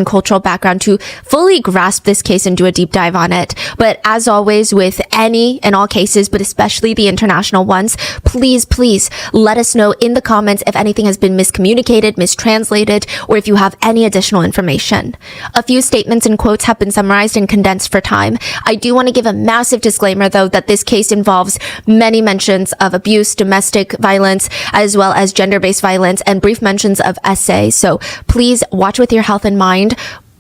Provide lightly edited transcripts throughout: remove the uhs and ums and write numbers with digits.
cultural background to fully grasp this case and do a deep dive on it. But as always, with any and all cases, but especially the international ones, please let us know in the comments if anything has been miscommunicated, mistranslated, or if you have any additional information. A few statements and quotes have been summarized and condensed for time. I do want to give a massive disclaimer, though, that this case involves many mentions of abuse, domestic violence, as well as gender-based violence, and brief mentions of SA. So please watch with your health in mind.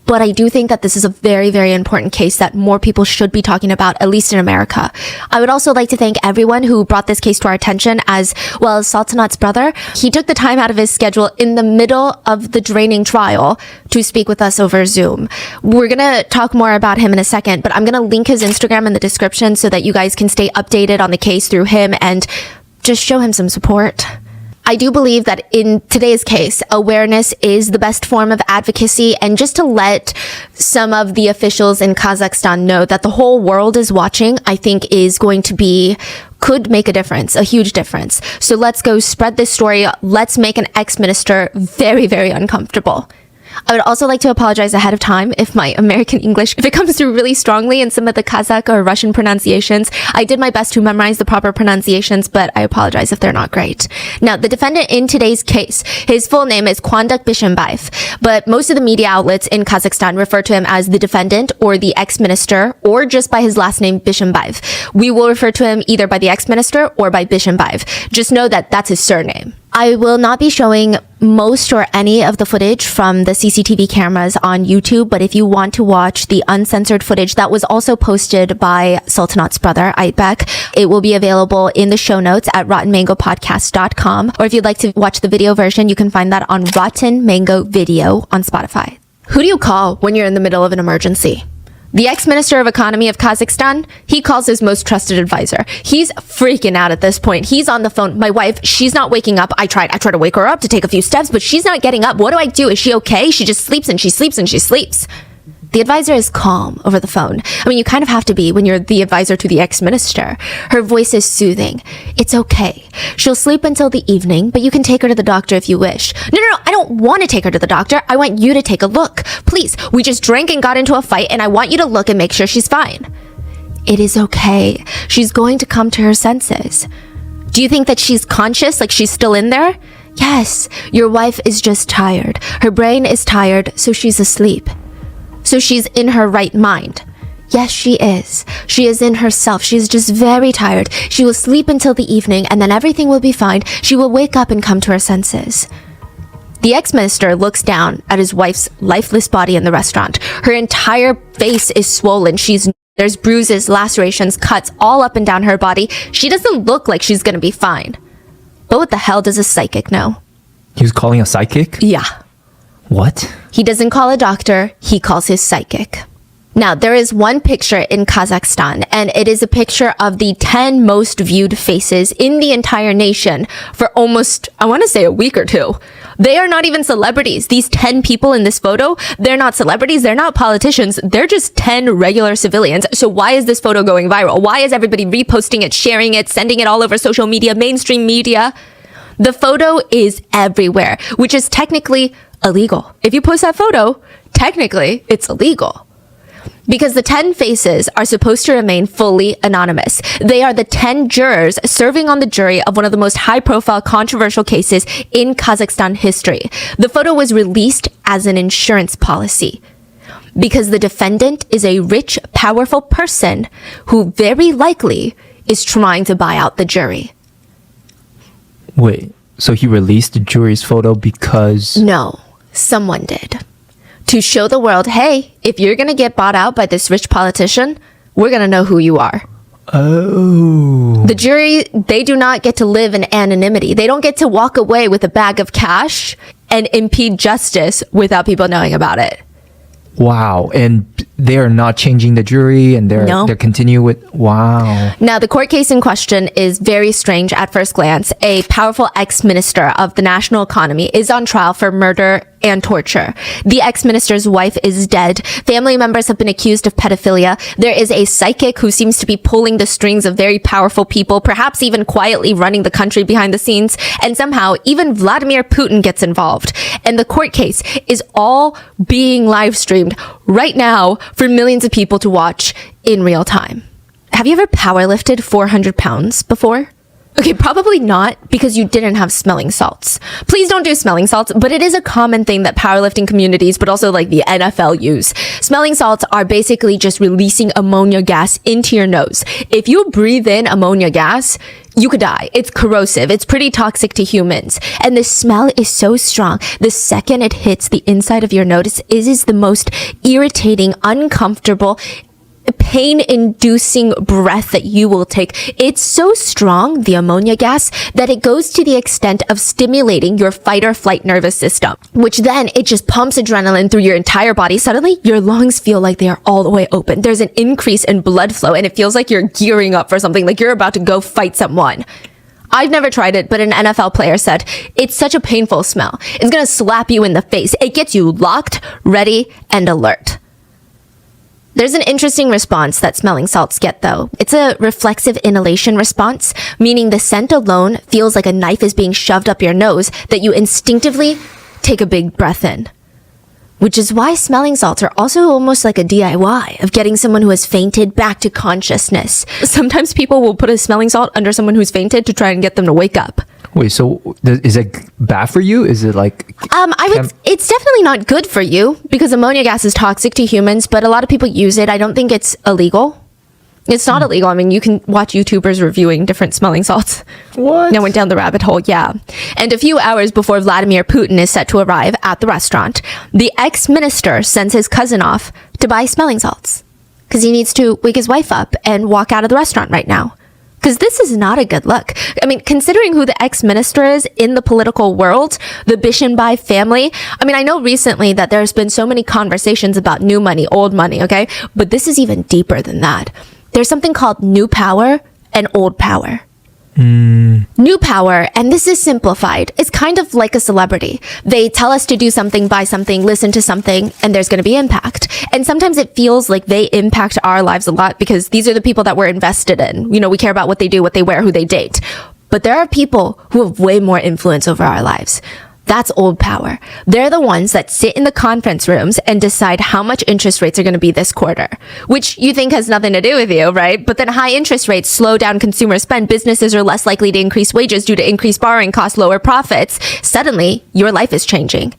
But I do think that this is a very, very important case that more people should be talking about, at least in America. I would also like to thank everyone who brought this case to our attention, as well as Sultanat's brother. He took the time out of his schedule in the middle of the draining trial to speak with us over Zoom. We're going to talk more about him in a second, but I'm going to link his Instagram in the description so that you guys can stay updated on the case through him and just show him some support. I do believe that in today's case, awareness is the best form of advocacy, and just to let some of the officials in Kazakhstan know that the whole world is watching, I think could make a difference, a huge difference. So let's go spread this story. Let's make an ex-minister very, very uncomfortable. I would also like to apologize ahead of time if my American English, if it comes through really strongly in some of the Kazakh or Russian pronunciations. I did my best to memorize the proper pronunciations, but I apologize if they're not great. Now, the defendant in today's case, his full name is Kwandak Bishimbayev, but most of the media outlets in Kazakhstan refer to him as the defendant or the ex-minister, or just by his last name, Bishimbayev. We will refer to him either by the ex-minister or by Bishimbayev. Just know that that's his surname. I will not be showing most or any of the footage from the CCTV cameras on YouTube, but if you want to watch the uncensored footage that was also posted by Sultanat's brother, Aytbek, it will be available in the show notes at rottenmangopodcast.com. Or if you'd like to watch the video version, you can find that on Rotten Mango Video on Spotify. Who do you call when you're in the middle of an emergency? The ex-minister of economy of Kazakhstan, he calls his most trusted advisor. He's freaking out at this point. He's on the phone. My wife, she's not waking up. I try to wake her up to take a few steps, but she's not getting up. What do I do? Is she okay? She just sleeps and she sleeps and she sleeps. The advisor is calm over the phone. I mean, you kind of have to be when you're the advisor to the ex-minister. Her voice is soothing. It's okay. She'll sleep until the evening, but you can take her to the doctor if you wish. No, I don't want to take her to the doctor. I want you to take a look. Please, we just drank and got into a fight, and I want you to look and make sure she's fine. It is okay. She's going to come to her senses. Do you think that she's conscious, like she's still in there? Yes, your wife is just tired. Her brain is tired, so she's asleep. So she's in her right mind. Yes, she is. She is in herself. She's just very tired. She will sleep until the evening, and then everything will be fine. She will wake up and come to her senses. The ex-minister looks down at his wife's lifeless body in the restaurant. Her entire face is swollen. There's bruises, lacerations, cuts all up and down her body. She doesn't look like she's gonna be fine. But what the hell does a psychic know? He was calling a psychic? Yeah. What? He doesn't call a doctor, he calls his psychic. Now, there is one picture in Kazakhstan, and it is a picture of the 10 most viewed faces in the entire nation for almost, I want to say, a week or two. They are not even celebrities. These 10 people in this photo, they're not celebrities, they're not politicians, they're just 10 regular civilians. So why is this photo going viral? Why is everybody reposting it, sharing it, sending it all over social media, mainstream media? The photo is everywhere, which is technically illegal. If you post that photo, technically it's illegal. Because the 10 faces are supposed to remain fully anonymous. They are the 10 jurors serving on the jury of one of the most high-profile controversial cases in Kazakhstan history. The photo was released as an insurance policy because the defendant is a rich, powerful person who very likely is trying to buy out the jury. Wait, so he released the jury's photo because... No, someone did. To show the world, hey, if you're going to get bought out by this rich politician, we're going to know who you are. Oh. The jury, they do not get to live in anonymity. They don't get to walk away with a bag of cash and impede justice without people knowing about it. Wow. And they're not changing the jury and they're continuing with... Wow. Now, the court case in question is very strange at first glance. A powerful ex-minister of the national economy is on trial for murder and torture. The ex-minister's wife is dead. Family members have been accused of pedophilia. There is a psychic who seems to be pulling the strings of very powerful people, perhaps even quietly running the country behind the scenes. And somehow even Vladimir Putin gets involved. And the court case is all being live streamed right now for millions of people to watch in real time. Have you ever powerlifted 400 pounds before? Okay, probably not because you didn't have smelling salts. Please don't do smelling salts, but it is a common thing that powerlifting communities, but also like the NFL use. Smelling salts are basically just releasing ammonia gas into your nose. If you breathe in ammonia gas, you could die. It's corrosive. It's pretty toxic to humans. And the smell is so strong. The second it hits the inside of your nose, it is the most irritating, uncomfortable, pain-inducing breath that you will take. It's so strong, the ammonia gas, that it goes to the extent of stimulating your fight or flight nervous system, which then it just pumps adrenaline through your entire body. Suddenly, your lungs feel like they are all the way open. There's an increase in blood flow, and it feels like you're gearing up for something, like you're about to go fight someone. I've never tried it, but an NFL player said, it's such a painful smell. It's gonna slap you in the face. It gets you locked, ready, and alert. There's an interesting response that smelling salts get, though. It's a reflexive inhalation response, meaning the scent alone feels like a knife is being shoved up your nose that you instinctively take a big breath in. Which is why smelling salts are also almost like a DIY of getting someone who has fainted back to consciousness. Sometimes people will put a smelling salt under someone who's fainted to try and get them to wake up. Wait, so is it bad for you? Is it like... It's definitely not good for you because ammonia gas is toxic to humans, but a lot of people use it. I don't think it's illegal. It's not illegal. I mean, you can watch YouTubers reviewing different smelling salts. What? I went down the rabbit hole, yeah. And a few hours before Vladimir Putin is set to arrive at the restaurant, the ex-minister sends his cousin off to buy smelling salts because he needs to wake his wife up and walk out of the restaurant right now. Because this is not a good look. I mean, considering who the ex-minister is in the political world, the Bishenbai family. I mean, I know recently that there's been so many conversations about new money, old money, okay? But this is even deeper than that. There's something called new power and old power. New power, and this is simplified, is kind of like a celebrity. They tell us to do something, buy something, listen to something, and there's going to be impact. And sometimes it feels like they impact our lives a lot because these are the people that we're invested in. You know, we care about what they do, what they wear, who they date. But there are people who have way more influence over our lives. That's old power. They're the ones that sit in the conference rooms and decide how much interest rates are going to be this quarter, which you think has nothing to do with you, right? But then high interest rates slow down consumer spend. Businesses are less likely to increase wages due to increased borrowing costs, lower profits. Suddenly, your life is changing.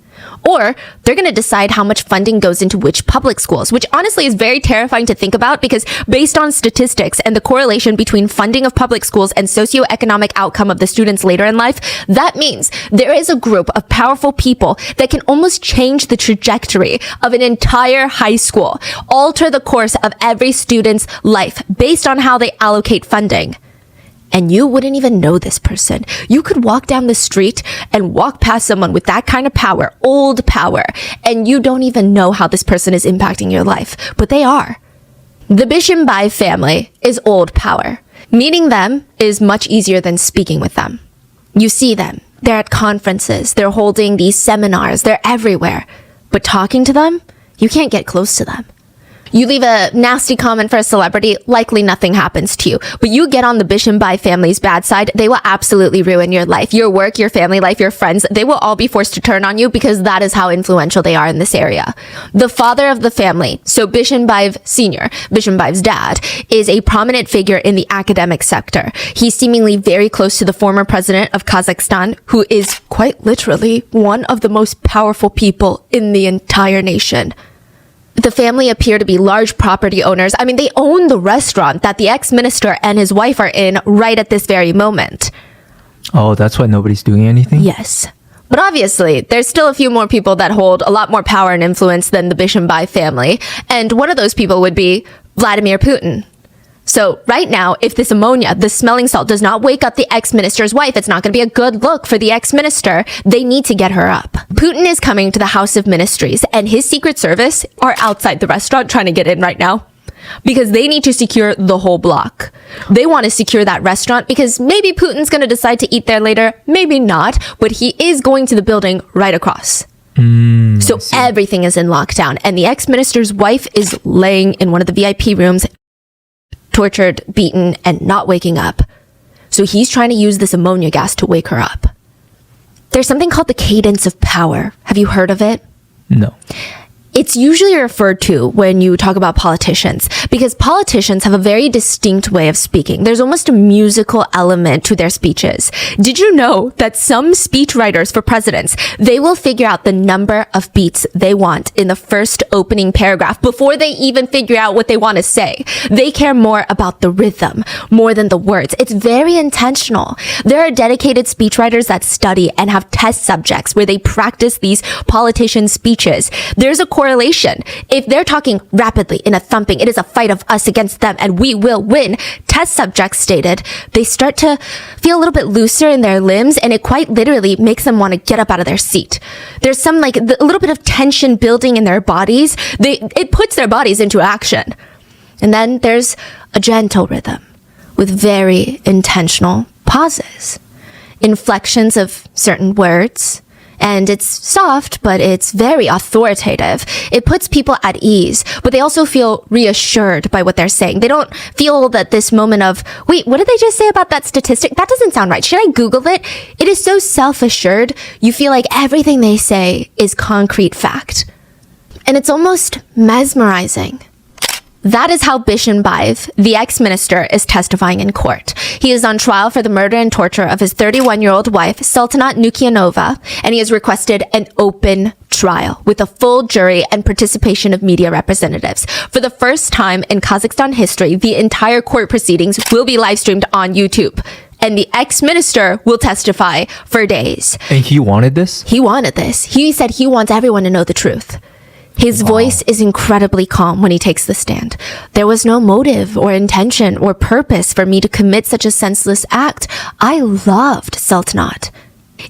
Or they're going to decide how much funding goes into which public schools, which honestly is very terrifying to think about because based on statistics and the correlation between funding of public schools and socioeconomic outcome of the students later in life, that means there is a group of powerful people that can almost change the trajectory of an entire high school, alter the course of every student's life based on how they allocate funding. And you wouldn't even know this person. You could walk down the street and walk past someone with that kind of power, old power, and you don't even know how this person is impacting your life, but they are. The Bishenbai family is old power. Meeting them is much easier than speaking with them. You see them. They're at conferences. They're holding these seminars. They're everywhere. But talking to them, you can't get close to them. You leave a nasty comment for a celebrity, likely nothing happens to you. But you get on the Bishenbai family's bad side, they will absolutely ruin your life. Your work, your family life, your friends, they will all be forced to turn on you because that is how influential they are in this area. The father of the family, so Bishenbai Sr., Bishenbai's dad, is a prominent figure in the academic sector. He's seemingly very close to the former president of Kazakhstan, who is quite literally one of the most powerful people in the entire nation. The family appear to be large property owners. I mean, they own the restaurant that the ex-minister and his wife are in right at this very moment. Oh, that's why nobody's doing anything? Yes. But obviously, there's still a few more people that hold a lot more power and influence than the Bishenbai family. And one of those people would be Vladimir Putin. So right now, if this ammonia, the smelling salt, does not wake up the ex-minister's wife, it's not going to be a good look for the ex-minister. They need to get her up. Putin is coming to the House of Ministries, and his Secret Service are outside the restaurant trying to get in right now because they need to secure the whole block. They want to secure that restaurant because maybe Putin's going to decide to eat there later, maybe not, but he is going to the building right across. So everything is in lockdown. And the ex-minister's wife is laying in one of the VIP rooms, tortured, beaten, and not waking up. So he's trying to use this ammonia gas to wake her up. There's something called the cadence of power. Have you heard of it? No. It's usually referred to when you talk about politicians because politicians have a very distinct way of speaking. There's almost a musical element to their speeches. Did you know that some speechwriters for presidents, they will figure out the number of beats they want in the first opening paragraph before they even figure out what they want to say? They care more about the rhythm more than the words. It's very intentional. There are dedicated speechwriters that study and have test subjects where they practice these politician speeches. There's a correlation. If they're talking rapidly in a thumping, it is a fight of us against them and we will win. Test subjects stated they start to feel a little bit looser in their limbs and it quite literally makes them want to get up out of their seat. There's some a little bit of tension building in their bodies. It puts their bodies into action. And then there's a gentle rhythm with very intentional pauses, inflections of certain words. And it's soft, but it's very authoritative. It puts people at ease, but they also feel reassured by what they're saying. They don't feel that this moment of, wait, what did they just say about that statistic? That doesn't sound right. Should I Google it? It is so self-assured. You feel like everything they say is concrete fact. And it's almost mesmerizing. That is how Bishenbaev, the ex-minister, is testifying in court. He is on trial for the murder and torture of his 31-year-old wife, Sultanat Nukianova, and he has requested an open trial with a full jury and participation of media representatives. For the first time in Kazakhstan history, the entire court proceedings will be live streamed on YouTube. And the ex-minister will testify for days. And he wanted this? He wanted this. He said he wants everyone to know the truth. His voice is incredibly calm when he takes the stand. There was no motive or intention or purpose for me to commit such a senseless act. I loved Sultanat.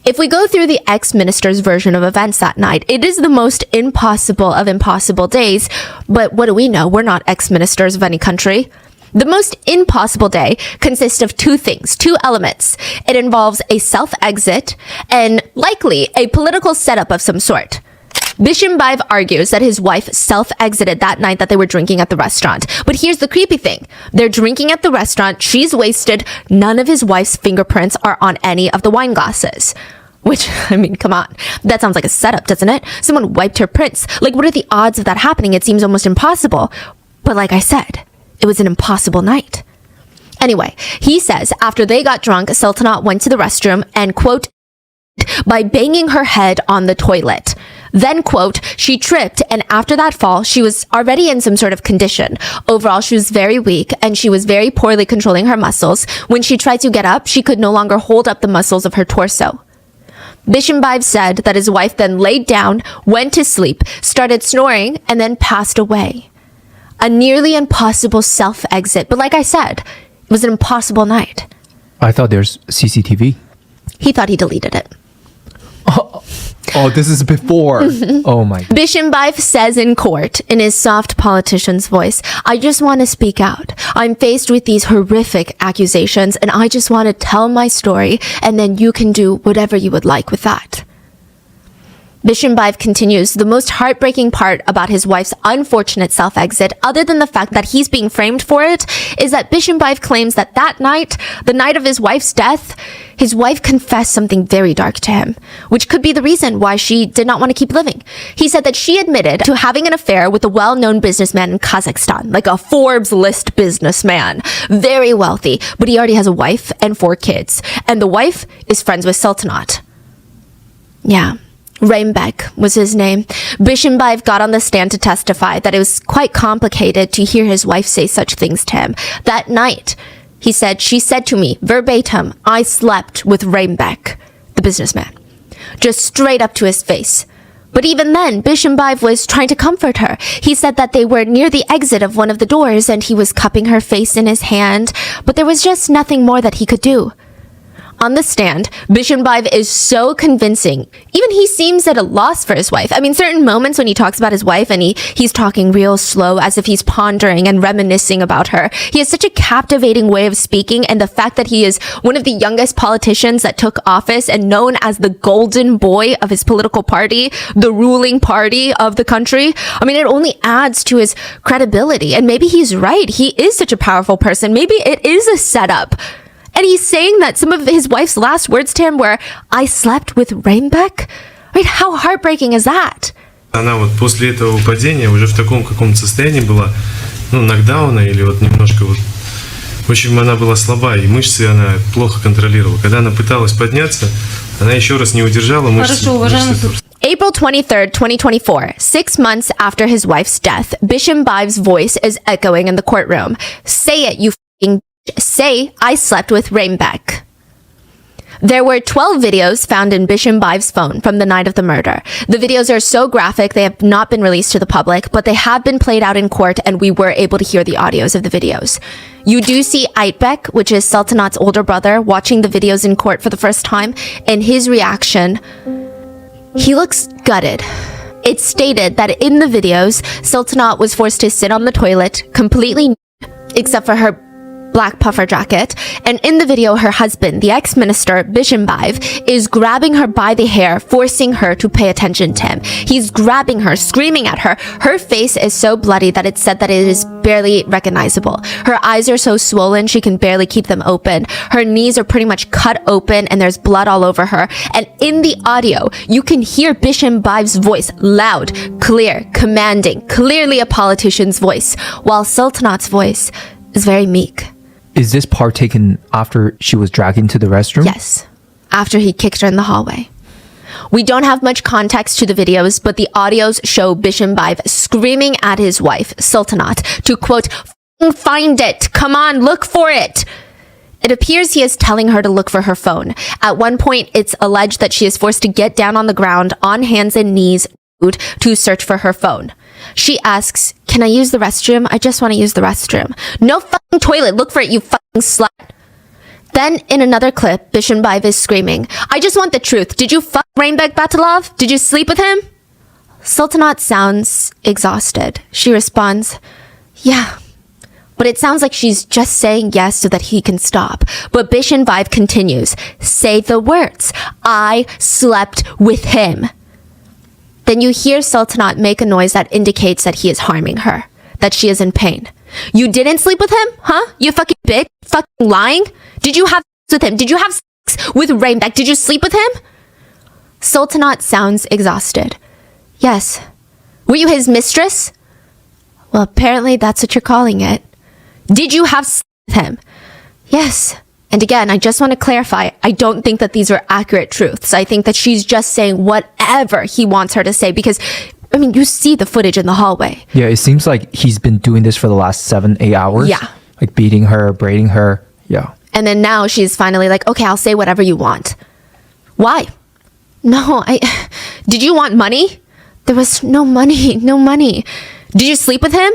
If we go through the ex-minister's version of events that night, it is the most impossible of impossible days. But what do we know? We're not ex-ministers of any country. The most impossible day consists of two things, two elements. It involves a self-exit and likely a political setup of some sort. Bishenbaev argues that his wife self-exited that night that they were drinking at the restaurant. But here's the creepy thing. They're drinking at the restaurant, she's wasted, none of his wife's fingerprints are on any of the wine glasses. Which, I mean, come on. That sounds like a setup, doesn't it? Someone wiped her prints. Like, what are the odds of that happening? It seems almost impossible. But like I said, it was an impossible night. Anyway, he says after they got drunk, Sultanat went to the restroom and, quote, by banging her head on the toilet. Then, quote, she tripped, and after that fall, she was already in some sort of condition. Overall, she was very weak, and she was very poorly controlling her muscles. When she tried to get up, she could no longer hold up the muscles of her torso. Bishenbaev said that his wife then laid down, went to sleep, started snoring, and then passed away. A nearly impossible self-exit, but like I said, it was an impossible night. I thought there's CCTV. He thought he deleted it. Oh, this is before. Oh my God. Bishenbaev says in court, in his soft politician's voice, I just want to speak out. I'm faced with these horrific accusations and I just want to tell my story and then you can do whatever you would like with that. Bishenbaev continues, the most heartbreaking part about his wife's unfortunate self-exit, other than the fact that he's being framed for it, is that Bishenbaev claims that that night, the night of his wife's death, his wife confessed something very dark to him, which could be the reason why she did not want to keep living. He said that she admitted to having an affair with a well-known businessman in Kazakhstan, like a Forbes list businessman, very wealthy, but he already has a wife and 4 kids, and the wife is friends with Sultanat. Yeah. Reimbek was his name. Bishenbaev got on the stand to testify that it was quite complicated to hear his wife say such things to him. That night, he said, she said to me, verbatim, I slept with Reimbek, the businessman. Just straight up to his face. But even then, Bishenbaev was trying to comfort her. He said that they were near the exit of one of the doors and he was cupping her face in his hand, but there was just nothing more that he could do. On the stand, Bishenbaev is so convincing. Even he seems at a loss for his wife. I mean, certain moments when he talks about his wife and he's talking real slow as if he's pondering and reminiscing about her. He has such a captivating way of speaking, and the fact that he is one of the youngest politicians that took office and known as the golden boy of his political party, the ruling party of the country. I mean, it only adds to his credibility. And maybe he's right. He is such a powerful person. Maybe it is a setup. And he's saying that some of his wife's last words to him were, I slept with Rainbeck? Right? How heartbreaking is that? Она вот после этого падения уже в таком каком-то состоянии была, ну, нокдауна или вот немножко вот, в общем, она была слаба, и мышцы она плохо контролировала. Когда она пыталась подняться, она еще раз не удержала мышцы. April 23rd, 2024, 6 months after his wife's death, Bishenbaev's voice is echoing in the courtroom. Say it, you f***ing say I slept with Rainbeck. There were 12 videos found in Bishenbaev's phone from the night of the murder. The videos are so graphic they have not been released to the public, but they have been played out in court and we were able to hear the audios of the videos. You do see Aytbek, which is Sultanat's older brother, watching the videos in court for the first time, and his reaction, he looks gutted. It's stated that in the videos, Sultanat was forced to sit on the toilet completely nude, except for her black puffer jacket, and in the video her husband, the ex-minister Bishenbaev, is grabbing her by the hair, forcing her to pay attention to him. He's grabbing her, screaming at her. Her face is so bloody that it's said that it is barely recognizable. Her eyes are so swollen she can barely keep them open. Her knees are pretty much cut open and there's blood all over her. And in the audio, you can hear Bishenbaev's voice, loud, clear, commanding, clearly a politician's voice, while Sultanat's voice is very meek. Is this part taken after she was dragged into the restroom? Yes, after he kicked her in the hallway. We don't have much context to the videos, but the audios show Bishenbaev screaming at his wife, Sultanat, to quote, find it, come on, look for it. It appears he is telling her to look for her phone. At one point, it's alleged that she is forced to get down on the ground on hands and knees to search for her phone. She asks, can I use the restroom? I just want to use the restroom. No fucking toilet. Look for it, you fucking slut. Then in another clip, Bishenbaev is screaming, I just want the truth. Did you fuck Rainbeck Batalov? Did you sleep with him? Sultanat sounds exhausted. She responds, yeah. But it sounds like she's just saying yes so that he can stop. But Bishenbaev continues, say the words. I slept with him. Then you hear Sultanat make a noise that indicates that he is harming her, that she is in pain. You didn't sleep with him? Huh? You fucking bitch? Fucking lying? Did you have sex with him? Did you have sex with Rainbeck? Did you sleep with him? Sultanat sounds exhausted. Yes. Were you his mistress? Well, apparently that's what you're calling it. Did you have sex with him? Yes. And again, I just want to clarify, I don't think that these are accurate truths. I think that she's just saying whatever he wants her to say because, I mean, you see the footage in the hallway. Yeah, it seems like he's been doing this for the last 7-8 hours. Yeah. Like beating her, braiding her. Yeah. And then now she's finally like, okay, I'll say whatever you want. Why? No, did you want money? There was no money, no money. Did you sleep with him?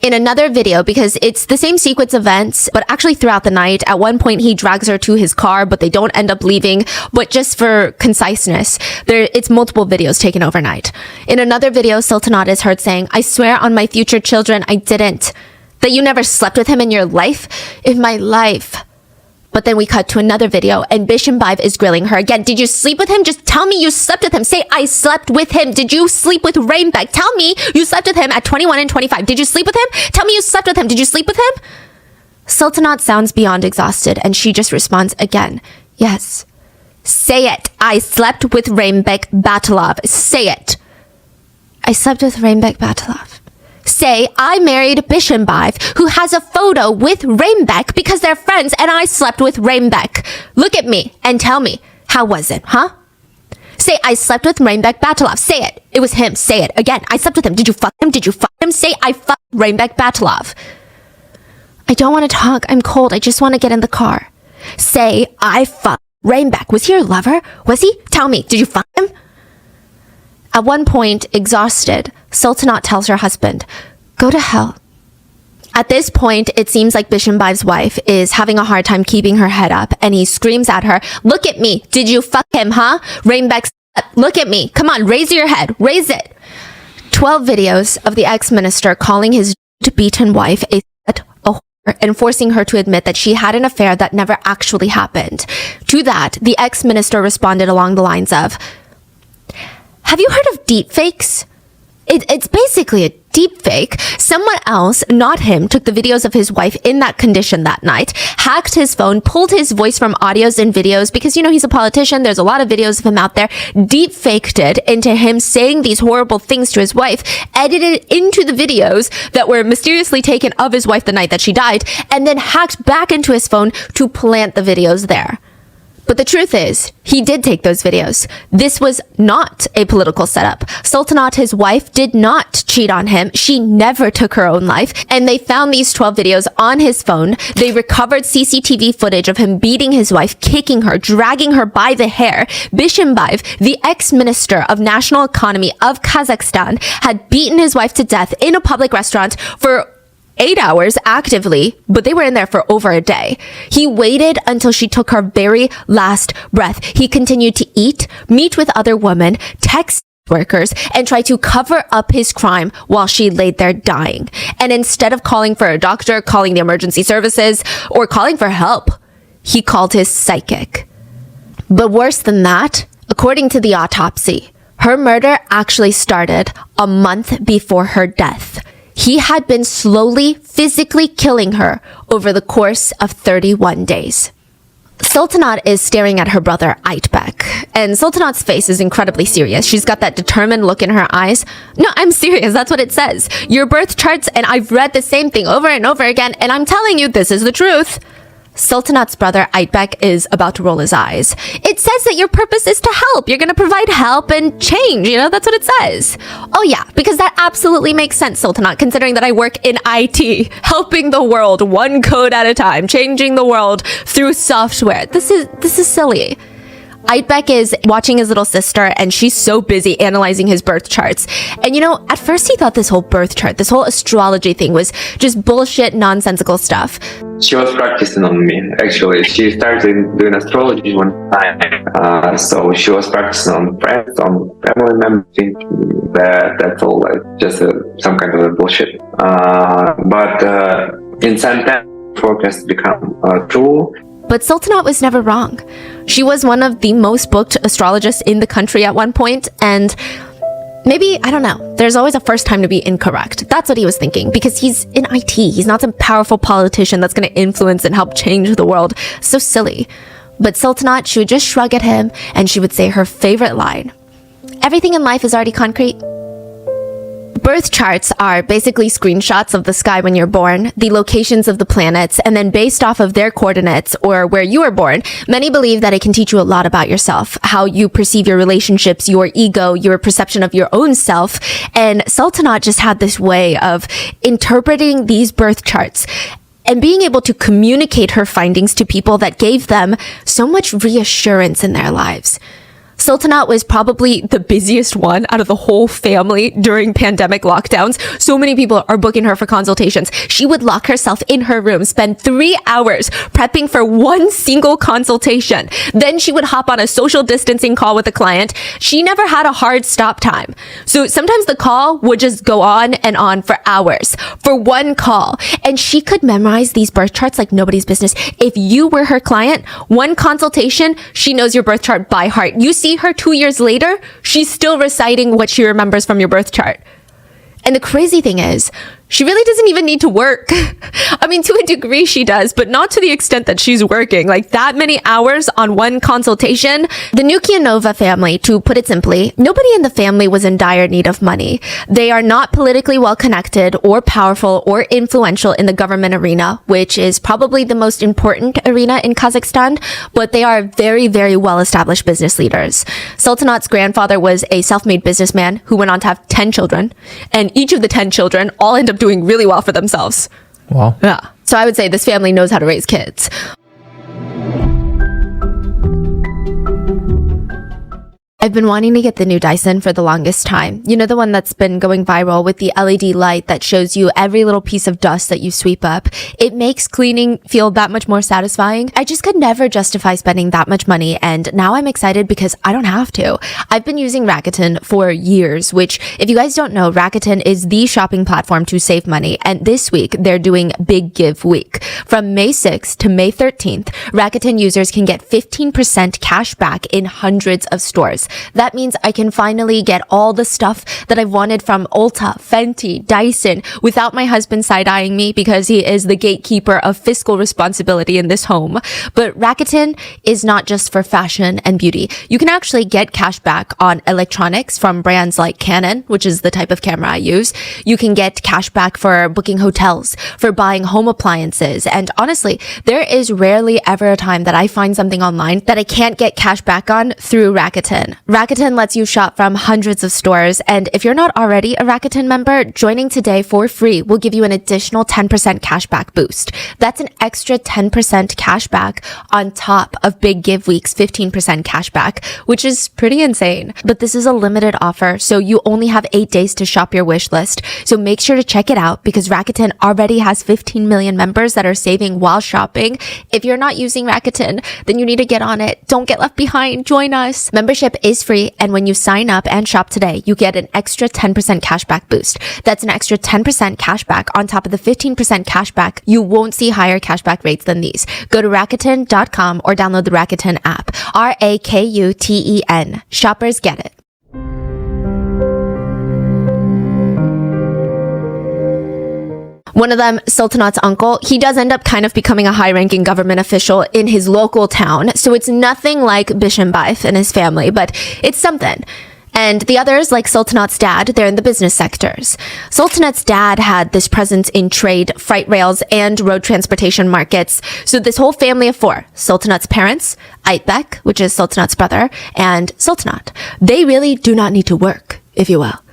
In another video, because it's the same sequence of events, but actually throughout the night, at one point he drags her to his car, but they don't end up leaving. But just for conciseness, it's multiple videos taken overnight. In another video, Sultanat is heard saying, I swear on my future children, I didn't. That you never slept with him in your life? In my life. But then we cut to another video and Bishenbaev is grilling her again. Did you sleep with him? Just tell me you slept with him. Say, I slept with him. Did you sleep with Rainbeck? Tell me you slept with him at 21 and 25. Did you sleep with him? Tell me you slept with him. Did you sleep with him? Sultanat sounds beyond exhausted and she just responds again. Yes. Say it. I slept with Rainbeck Batalov. Say it. I slept with Rainbeck Batalov. Say, I married Bishenbaev, who has a photo with Rainbeck because they're friends and I slept with Rainbeck. Look at me and tell me, how was it, huh? Say, I slept with Rainbeck Batalov. Say it. It was him. Say it. Again, I slept with him. Did you fuck him? Did you fuck him? Say, I fucked Rainbeck Batalov. I don't want to talk. I'm cold. I just want to get in the car. Say, I fucked Rainbeck. Was he your lover? Was he? Tell me, did you fuck him? At one point, exhausted, Sultanat tells her husband, go to hell. At this point, it seems like Bishimbaev's wife is having a hard time keeping her head up, and he screams at her, "Look at me. Did you fuck him, huh? Rainbeck, look at me. Come on, raise your head. Raise it." 12 videos of the ex-minister calling his beaten wife a whore and forcing her to admit that she had an affair that never actually happened. To that, the ex-minister responded along the lines of, "Have you heard of deepfakes? It's basically a deepfake. Someone else, not him, took the videos of his wife in that condition that night, hacked his phone, pulled his voice from audios and videos because, you know, he's a politician. There's a lot of videos of him out there. Deepfaked it into him saying these horrible things to his wife, edited into the videos that were mysteriously taken of his wife the night that she died, and then hacked back into his phone to plant the videos there." But the truth is, he did take those videos. This was not a political setup. Sultanat, his wife, did not cheat on him. She never took her own life. And they found these 12 videos on his phone. They recovered CCTV footage of him beating his wife, kicking her, dragging her by the hair. Bishimbaev, the ex-minister of national economy of Kazakhstan, had beaten his wife to death in a public restaurant for 8 hours actively, but they were in there for over a day. He waited until she took her very last breath. He continued to eat, meet with other women, text workers, and try to cover up his crime while she laid there dying. And instead of calling for a doctor, calling the emergency services, or calling for help, he called his psychic. But worse than that, according to the autopsy, her murder actually started a month before her death. He had been slowly, physically killing her over the course of 31 days. Sultanat is staring at her brother Aytbek, and Sultanat's face is incredibly serious. She's got that determined look in her eyes. No, I'm serious. That's what it says. Your birth charts, and I've read the same thing over and over again, and I'm telling you, this is the truth. Sultanat's brother Aytbek is about to roll his eyes. It says that your purpose is to help. You're going to provide help and change. You know, that's what it says. Oh yeah, because that absolutely makes sense, Sultanat, considering that I work in IT, helping the world one code at a time, changing the world through software. This is silly. Aytbek is watching his little sister, and she's so busy analyzing his birth charts. And you know, at first he thought this whole birth chart, this whole astrology thing was just bullshit, nonsensical stuff. She was practicing on me, actually. She started doing astrology one time. So she was practicing on friends, on family members, thinking that that's all just some kind of a bullshit. But in some time, forecast become true. But Sultanat was never wrong. She was one of the most booked astrologists in the country at one point, and maybe, I don't know, there's always a first time to be incorrect. That's what he was thinking, because he's in IT. He's not some powerful politician that's going to influence and help change the world. So silly. But Sultanat, she would just shrug at him, and she would say her favorite line: "Everything in life is already concrete." Birth charts are basically screenshots of the sky when you're born, the locations of the planets, and then based off of their coordinates or where you were born, many believe that it can teach you a lot about yourself, how you perceive your relationships, your ego, your perception of your own self. And Sultanat just had this way of interpreting these birth charts and being able to communicate her findings to people that gave them so much reassurance in their lives. Sultanat was probably the busiest one out of the whole family during pandemic lockdowns. So many people are booking her for consultations. She would lock herself in her room, spend 3 hours prepping for one single consultation. Then she would hop on a social distancing call with a client. She never had a hard stop time. So sometimes the call would just go on and on for hours for one call. And she could memorize these birth charts like nobody's business. If you were her client, one consultation, she knows your birth chart by heart. You see her 2 years later, she's still reciting what she remembers from your birth chart. And the crazy thing is, she really doesn't even need to work. I mean, to a degree she does, but not to the extent that she's working. Like that many hours on one consultation. The Nukianova family, to put it simply, nobody in the family was in dire need of money. They are not politically well connected or powerful or influential in the government arena, which is probably the most important arena in Kazakhstan, but they are very, very well-established business leaders. Sultanat's grandfather was a self-made businessman who went on to have 10 children, and each of the 10 children all end up doing really well for themselves. Wow. Yeah. So I would say this family knows how to raise kids. I've been wanting to get the new Dyson for the longest time. You know, the one that's been going viral with the LED light that shows you every little piece of dust that you sweep up. It makes cleaning feel that much more satisfying. I just could never justify spending that much money, and now I'm excited because I don't have to. I've been using Rakuten for years, which, if you guys don't know, Rakuten is the shopping platform to save money, and this week they're doing Big Give Week. From May 6th to May 13th, Rakuten users can get 15% cash back in hundreds of stores. That means I can finally get all the stuff that I've wanted from Ulta, Fenty, Dyson without my husband side-eyeing me because he is the gatekeeper of fiscal responsibility in this home. But Rakuten is not just for fashion and beauty. You can actually get cash back on electronics from brands like Canon, which is the type of camera I use. You can get cash back for booking hotels, for buying home appliances. And honestly, there is rarely ever a time that I find something online that I can't get cash back on through Rakuten. Rakuten lets you shop from hundreds of stores, and if you're not already a Rakuten member, joining today for free will give you an additional 10% cashback boost. That's an extra 10% cashback on top of Big Give Week's 15% cashback, which is pretty insane. But this is a limited offer, so you only have 8 days to shop your wish list. So make sure to check it out because Rakuten already has 15 million members that are saving while shopping. If you're not using Rakuten, then you need to get on it. Don't get left behind. Join us. Membership is free, and when you sign up and shop today, you get an extra 10% cashback boost. That's an extra 10% cashback on top of the 15% cashback. You won't see higher cashback rates than these. Go to Rakuten.com or download the Rakuten app. Rakuten. Shoppers get it. One of them, Sultanat's uncle, he does end up kind of becoming a high-ranking government official in his local town. So it's nothing like Bishambaif and his family, but it's something. And the others, like Sultanat's dad, they're in the business sectors. Sultanat's dad had this presence in trade, freight rails, and road transportation markets. So this whole family of four, Sultanat's parents, Aytbek, which is Sultanat's brother, and Sultanat, they really do not need to work, if you will.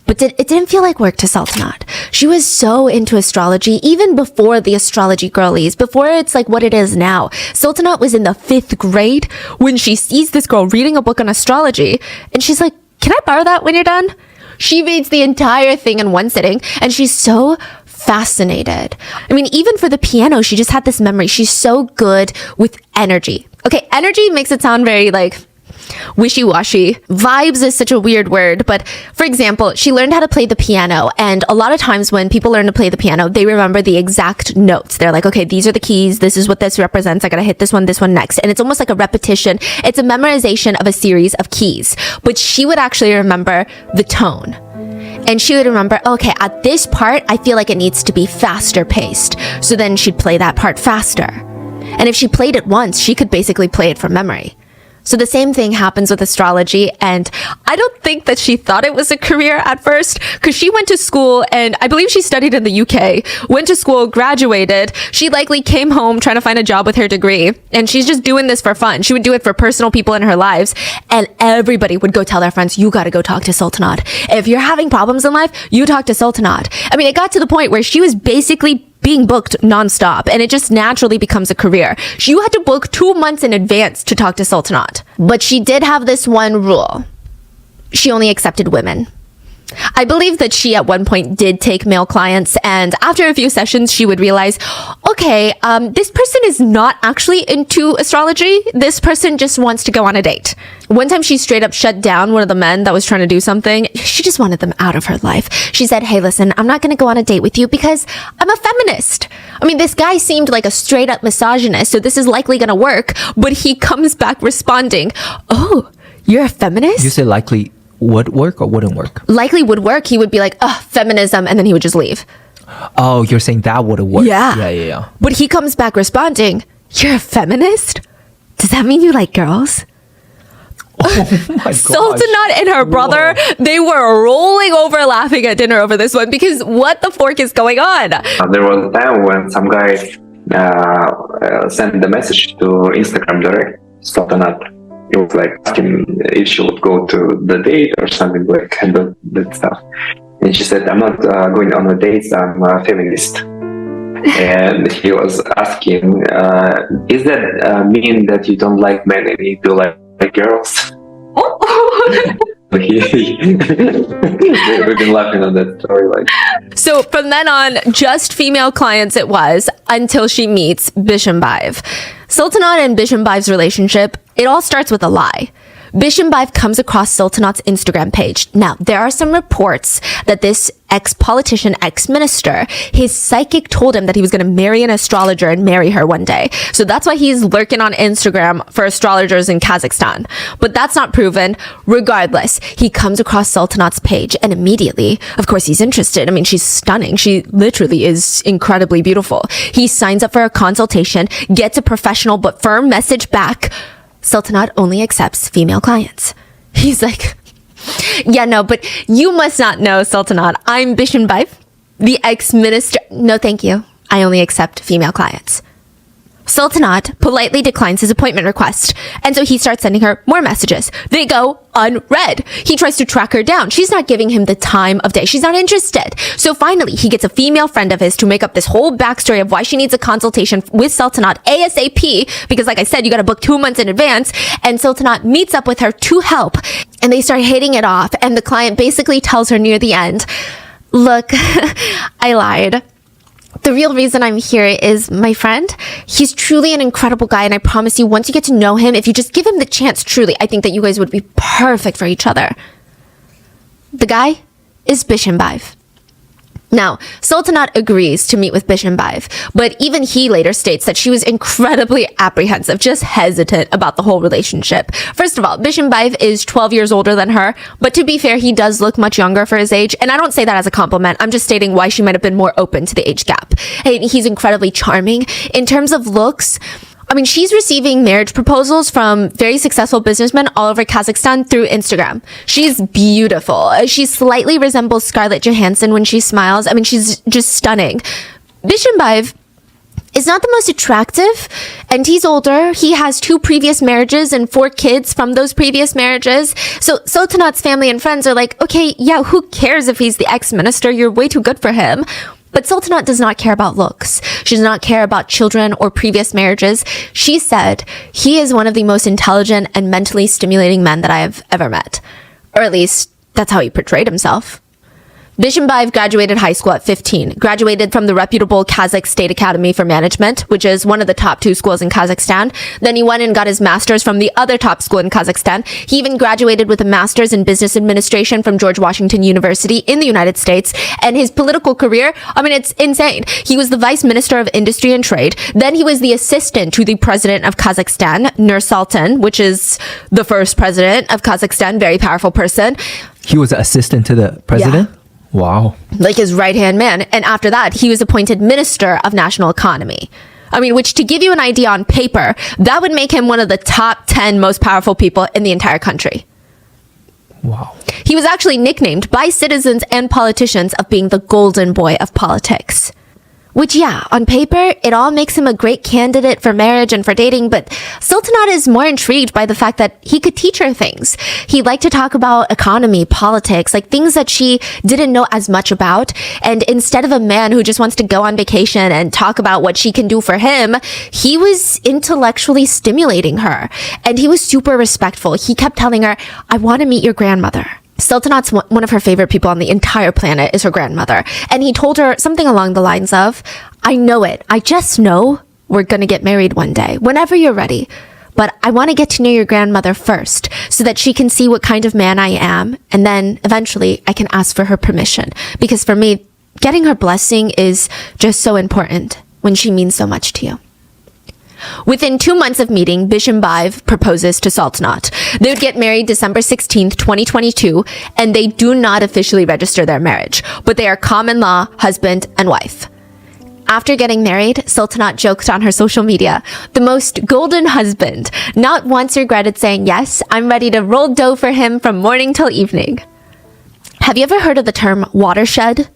But it didn't feel like work to Sultanat. She was so into astrology, even before the astrology girlies, before it's like what it is now. Sultanat was in the 5th grade when she sees this girl reading a book on astrology, and she's like, "Can I borrow that when you're done?" She reads the entire thing in one sitting, and she's so fascinated. I mean, even for the piano, she just had this memory. She's so good with energy. Okay, energy makes it sound very like wishy-washy. Vibes is such a weird word, but for example, she learned how to play the piano, and a lot of times when people learn to play the piano, they remember the exact notes. They're like, okay, these are the keys, this is what this represents, I gotta hit this one next. And it's almost like a repetition. It's a memorization of a series of keys. But she would actually remember the tone. And she would remember, okay, at this part, I feel like it needs to be faster paced. So then she'd play that part faster. And if she played it once, she could basically play it from memory. So the same thing happens with astrology, and I don't think that she thought it was a career at first, because she went to school, and I believe she studied in the UK, went to school, graduated. She likely came home trying to find a job with her degree, and she's just doing this for fun. She would do it for personal people in her lives, and everybody would go tell their friends, you gotta go talk to Sultanat. If you're having problems in life, you talk to Sultanat. I mean, it got to the point where she was basically being booked nonstop, and it just naturally becomes a career. You had to book 2 months in advance to talk to Sultanat. But she did have this one rule. She only accepted women. I believe that she at one point did take male clients, and after a few sessions, she would realize, okay, this person is not actually into astrology. This person just wants to go on a date. One time she straight up shut down one of the men that was trying to do something. She just wanted them out of her life. She said, hey, listen, I'm not going to go on a date with you because I'm a feminist. I mean, this guy seemed like a straight up misogynist, so this is likely going to work. But he comes back responding, oh, you're a feminist? You said likely would work or wouldn't work? Likely would work. He would be like, feminism, and then he would just leave. Oh, you're saying that would have worked. Yeah. But he comes back responding, you're a feminist? Does that mean you like girls? Oh my gosh. Sultanat and her brother, they were rolling over laughing at dinner over this one because what the fork is going on? There was a time when some guy sent the message to Instagram direct, Sultanat. It was like asking if she would go to the date or something like that stuff. And she said, I'm not going on a date, I'm a feminist. And he was asking, is that mean that you don't like men and you do like girls? We've been laughing on that story. Like, So from then on, just female clients it was until she meets Bishambhai. Sultanat and Bishambhai's relationship, it all starts with a lie. Bishambhai comes across Sultanat's Instagram page. Now, there are some reports that this ex-politician, ex-minister, his psychic told him that he was going to marry an astrologer and marry her one day. So that's why he's lurking on Instagram for astrologers in Kazakhstan. But that's not proven. Regardless, he comes across Sultanat's page and immediately, of course, he's interested. I mean, she's stunning. She literally is incredibly beautiful. He signs up for a consultation, gets a professional but firm message back. Sultanat only accepts female clients. He's like, yeah, no, but you must not know, Sultanat. I'm Bishambhai, the ex-minister. No, thank you. I only accept female clients. Sultanat politely declines his appointment request, and so he starts sending her more messages. They go unread. He tries to track her down. She's not giving him the time of day. She's not interested. So finally, he gets a female friend of his to make up this whole backstory of why she needs a consultation with Sultanat ASAP, because like I said, you got to book 2 months in advance, and Sultanat meets up with her to help, and they start hitting it off, and the client basically tells her near the end, look, I lied. The real reason I'm here is my friend. He's truly an incredible guy, and I promise you, once you get to know him, if you just give him the chance, truly, I think that you guys would be perfect for each other. The guy is Bishambhai. Now, Sultanat agrees to meet with Bishambhai, but even he later states that she was incredibly apprehensive, just hesitant about the whole relationship. First of all, Bishambhai is 12 years older than her, but to be fair, he does look much younger for his age, and I don't say that as a compliment. I'm just stating why she might have been more open to the age gap. And he's incredibly charming. In terms of looks, I mean, she's receiving marriage proposals from very successful businessmen all over Kazakhstan through Instagram. She's beautiful. She slightly resembles Scarlett Johansson when she smiles. I mean, she's just stunning. Bishambhai is not the most attractive, and he's older. He has 2 previous marriages and 4 kids from those previous marriages. So Sultanat's family and friends are like, okay, yeah, who cares if he's the ex-minister? You're way too good for him. But Sultanat does not care about looks. She does not care about children or previous marriages. She said, he is one of the most intelligent and mentally stimulating men that I have ever met. Or at least, that's how he portrayed himself. Bishambhai graduated high school at 15, graduated from the reputable Kazakh State Academy for Management, which is one of the top 2 schools in Kazakhstan. Then he went and got his master's from the other top school in Kazakhstan. He even graduated with a master's in business administration from George Washington University in the United States. And his political career, I mean, it's insane. He was the vice minister of industry and trade. Then he was the assistant to the president of Kazakhstan, Nursultan, which is the first president of Kazakhstan, very powerful person. He was an assistant to the president? Yeah. Wow. Like his right-hand man. And after that, he was appointed Minister of National Economy. I mean, which, to give you an idea on paper, that would make him one of the top 10 most powerful people in the entire country. Wow. He was actually nicknamed by citizens and politicians of being the golden boy of politics. Which, yeah, on paper, it all makes him a great candidate for marriage and for dating, but Sultanat is more intrigued by the fact that he could teach her things. He'd like to talk about economy, politics, like things that she didn't know as much about. And instead of a man who just wants to go on vacation and talk about what she can do for him, he was intellectually stimulating her. And he was super respectful. He kept telling her, I want to meet your grandmother. Sultanat's one of her favorite people on the entire planet is her grandmother. And he told her something along the lines of, I know it. I just know we're going to get married one day, whenever you're ready. But I want to get to know your grandmother first so that she can see what kind of man I am. And then eventually I can ask for her permission. Because for me, getting her blessing is just so important when she means so much to you. Within 2 months of meeting, Bishambhai proposes to Sultanat. They would get married December 16th, 2022, and they do not officially register their marriage, but they are common law husband and wife. After getting married, Sultanat joked on her social media, the most golden husband, not once regretted saying, yes, I'm ready to roll dough for him from morning till evening. Have you ever heard of the term watershed?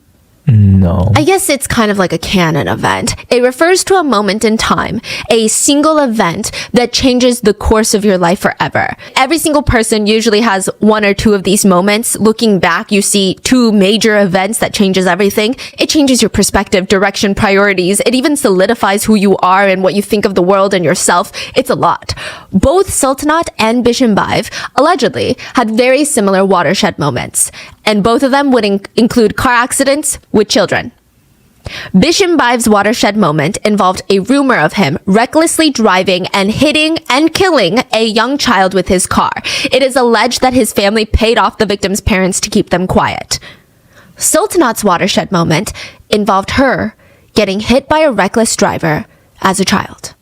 No. I guess it's kind of like a canon event. It refers to a moment in time, a single event that changes the course of your life forever. Every single person usually has one or two of these moments. Looking back, you see two major events that changes everything. It changes your perspective, direction, priorities. It even solidifies who you are and what you think of the world and yourself. It's a lot. Both Sultanat and Bishimbaev allegedly had very similar watershed moments, and both of them would include car accidents with children. Bishimbaev's watershed moment involved a rumor of him recklessly driving and hitting and killing a young child with his car. It is alleged that his family paid off the victim's parents to keep them quiet. Sultanat's watershed moment involved her getting hit by a reckless driver as a child.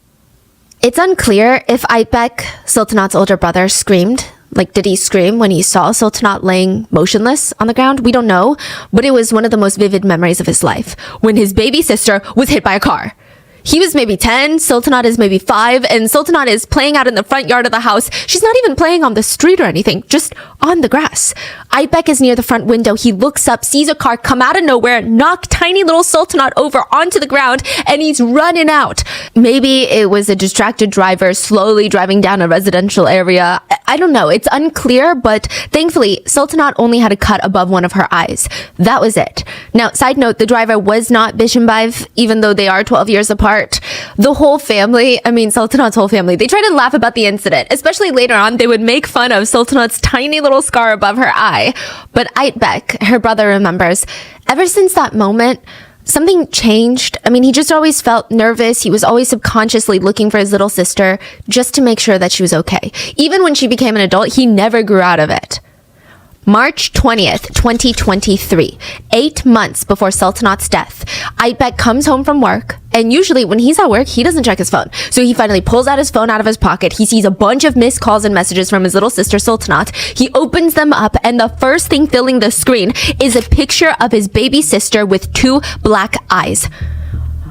It's unclear if Aytbek, Sultanat's older brother, screamed. Like, did he scream when he saw Sultanat laying motionless on the ground? We don't know, but it was one of the most vivid memories of his life, when his baby sister was hit by a car. He was maybe 10, Sultanat is maybe 5, and Sultanat is playing out in the front yard of the house. She's not even playing on the street or anything, just on the grass. Aytbek is near the front window. He looks up, sees a car come out of nowhere, knock tiny little Sultanat over onto the ground, and he's running out. Maybe it was a distracted driver slowly driving down a residential area. I don't know. It's unclear, but thankfully, Sultanat only had a cut above one of her eyes. That was it. Now, side note, the driver was not Bishimbaev, even though they are 12 years apart. The whole family, Sultanat's whole family, they try to laugh about the incident. Especially later on, they would make fun of Sultanat's tiny little scar above her eye. But Aytbek, her brother, remembers, ever since that moment, something changed. He just always felt nervous. He was always subconsciously looking for his little sister just to make sure that she was okay. Even when she became an adult, he never grew out of it. March 20th, 2023, 8 months before Sultanat's death, Aytbek comes home from work, and usually when he's at work, he doesn't check his phone. So he finally pulls out his phone out of his pocket. He sees a bunch of missed calls and messages from his little sister Sultanat. He opens them up, and the first thing filling the screen is a picture of his baby sister with 2 black eyes.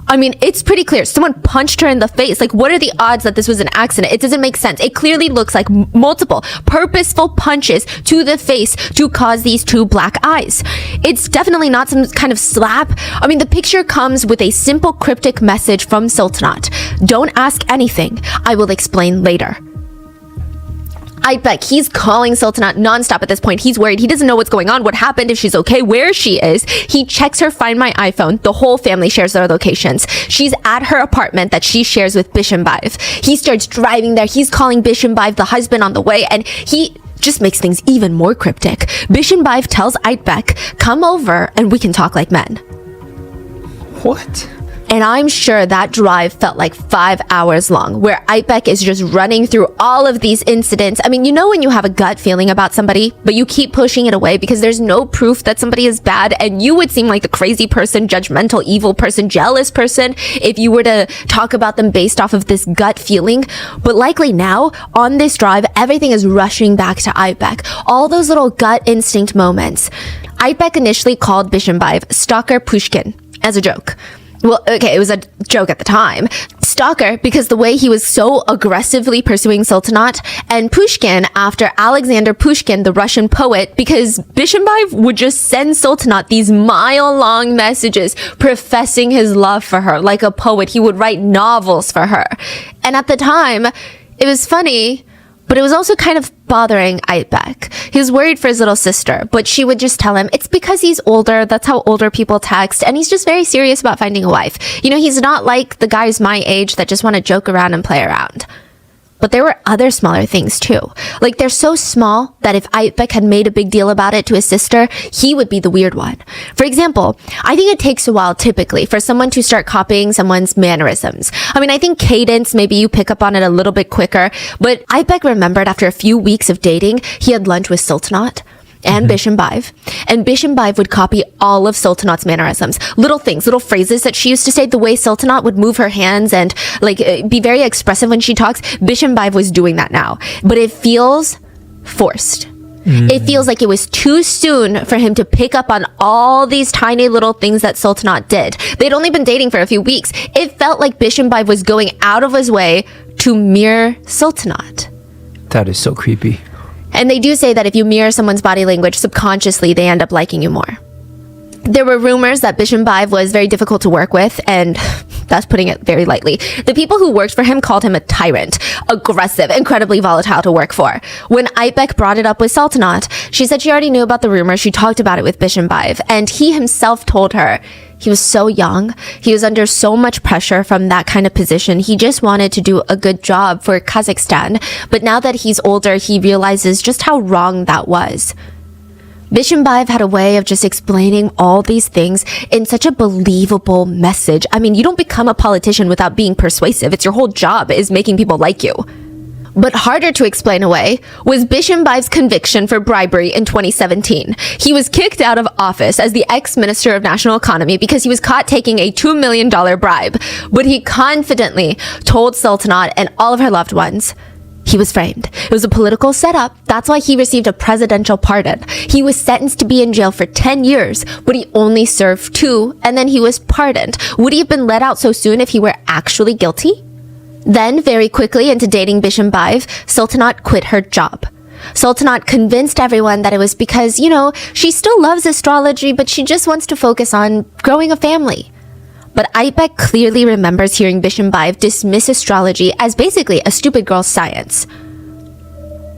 It's pretty clear. Someone punched her in the face. Like, what are the odds that this was an accident? It doesn't make sense. It clearly looks like multiple purposeful punches to the face to cause these 2 black eyes. It's definitely not some kind of slap. The picture comes with a simple cryptic message from Sultanat. Don't ask anything. I will explain later. Aytbek, he's calling Sultanat nonstop at this point. He's worried. He doesn't know what's going on, what happened, if she's okay, where she is. He checks her Find My iPhone. The whole family shares their locations. She's at her apartment that she shares with Bishimbaev. He starts driving there. He's calling Bishimbaev, the husband, on the way, and he just makes things even more cryptic. Bishimbaev tells Aytbek, come over and we can talk like men. What? And I'm sure that drive felt like 5 hours long, where Aytbek is just running through all of these incidents. When you have a gut feeling about somebody, but you keep pushing it away because there's no proof that somebody is bad, and you would seem like the crazy person, judgmental, evil person, jealous person if you were to talk about them based off of this gut feeling. But likely now, on this drive, everything is rushing back to Aytbek. All those little gut instinct moments. Aytbek initially called Bishimbaev Stalker Pushkin as a joke. Well, okay, it was a joke at the time. Stalker, because the way he was so aggressively pursuing Sultanat, and Pushkin after Alexander Pushkin, the Russian poet, because Bishimbaev would just send Sultanat these mile-long messages professing his love for her. Like a poet, he would write novels for her. And at the time, it was funny, but it was also kind of bothering Aytbek. He was worried for his little sister, but she would just tell him it's because he's older. That's how older people text. And he's just very serious about finding a wife. He's not like the guys my age that just want to joke around and play around. But there were other smaller things too. Like, they're so small that if Aytbek had made a big deal about it to his sister, he would be the weird one. For example, I think it takes a while typically for someone to start copying someone's mannerisms. I think cadence, maybe you pick up on it a little bit quicker, but Aytbek remembered after a few weeks of dating, he had lunch with Sultanat and Bishimbaev, and Bishimbaev would copy all of Sultanat's mannerisms. Little things, little phrases that she used to say, the way Sultanat would move her hands and be very expressive when she talks. Bishimbaev was doing that now, but it feels forced. It feels like it was too soon for him to pick up on all these tiny little things that Sultanat did. They'd only been dating for a few weeks. It felt like Bishimbaev was going out of his way to mirror Sultanat. That is so creepy. And they do say that if you mirror someone's body language subconsciously, they end up liking you more. There were rumors that Bishimbaev was very difficult to work with, and that's putting it very lightly. The people who worked for him called him a tyrant, aggressive, incredibly volatile to work for. When Aytbek brought it up with Sultanat, she said she already knew about the rumor. She talked about it with Bishimbaev, and he himself told her he was so young. He was under so much pressure from that kind of position. He just wanted to do a good job for Kazakhstan. But now that he's older, he realizes just how wrong that was. Bishimbaev had a way of just explaining all these things in such a believable message. I mean, you don't become a politician without being persuasive. It's your whole job is making people like you. But harder to explain away was Bishimbaev's conviction for bribery in 2017. He was kicked out of office as the ex-Minister of National Economy because he was caught taking a $2 million bribe. But he confidently told Sultanat and all of her loved ones he was framed. It was a political setup. That's why he received a presidential pardon. He was sentenced to be in jail for 10 years, but he only served 2, and then he was pardoned. Would he have been let out so soon if he were actually guilty? Then, very quickly into dating Bishimbaev, Sultanat quit her job. Sultanat convinced everyone that it was because, she still loves astrology, but she just wants to focus on growing a family. But Aytbek clearly remembers hearing Bishimbaev dismiss astrology as basically a stupid girl's science.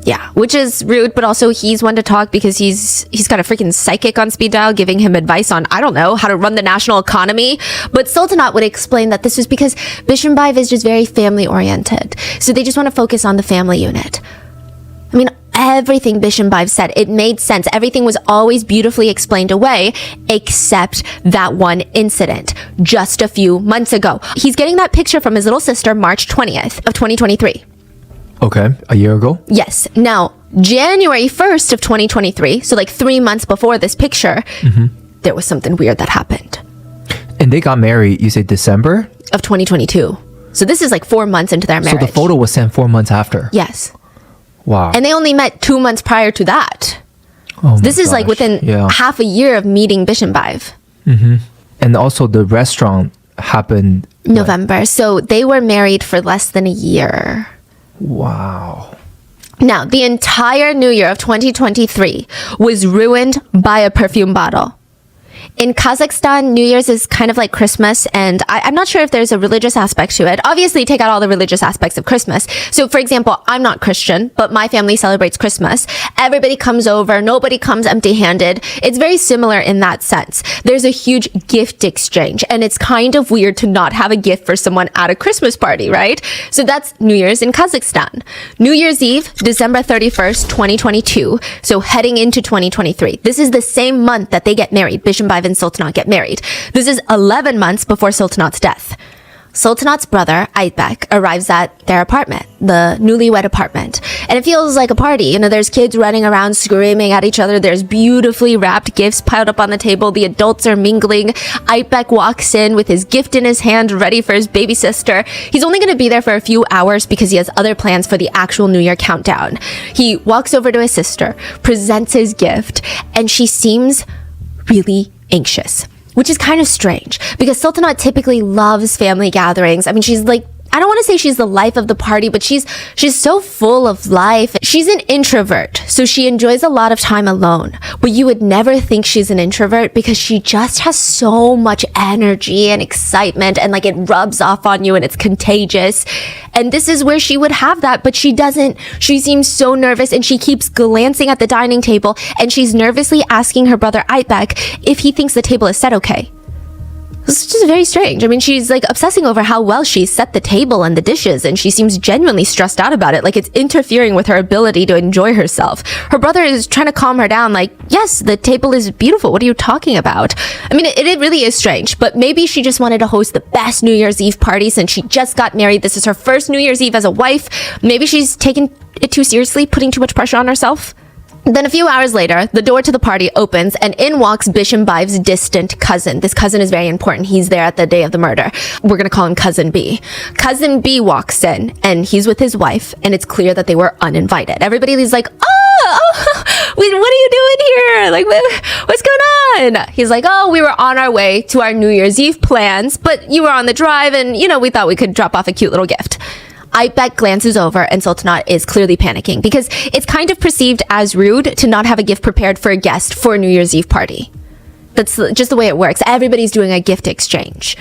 Yeah, which is rude, but also he's one to talk because he's got a freaking psychic on speed dial giving him advice on, I don't know, how to run the national economy. But Sultanat would explain that this was because Bishimbaev is just very family-oriented. So they just want to focus on the family unit. I mean, everything Bishimbaev said, it made sense. Everything was always beautifully explained away, except that one incident just a few months ago. He's getting that picture from his little sister March 20th of 2023. Okay, a year ago? Yes. Now, January 1st of 2023, so like 3 months before this picture, there was something weird that happened. And they got married, you say December? Of 2022. So this is like 4 months into their marriage. So the photo was sent 4 months after? Yes. Wow. And they only met 2 months prior to that. Oh this is like within half a year of meeting Bishimbaev. And also the restaurant happened... November. So they were married for less than a year. Wow. Now, the entire New Year of 2023 was ruined by a perfume bottle. In Kazakhstan, New Year's is kind of like Christmas, and I'm not sure if there's a religious aspect to it. Obviously, take out all the religious aspects of Christmas. So, for example, I'm not Christian, but my family celebrates Christmas. Everybody comes over. Nobody comes empty-handed. It's very similar in that sense. There's a huge gift exchange, and it's kind of weird to not have a gift for someone at a Christmas party, right? So that's New Year's in Kazakhstan. New Year's Eve, December 31st, 2022. So heading into 2023. This is the same month that they get married. Bishimbaev and Sultanat get married. This is 11 months before Sultanat's death. Sultanat's brother, Aytbek, arrives at their apartment, the newlywed apartment. And it feels like a party. There's kids running around screaming at each other. There's beautifully wrapped gifts piled up on the table. The adults are mingling. Aytbek walks in with his gift in his hand, ready for his baby sister. He's only going to be there for a few hours because he has other plans for the actual New Year countdown. He walks over to his sister, presents his gift, and she seems really anxious, which is kind of strange because Sultanat typically loves family gatherings. I mean, she's like, I don't want to say she's the life of the party, but she's so full of life. She's an introvert, so she enjoys a lot of time alone. But you would never think she's an introvert because she just has so much energy and excitement, and like it rubs off on you and it's contagious. And this is where she would have that, but she doesn't. She seems so nervous and she keeps glancing at the dining table and she's nervously asking her brother Aytbek if he thinks the table is set okay. It's just very strange. I mean, she's like obsessing over how well she set the table and the dishes, and she seems genuinely stressed out about it, like it's interfering with her ability to enjoy herself. Her brother is trying to calm her down, like, yes, the table is beautiful. What are you talking about? I mean, it really is strange, but maybe she just wanted to host the best New Year's Eve party since she just got married. This is her first New Year's Eve as a wife. Maybe she's taking it too seriously, putting too much pressure on herself. Then a few hours later, the door to the party opens and in walks Bishimbaev's distant cousin. This cousin is very important. He's there at the day of the murder. We're going to call him Cousin B. Cousin B walks in and he's with his wife, and it's clear that they were uninvited. Everybody's like, what are you doing here? Like, what's going on? He's like, we were on our way to our New Year's Eve plans, but you were on the drive and, we thought we could drop off a cute little gift. Aytbek glances over and Sultanat is clearly panicking because it's kind of perceived as rude to not have a gift prepared for a guest for a New Year's Eve party. That's just the way it works. Everybody's doing a gift exchange.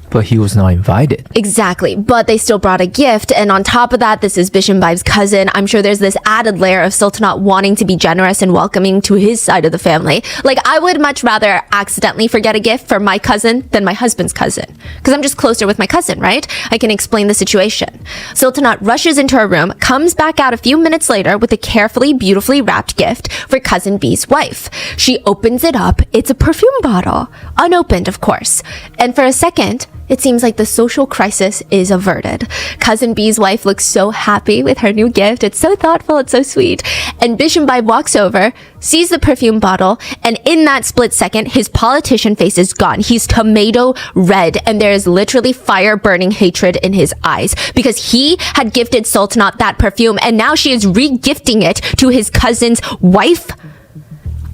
But he was not invited. Exactly. But they still brought a gift. And on top of that, this is Bishambai's cousin. I'm sure there's this added layer of Sultanat wanting to be generous and welcoming to his side of the family. Like, I would much rather accidentally forget a gift for my cousin than my husband's cousin. Because I'm just closer with my cousin, right? I can explain the situation. Sultanat rushes into her room, comes back out a few minutes later with a carefully, beautifully wrapped gift for cousin B's wife. She opens it up. It's a perfume bottle. Unopened, of course. And for a second, it seems like the social crisis is averted. Cousin B's wife looks so happy with her new gift. It's so thoughtful. It's so sweet. And Bishambai walks over, sees the perfume bottle, and in that split second, his politician face is gone. He's tomato red, and there is literally fire-burning hatred in his eyes because he had gifted Sultanat that perfume, and now she is re-gifting it to his cousin's wife.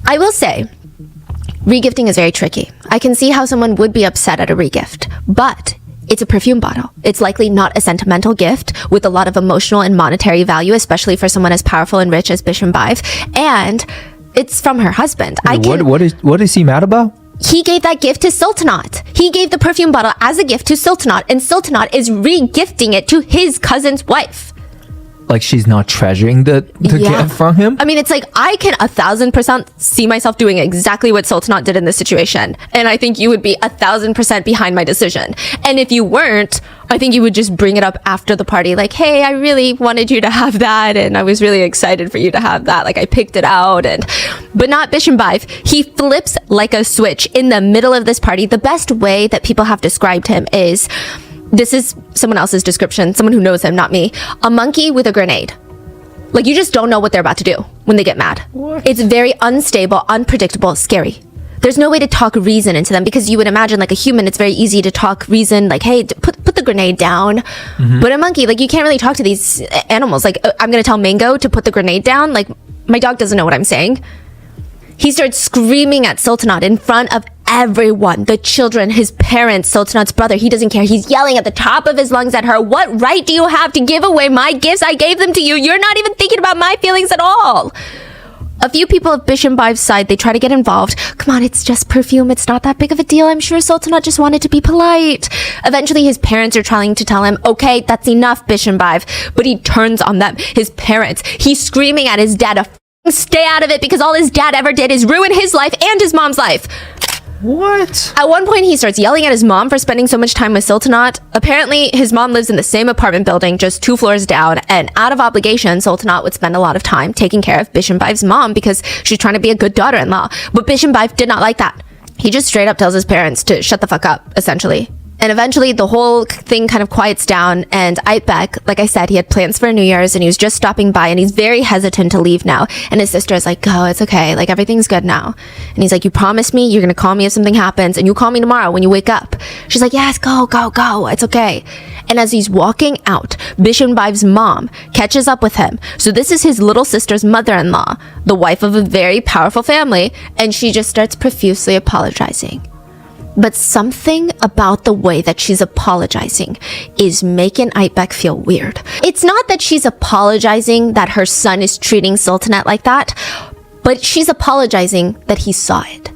I will say, regifting is very tricky. I can see how someone would be upset at a regift, but it's a perfume bottle. It's likely not a sentimental gift with a lot of emotional and monetary value, especially for someone as powerful and rich as Bishambai. And it's from her husband. What is he mad about? He gave that gift to Sultanat. He gave the perfume bottle as a gift to Sultanat, and Sultanat is re-gifting it to his cousin's wife. Like, she's not treasuring the gift from him? I mean, it's like, I can 1,000% see myself doing exactly what Sultanat did in this situation. And I think you would be 1,000% behind my decision. And if you weren't, I think you would just bring it up after the party. Like, hey, I really wanted you to have that. And I was really excited for you to have that. Like, I picked it out. But not Bishambai. He flips like a switch in the middle of this party. The best way that people have described him is, this is someone else's description, someone who knows him, not me. A monkey with a grenade. Like, you just don't know what they're about to do when they get mad. What? It's very unstable, unpredictable, scary. There's no way to talk reason into them because you would imagine, like, a human, it's very easy to talk reason, like, hey, put the grenade down. Mm-hmm. But a monkey, like, you can't really talk to these animals. Like, I'm going to tell Mango to put the grenade down. Like, my dog doesn't know what I'm saying. He starts screaming at Sultanat in front of everyone, the children, his parents, Sultanat's brother. He doesn't care. He's yelling at the top of his lungs at her. What right do you have to give away my gifts? I gave them to you. You're not even thinking about my feelings at all. A few people of Bishambai's side, they try to get involved. Come on, it's just perfume. It's not that big of a deal. I'm sure Sultanat just wanted to be polite. Eventually, his parents are trying to tell him, okay, that's enough, Bishambai. But he turns on them, his parents. He's screaming at his dad to stay out of it because all his dad ever did is ruin his life and his mom's life. What? At one point, he starts yelling at his mom for spending so much time with Sultanat. Apparently, his mom lives in the same apartment building, just 2 floors down, and out of obligation, Sultanat would spend a lot of time taking care of Bishambaiv's mom because she's trying to be a good daughter-in-law. But Bishambai did not like that. He just straight up tells his parents to shut the fuck up, essentially. And eventually, the whole thing kind of quiets down, and Aitbek, like I said, he had plans for New Year's, and he was just stopping by, and he's very hesitant to leave now. And his sister is like, go, it's okay, like, everything's good now. And he's like, you promise me you're gonna call me if something happens, and you call me tomorrow when you wake up. She's like, yes, go, it's okay. And as he's walking out, Bishambaiv's mom catches up with him. So this is his little sister's mother-in-law, the wife of a very powerful family, and she just starts profusely apologizing. But something about the way that she's apologizing is making Aitbek feel weird. It's not that she's apologizing that her son is treating Sultanat like that, but she's apologizing that he saw it,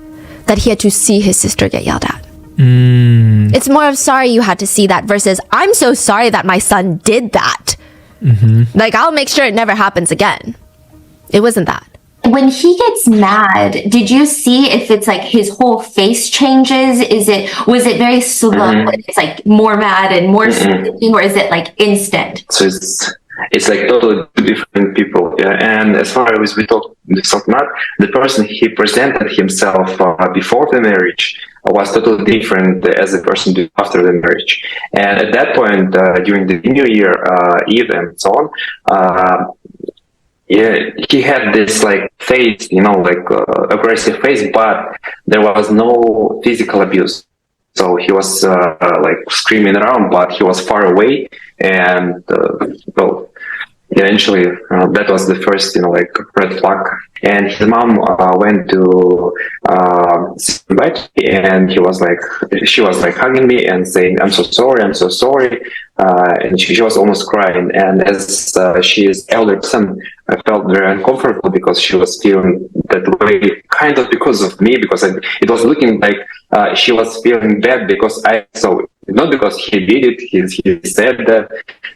that he had to see his sister get yelled at. It's more of sorry you had to see that versus I'm so sorry that my son did that. Mm-hmm. Like, I'll make sure it never happens again. It wasn't that. When he gets mad, did you see if it's like his whole face changes? Was it very slow? Mm-hmm. It's like more mad and more speaking, or is it like instant? So it's like totally two different people. Yeah? And as far as we talk with Sultanat, the person he presented himself before the marriage was totally different as a person did after the marriage. And at that point, during the New Year Eve and so on, yeah, he had this like face, like aggressive face, but there was no physical abuse. So he was like screaming around, but he was far away, and eventually, that was the first, like red flag. And his mom went to and she was like hugging me and saying, I'm so sorry. And she was almost crying. And as she is elder son, I felt very uncomfortable because she was feeling that way, kind of because of me, because it was looking like she was feeling bad because I saw it. Not because he did it, he said that,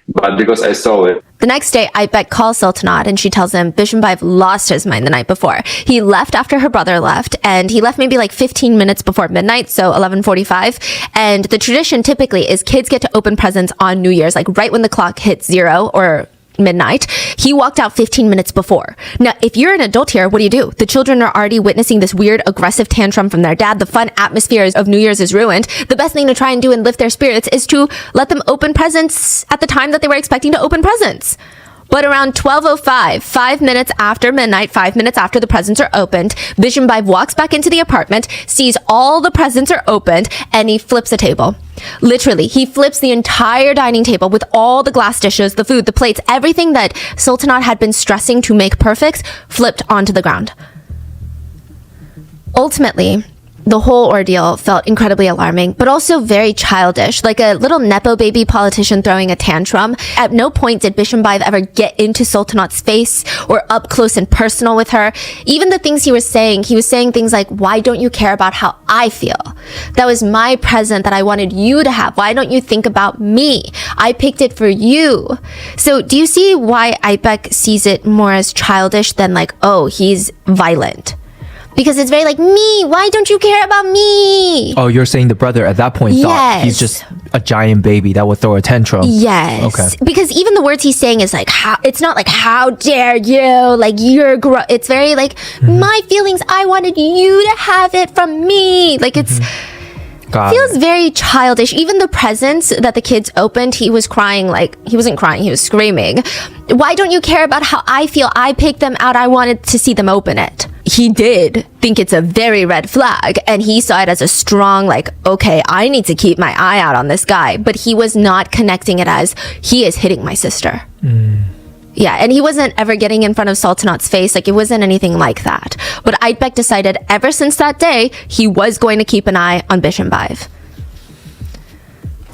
but because I saw it. The next day, Aytbek calls Sultanat and she tells him Bishanbayev lost his mind the night before. He left after her brother left, and he left maybe like 15 minutes before midnight, so 11:45. And the tradition typically is kids get to open presents on New Year's, like right when the clock hits 0 or midnight. He walked out 15 minutes before. Now, if you're an adult here, what do? The children are already witnessing this weird aggressive tantrum from their dad. The fun atmosphere of New Year's is ruined. The best thing to try and do and lift their spirits is to let them open presents at the time that they were expecting to open presents. But around 12:05, 5 minutes after midnight, 5 minutes after the presents are opened, Bishanbayev walks back into the apartment, sees all the presents are opened, and he flips a table. Literally, he flips the entire dining table with all the glass dishes, the food, the plates, everything that Sultanat had been stressing to make perfect, flipped onto the ground. Ultimately, the whole ordeal felt incredibly alarming, but also very childish, like a little Nepo baby politician throwing a tantrum. At no point did Bishanbayev ever get into Sultanat's face or up close and personal with her. Even the things he was saying things like, why don't you care about how I feel? That was my present that I wanted you to have. Why don't you think about me? I picked it for you. So do you see why Aytbek sees it more as childish than like, oh, he's violent? Because it's very like, me, why don't you care about me? Oh, you're saying the brother at that point thought he's just a giant baby that would throw a tantrum. Yes. Okay. Because even the words he's saying is like, it's not like, how dare you? Like, it's very like, my feelings, I wanted you to have it from me. Like, it's... feels very childish. Even the presents that the kids opened, he was crying. Like, he wasn't crying, he was screaming. Why don't you care about how I feel? I picked them out. I wanted to see them open it. He did think it's a very red flag, and he saw it as a strong, like, okay, I need to keep my eye out on this guy. But he was not connecting it as, he is hitting my sister. Yeah, and he wasn't ever getting in front of Sultanat's face. Like, it wasn't anything like that. But Aytbek decided ever since that day, he was going to keep an eye on Bishanbayev.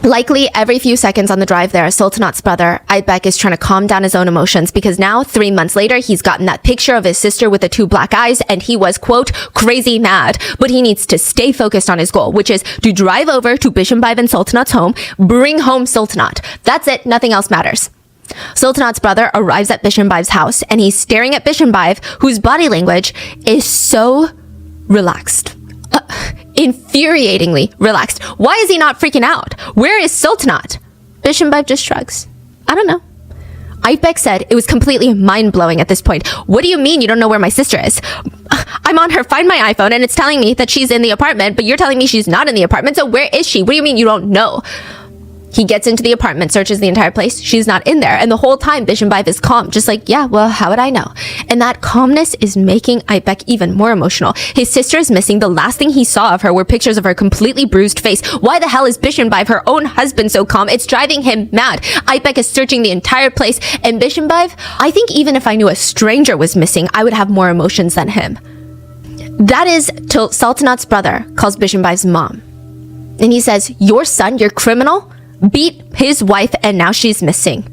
Likely every few seconds on the drive there, Sultanat's brother, Aytbek, is trying to calm down his own emotions because now, 3 months later, he's gotten that picture of his sister with the 2 black eyes, and he was, quote, crazy mad. But he needs to stay focused on his goal, which is to drive over to Bishanbayev and Sultanat's home, bring home Sultanat. That's it. Nothing else matters. Sultanat's brother arrives at Bishanbayev's house, and he's staring at Bishanbayev, whose body language is so relaxed. Infuriatingly relaxed. Why is he not freaking out? Where is Sultanat? Bishanbayev just shrugs. I don't know. Aytbek said it was completely mind-blowing at this point. What do you mean you don't know where my sister is? I'm on her Find My iPhone, and it's telling me that she's in the apartment, but you're telling me she's not in the apartment, so where is she? What do you mean you don't know? He gets into the apartment, searches the entire place. She's not in there. And the whole time, Bishanbayev is calm. Just like, yeah, well, how would I know? And that calmness is making Aytbek even more emotional. His sister is missing. The last thing he saw of her were pictures of her completely bruised face. Why the hell is Bishanbayev, her own husband, so calm? It's driving him mad. Aytbek is searching the entire place. And Bishanbayev, I think even if I knew a stranger was missing, I would have more emotions than him. That is till Sultanat's brother calls Bishanbayev's mom. And he says, your son, your criminal, beat his wife, and now she's missing.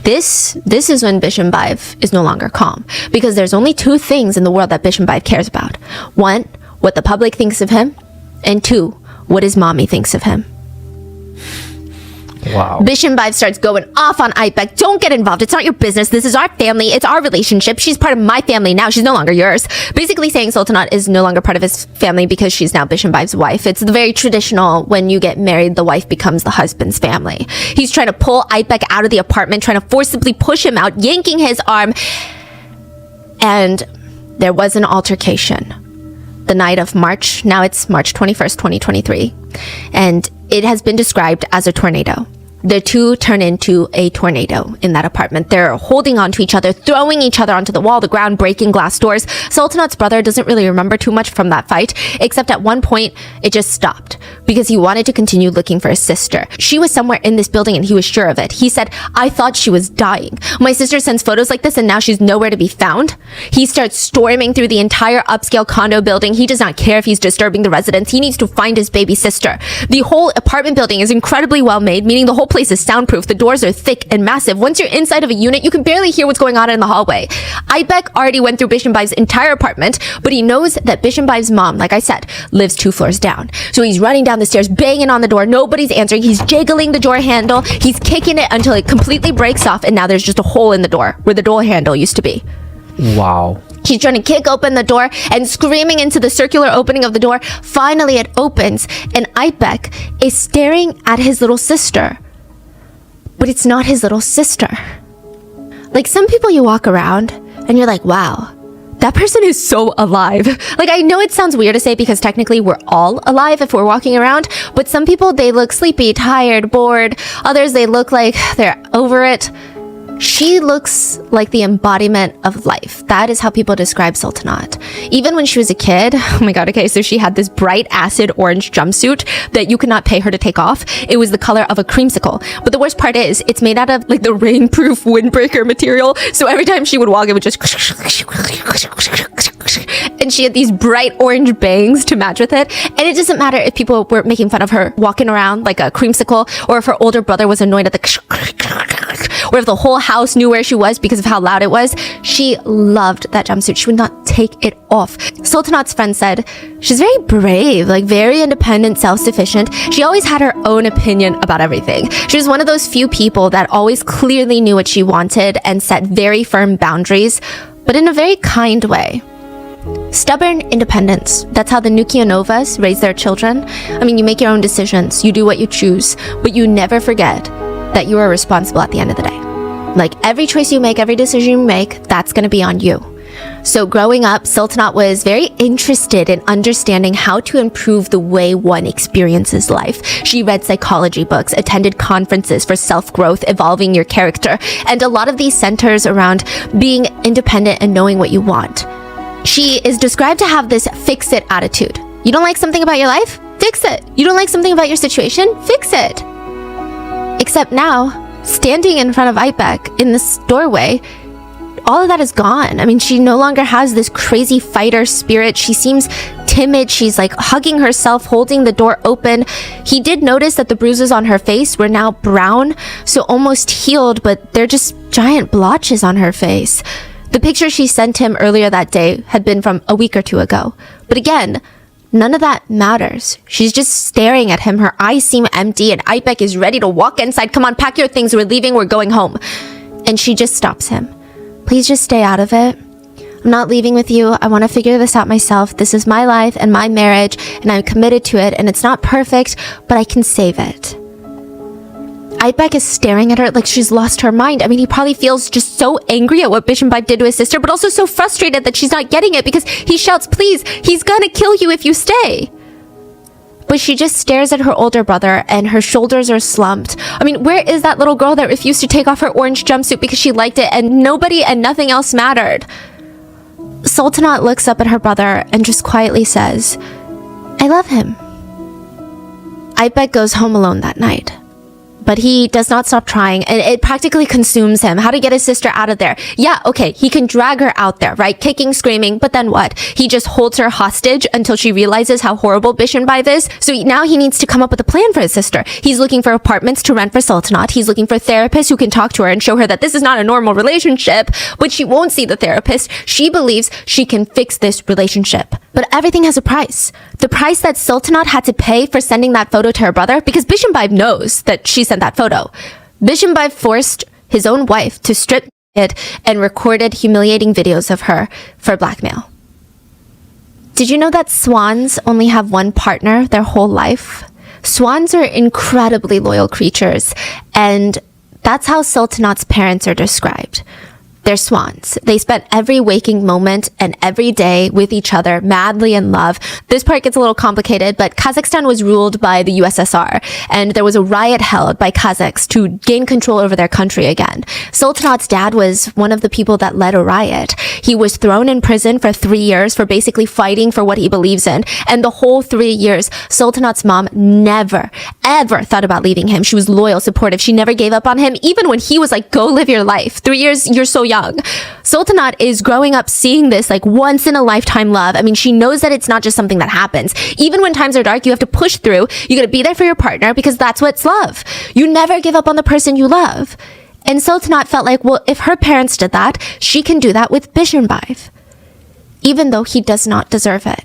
This is when Bishanbayev is no longer calm, because there's only 2 things in the world that Bishanbayev cares about. 1, what the public thinks of him, and 2, what his mommy thinks of him. Wow. Bishanbayev starts going off on Aytbek. Don't get involved. It's not your business. This is our family. It's our relationship. She's part of my family now. She's no longer yours. Basically saying Sultanat is no longer part of his family because she's now Bishanbayev's wife. It's the very traditional, when you get married, the wife becomes the husband's family. He's trying to pull Aytbek out of the apartment, trying to forcibly push him out, yanking his arm. And there was an altercation. The night of March, now it's March 21st, 2023. And it has been described as a tornado. The two turn into a tornado in that apartment. They're holding onto each other, throwing each other onto the wall, the ground, breaking glass doors. Sultanat's brother doesn't really remember too much from that fight, except at one point, it just stopped because he wanted to continue looking for his sister. She was somewhere in this building and he was sure of it. He said, I thought she was dying. My sister sends photos like this and now she's nowhere to be found. He starts storming through the entire upscale condo building. He does not care if he's disturbing the residents. He needs to find his baby sister. The whole apartment building is incredibly well made, meaning the whole place is soundproof. The doors are thick and massive. Once you're inside of a unit, you can barely hear what's going on in the hallway. Aibek already went through Bishanbai's entire apartment, but he knows that Bishanbai's mom, like I said, lives 2 floors down. So he's running down the stairs, banging on the door. Nobody's answering. He's jiggling the door handle. He's kicking it until it completely breaks off, and now there's just a hole in the door where the door handle used to be. Wow. He's trying to kick open the door and screaming into the circular opening of the door. Finally, it opens, and Aibek is staring at his little sister. But it's not his little sister. Like, some people you walk around, and you're like, wow, that person is so alive. Like, I know it sounds weird to say because technically we're all alive if we're walking around, but some people, they look sleepy, tired, bored. Others, they look like they're over it. She looks like the embodiment of life. That is how people describe Sultanat. Even when she was a kid, oh my god, okay, so she had this bright acid orange jumpsuit that you could not pay her to take off. It was the color of a creamsicle. But the worst part is, it's made out of like the rainproof windbreaker material. So every time she would walk, it would just... And she had these bright orange bangs to match with it. And it doesn't matter if people were making fun of her walking around like a creamsicle, or if her older brother was annoyed at the... or if the whole house knew where she was because of how loud it was. She loved that jumpsuit. She would not take it off. Sultanat's friend said, she's very brave, like very independent, self-sufficient. She always had her own opinion about everything. She was one of those few people that always clearly knew what she wanted and set very firm boundaries, but in a very kind way. Stubborn independence. That's how the Nukianovas raise their children. I mean, you make your own decisions, you do what you choose, but you never forget that you are responsible at the end of the day. Like, every choice you make, every decision you make, that's going to be on you. So growing up, Sultanat was very interested in understanding how to improve the way one experiences life. She read psychology books, attended conferences for self-growth, evolving your character, and a lot of these centers around being independent and knowing what you want. She is described to have this fix-it attitude. You don't like something about your life? Fix it. You don't like something about your situation? Fix it. Except now, standing in front of Aibek in this doorway, all of that is gone. I mean, she no longer has this crazy fighter spirit. She seems timid. She's like hugging herself, holding the door open. He did notice that the bruises on her face were now brown, so almost healed, but they're just giant blotches on her face. The picture she sent him earlier that day had been from a week or 2 ago. But again, none of that matters. She's just staring at him. Her eyes seem empty, and Aibek is ready to walk inside. Come on, pack your things. We're leaving. We're going home. And she just stops him. Please just stay out of it. I'm not leaving with you. I want to figure this out myself. This is my life and my marriage, and I'm committed to it, and it's not perfect, but I can save it. Aibek is staring at her like she's lost her mind. I mean, he probably feels just so angry at what Bishanbai did to his sister, but also so frustrated that she's not getting it because he shouts, please, he's gonna kill you if you stay. But she just stares at her older brother and her shoulders are slumped. I mean, where is that little girl that refused to take off her orange jumpsuit because she liked it and nobody and nothing else mattered? Sultanat looks up at her brother and just quietly says, I love him. Aibek goes home alone that night. But he does not stop trying, and it practically consumes him. How to get his sister out of there. Yeah, okay, he can drag her out there, right? Kicking, screaming, but then what? He just holds her hostage until she realizes how horrible Bishanbai is. So now he needs to come up with a plan for his sister. He's looking for apartments to rent for Sultanat. He's looking for therapists who can talk to her and show her that this is not a normal relationship, but she won't see the therapist. She believes she can fix this relationship. But everything has a price. The price that Sultanat had to pay for sending that photo to her brother, because Bishanbai knows that she sent that photo. Bishanbai forced his own wife to strip it and recorded humiliating videos of her for blackmail. Did you know that swans only have one partner their whole life? Swans are incredibly loyal creatures, and that's how Sultanat's parents are described. They're swans. They spent every waking moment and every day with each other, madly in love. This part gets a little complicated, but Kazakhstan was ruled by the USSR, and there was a riot held by Kazakhs to gain control over their country again. Sultanat's dad was one of the people that led a riot. He was thrown in prison for 3 years for basically fighting for what he believes in, and the whole 3 years, Sultanat's mom never, ever thought about leaving him. She was loyal, supportive. She never gave up on him, even when he was like, go live your life. 3 years, you're so young. Sultanat is growing up seeing this like once in a lifetime love. I mean, she knows that it's not just something that happens. Even when times are dark, you have to push through. You gotta be there for your partner because that's what's love. You never give up on the person you love. And Sultanat felt like, well, if her parents did that, she can do that with Bishanbayev, even though he does not deserve it.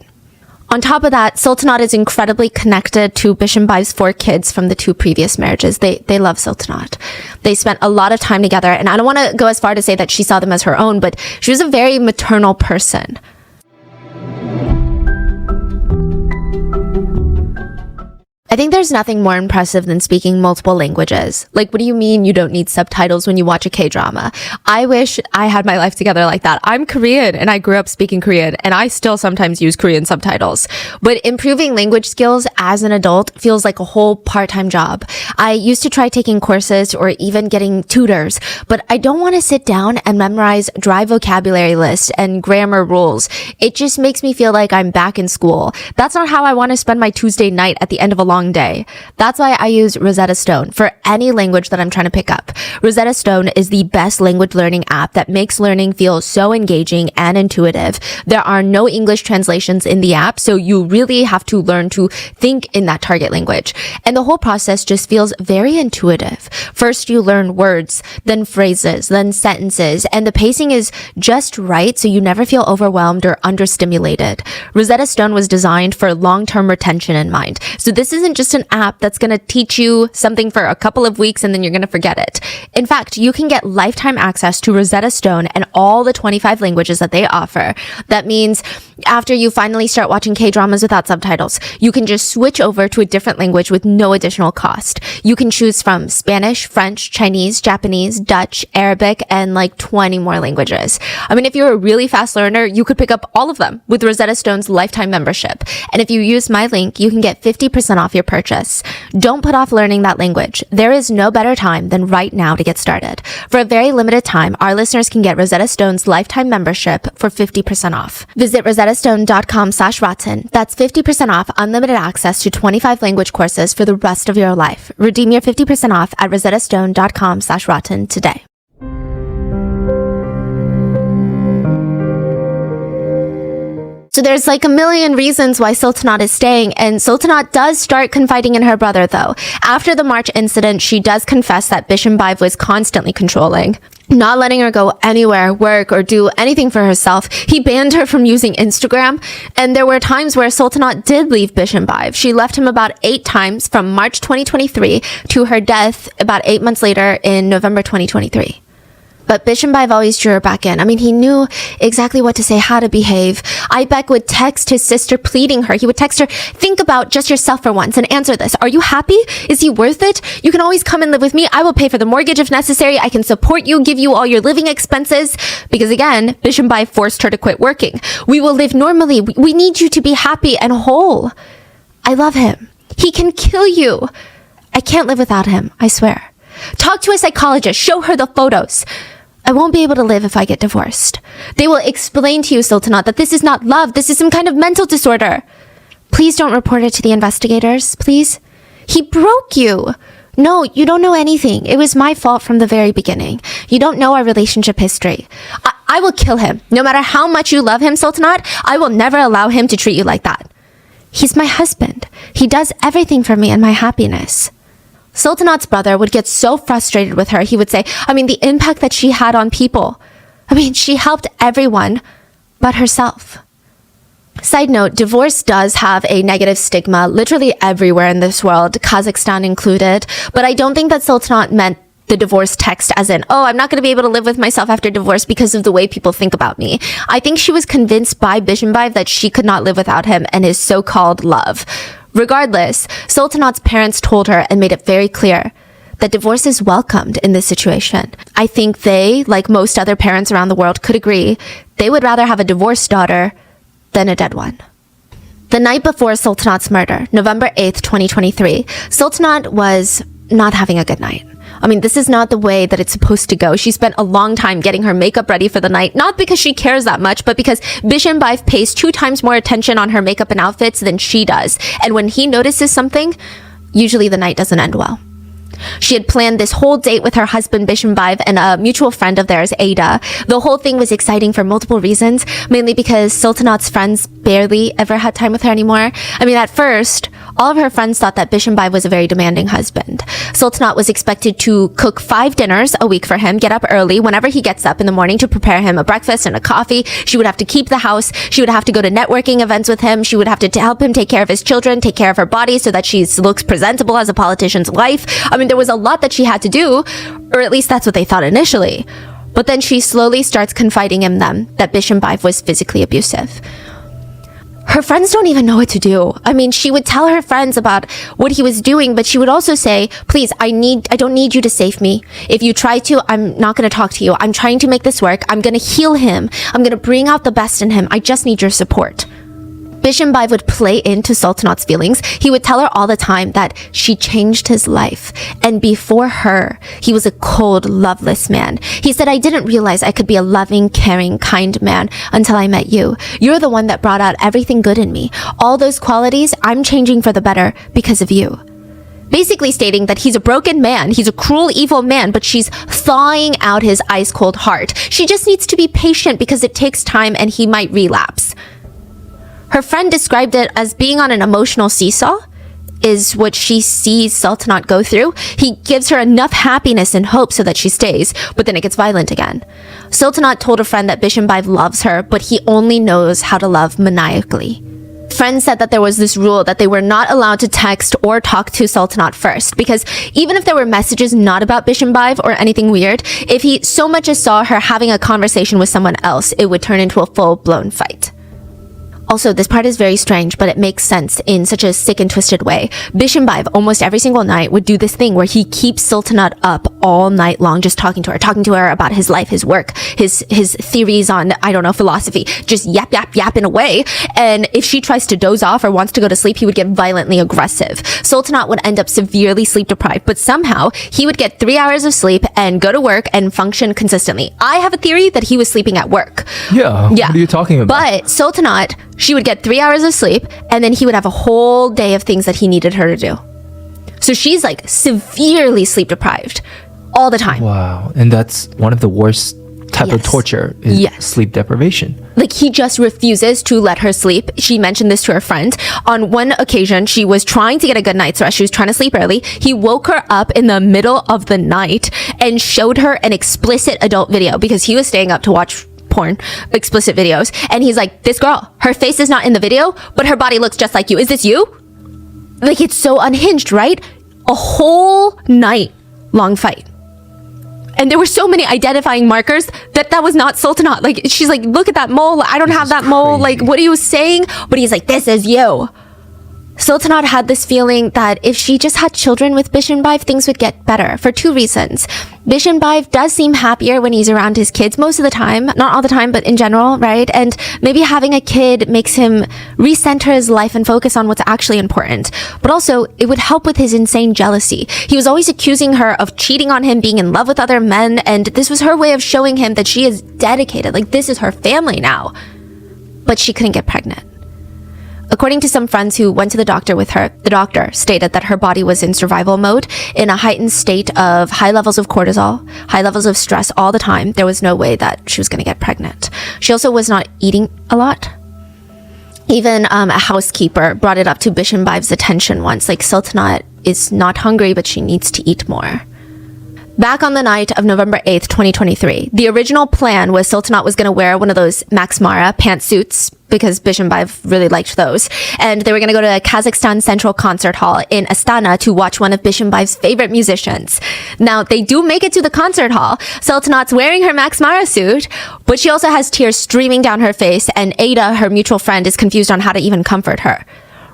On top of that, Sultanat is incredibly connected to Bishanbayev's 4 kids from the 2 previous marriages. They love Sultanat. They spent a lot of time together, and I don't want to go as far to say that she saw them as her own, but she was a very maternal person. I think there's nothing more impressive than speaking multiple languages. Like, what do you mean you don't need subtitles when you watch a K-drama? I wish I had my life together like that. I'm Korean and I grew up speaking Korean, and I still sometimes use Korean subtitles. But improving language skills as an adult feels like a whole part-time job. I used to try taking courses or even getting tutors, but I don't want to sit down and memorize dry vocabulary lists and grammar rules. It just makes me feel like I'm back in school. That's not how I want to spend my Tuesday night at the end of a long day. That's why I use Rosetta Stone for any language that I'm trying to pick up. Rosetta Stone is the best language learning app that makes learning feel so engaging and intuitive. There are no English translations in the app, so you really have to learn to think in that target language. And the whole process just feels very intuitive. First, you learn words, then phrases, then sentences, and the pacing is just right so you never feel overwhelmed or understimulated. Rosetta Stone was designed for long-term retention in mind. So this isn't just an app that's going to teach you something for a couple of weeks and then you're going to forget it. In fact, you can get lifetime access to Rosetta Stone and all the 25 languages that they offer. That means after you finally start watching K-dramas without subtitles, you can just switch over to a different language with no additional cost. You can choose from Spanish, French, Chinese, Japanese, Dutch, Arabic, and like 20 more languages. I mean, if you're a really fast learner, you could pick up all of them with Rosetta Stone's lifetime membership. And if you use my link, you can get 50% off your purchase. Don't put off learning that language. There is no better time than right now to get started. For a very limited time, our listeners can get Rosetta Stone's lifetime membership for 50% off. Visit rosettastone.com/rotten. That's 50% off unlimited access to 25 language courses for the rest of your life. Redeem your 50% off at rosettastone.com/rotten today. So there's like a million reasons why Sultanat is staying, and Sultanat does start confiding in her brother though. After the March incident, she does confess that Bishanbayev was constantly controlling, not letting her go anywhere, work, or do anything for herself. He banned her from using Instagram, and there were times where Sultanat did leave Bishanbayev. She left him about 8 times from March 2023 to her death about 8 months later in November 2023. But Bishanbayev always drew her back in. I mean, he knew exactly what to say, how to behave. Aybek would text his sister pleading her. He would text her, think about just yourself for once and answer this. Are you happy? Is he worth it? You can always come and live with me. I will pay for the mortgage if necessary. I can support you, give you all your living expenses. Because again, Bishanbayev forced her to quit working. We will live normally. We need you to be happy and whole. I love him. He can kill you. I can't live without him, I swear. Talk to a psychologist. Show her the photos. I won't be able to live if I get divorced. They will explain to you, Sultanat, that this is not love. This is some kind of mental disorder. Please don't report it to the investigators, please. He broke you. No, you don't know anything. It was my fault from the very beginning. You don't know our relationship history. I will kill him. No matter how much you love him, Sultanat, I will never allow him to treat you like that. He's my husband. He does everything for me and my happiness. Sultanat's brother would get so frustrated with her. He would say, the impact that she had on people. She helped everyone but herself. Side note, divorce does have a negative stigma literally everywhere in this world, Kazakhstan included. But I don't think that Sultanat meant the divorce text as in, I'm not going to be able to live with myself after divorce because of the way people think about me. I think she was convinced by Bishanbayev that she could not live without him and his so-called love. Regardless, Sultanat's parents told her and made it very clear that divorce is welcomed in this situation. I think they, like most other parents around the world, could agree they would rather have a divorced daughter than a dead one. The night before Sultanat's murder, November 8th, 2023, Sultanat was not having a good night. I mean, this is not the way that it's supposed to go. She spent a long time getting her makeup ready for the night, not because she cares that much, but because Bishenbaev pays 2 times more attention on her makeup and outfits than she does. And when he notices something, usually the night doesn't end well. She had planned this whole date with her husband Bishenbaev and a mutual friend of theirs, Ada. The whole thing was exciting for multiple reasons, mainly because Sultanat's friends barely ever had time with her anymore. I mean, at first, all of her friends thought that Bishenbaev was a very demanding husband. Sultanat was expected to cook 5 dinners a week for him, get up early whenever he gets up in the morning to prepare him a breakfast and a coffee. She would have to keep the house. She would have to go to networking events with him. She would have to help him take care of his children, take care of her body so that she looks presentable as a politician's wife. I mean, there was a lot that she had to do, or at least that's what they thought initially. But then she slowly starts confiding in them that Bishenbaev was physically abusive. Her friends don't even know what to do. I mean, she would tell her friends about what he was doing, but she would also say, please, I don't need you to save me. If you try to, I'm not going to talk to you. I'm trying to make this work. I'm going to heal him. I'm going to bring out the best in him. I just need your support. Bishenbaev would play into Sultanat's feelings. He would tell her all the time that she changed his life. And before her, he was a cold, loveless man. He said, I didn't realize I could be a loving, caring, kind man until I met you. You're the one that brought out everything good in me. All those qualities, I'm changing for the better because of you. Basically stating that he's a broken man, he's a cruel, evil man, but she's thawing out his ice-cold heart. She just needs to be patient because it takes time and he might relapse. Her friend described it as being on an emotional seesaw, is what she sees Sultanat go through. He gives her enough happiness and hope so that she stays, but then it gets violent again. Sultanat told a friend that Bishenbaev loves her, but he only knows how to love maniacally. Friends said that there was this rule that they were not allowed to text or talk to Sultanat first, because even if there were messages not about Bishenbaev or anything weird, if he so much as saw her having a conversation with someone else, it would turn into a full-blown fight. Also, this part is very strange, but it makes sense in such a sick and twisted way. Bishenbaev, almost every single night, would do this thing where he keeps Sultanat up all night long, just talking to her about his life, his work, his theories on, I don't know, philosophy, just yapping away. And if she tries to doze off or wants to go to sleep, he would get violently aggressive. Sultanat would end up severely sleep deprived, but somehow he would get 3 hours of sleep and go to work and function consistently. I have a theory that he was sleeping at work. Yeah. What are you talking about? But Sultanat, she would get 3 hours of sleep, and then he would have a whole day of things that he needed her to do. So she's like severely sleep deprived all the time. Wow. And that's one of the worst type of torture is sleep deprivation. Like, he just refuses to let her sleep. She mentioned this to her friend. On one occasion, she was trying to get a good night's rest. She was trying to sleep early. He woke her up in the middle of the night and showed her an explicit adult video because he was staying up to watch porn, explicit videos. And he's like, this girl, her face is not in the video, but her body looks just like you. Is this you? Like, it's so unhinged, right? A whole night long fight. And there were so many identifying markers that was not Sultanat. Like, she's like, look at that mole. I don't have that mole. Like, what are you saying? But he's like, this is you. Sultanat had this feeling that if she just had children with Bishenbaev, things would get better for 2 reasons. Bishenbaev does seem happier when he's around his kids most of the time. Not all the time, but in general, right? And maybe having a kid makes him recenter his life and focus on what's actually important. But also, it would help with his insane jealousy. He was always accusing her of cheating on him, being in love with other men, and this was her way of showing him that she is dedicated. Like, this is her family now. But she couldn't get pregnant. According to some friends who went to the doctor with her, the doctor stated that her body was in survival mode, in a heightened state of high levels of cortisol, high levels of stress all the time. There was no way that she was going to get pregnant. She also was not eating a lot. Even a housekeeper brought it up to Bishenbaev's attention once, like, Sultanat is not hungry, but she needs to eat more. Back on the night of November 8th, 2023, the original plan was Sultanat was going to wear one of those Max Mara pantsuits because Bishenbaev really liked those. And they were going to go to a Kazakhstan Central Concert Hall in Astana to watch one of Bishenbaev's favorite musicians. Now, they do make it to the concert hall. Sultanat's wearing her Max Mara suit, but she also has tears streaming down her face, and Ada, her mutual friend, is confused on how to even comfort her.